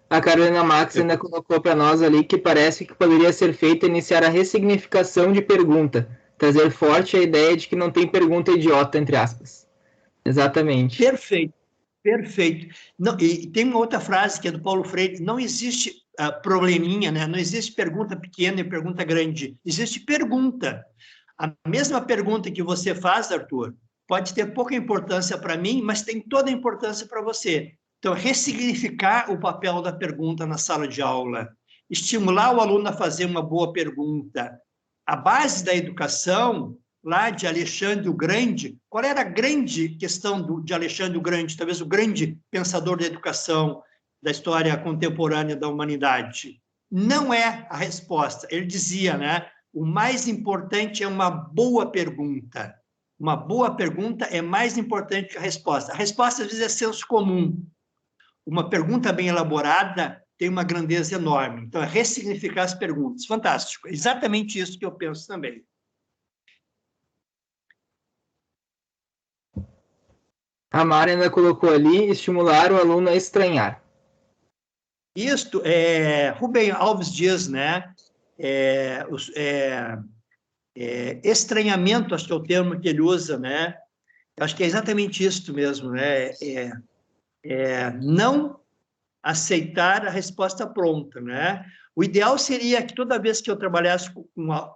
A Carolina Max ainda colocou para nós ali que parece que poderia ser feito iniciar a ressignificação de pergunta, trazer forte a ideia de que não tem pergunta idiota, entre aspas. Exatamente. Perfeito, perfeito. Não, e tem uma outra frase que é do Paulo Freire, não existe probleminha, né? Não existe pergunta pequena e pergunta grande, existe pergunta. A mesma pergunta que você faz, Arthur, pode ter pouca importância para mim, mas tem toda a importância para você. Então, ressignificar o papel da pergunta na sala de aula, estimular o aluno a fazer uma boa pergunta. A base da educação, lá de Alexandre o Grande, qual era a grande questão de Alexandre o Grande, talvez o grande pensador da educação da história contemporânea da humanidade? não é a resposta. Ele dizia, né? O mais importante é uma boa pergunta. Uma boa pergunta é mais importante que a resposta. A resposta, às vezes, é senso comum. Uma pergunta bem elaborada tem uma grandeza enorme. Então, é ressignificar as perguntas. Fantástico. Exatamente isso que eu penso também. A Mara ainda colocou ali, estimular o aluno a estranhar. Isto, Rubem Alves diz, né? Estranhamento, acho que é o termo que ele usa, né? Acho que é exatamente isso mesmo, né? Não aceitar a resposta pronta, né? O ideal seria que toda vez que eu trabalhasse com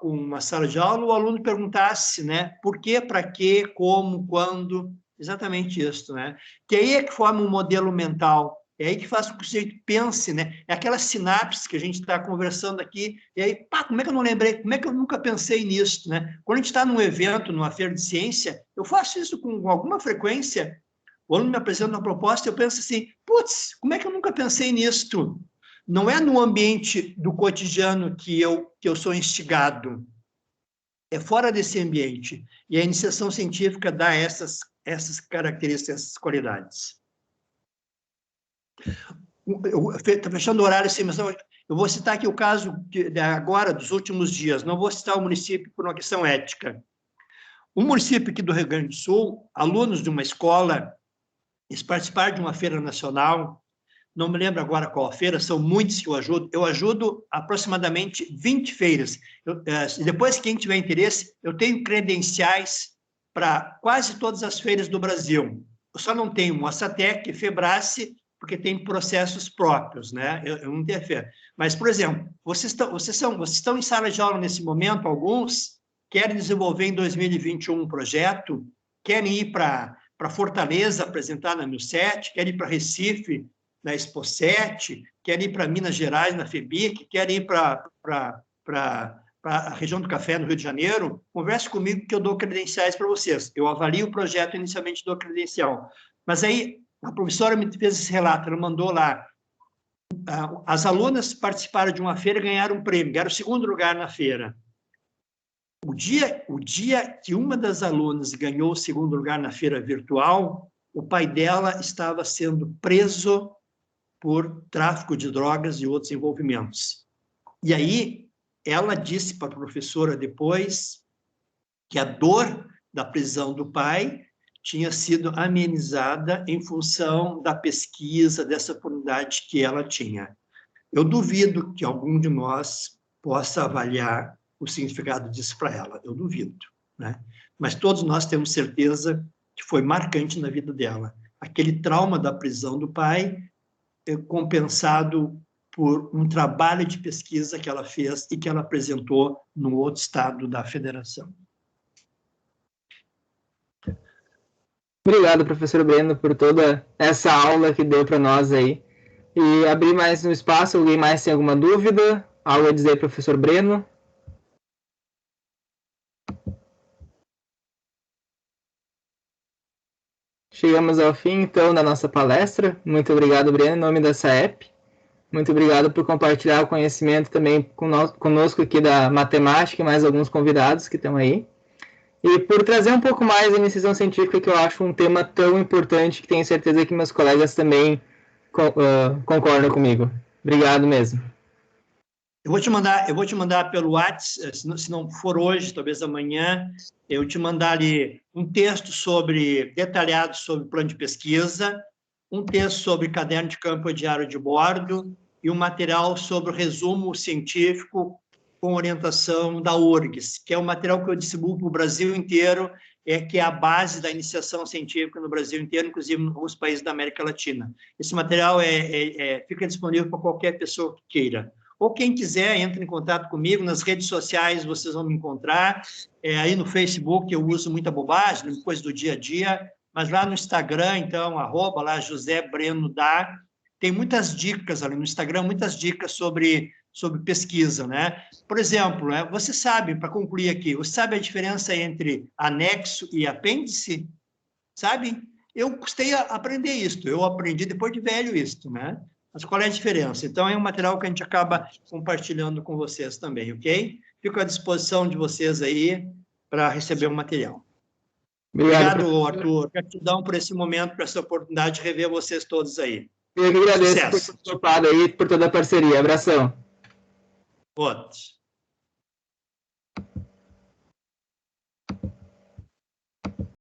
uma sala de aula, o aluno perguntasse, né? Por quê, para quê, como, quando, exatamente isso, né? Que aí é que forma um modelo mental, é aí que faz com que o sujeito pense, né? É aquela sinapse que a gente está conversando aqui, e aí, pá, como é que eu não lembrei? Como é que eu nunca pensei nisso, né? Quando a gente está num evento, numa feira de ciência, eu faço isso com alguma frequência. O aluno me apresenta uma proposta e eu penso assim, putz, como é que eu nunca pensei nisto? Não é no ambiente do cotidiano que eu sou instigado, é fora desse ambiente. E a iniciação científica dá essas características, essas qualidades. Está fechando o horário, sim, mas eu vou citar aqui o caso agora, dos últimos dias, não vou citar o município por uma questão ética. Um município aqui do Rio Grande do Sul, alunos de uma escola, eles participaram de uma feira nacional, não me lembro agora qual a feira, são muitos que eu ajudo aproximadamente 20 feiras. Depois, quem tiver interesse, eu tenho credenciais para quase todas as feiras do Brasil. Eu só não tenho Mostratec, Febrace, porque tem processos próprios, né? Eu não tenho feira. Mas, por exemplo, vocês estão em sala de aula nesse momento, alguns querem desenvolver em 2021 um projeto, querem ir para Fortaleza apresentar na 1007, querem ir para Recife, na Expo 7, querem ir para Minas Gerais, na FEBIC, querem ir para a região do café, no Rio de Janeiro, converse comigo que eu dou credenciais para vocês. Eu avalio o projeto, inicialmente dou credencial. Mas aí, a professora me fez esse relato, ela mandou lá, as alunas participaram de uma feira e ganharam um prêmio, ganharam o segundo lugar na feira. O dia que uma das alunas ganhou o segundo lugar na feira virtual, o pai dela estava sendo preso por tráfico de drogas e outros envolvimentos. E aí, ela disse para a professora depois que a dor da prisão do pai tinha sido amenizada em função da pesquisa, dessa oportunidade que ela tinha. Eu duvido que algum de nós possa avaliar o significado disso para ela, eu duvido, né? Mas todos nós temos certeza que foi marcante na vida dela. Aquele trauma da prisão do pai compensado por um trabalho de pesquisa que ela fez e que ela apresentou no outro estado da federação. Obrigado, professor Breno, por toda essa aula que deu para nós aí. E abrir mais um espaço, alguém mais tem alguma dúvida? Algo a dizer, professor Breno? Chegamos ao fim, então, da nossa palestra. Muito obrigado, Breno, em nome da SAEP. Muito obrigado por compartilhar o conhecimento também conosco aqui da matemática e mais alguns convidados que estão aí. E por trazer um pouco mais a iniciação científica, que eu acho um tema tão importante, que tenho certeza que meus colegas também concordam comigo. Obrigado mesmo. Eu vou te mandar pelo WhatsApp, se não for hoje, talvez amanhã, eu te mandar ali um texto detalhado sobre o plano de pesquisa, um texto sobre caderno de campo e diário de bordo e um material sobre o resumo científico com orientação da URGS, que é um material que eu distribuo para o Brasil inteiro, que é a base da iniciação científica no Brasil inteiro, inclusive em alguns países da América Latina. Esse material fica disponível para qualquer pessoa que queira. Ou quem quiser, entre em contato comigo, nas redes sociais vocês vão me encontrar, aí no Facebook eu uso muita bobagem, coisa do dia a dia, mas lá no Instagram, então, @ lá José Breno Dá, tem muitas dicas ali no Instagram, muitas dicas sobre pesquisa, né? Por exemplo, você sabe, para concluir aqui, você sabe a diferença entre anexo e apêndice? Sabe? Eu custei a aprender isso, eu aprendi depois de velho isso, né? Mas qual é a diferença? Então, é um material que a gente acaba compartilhando com vocês também, ok? Fico à disposição de vocês aí para receber o material. Obrigado, Arthur. Gratidão por esse momento, por essa oportunidade de rever vocês todos aí. Eu que agradeço Sucesso. por ter topado aí, por toda a parceria. Abração. Outros.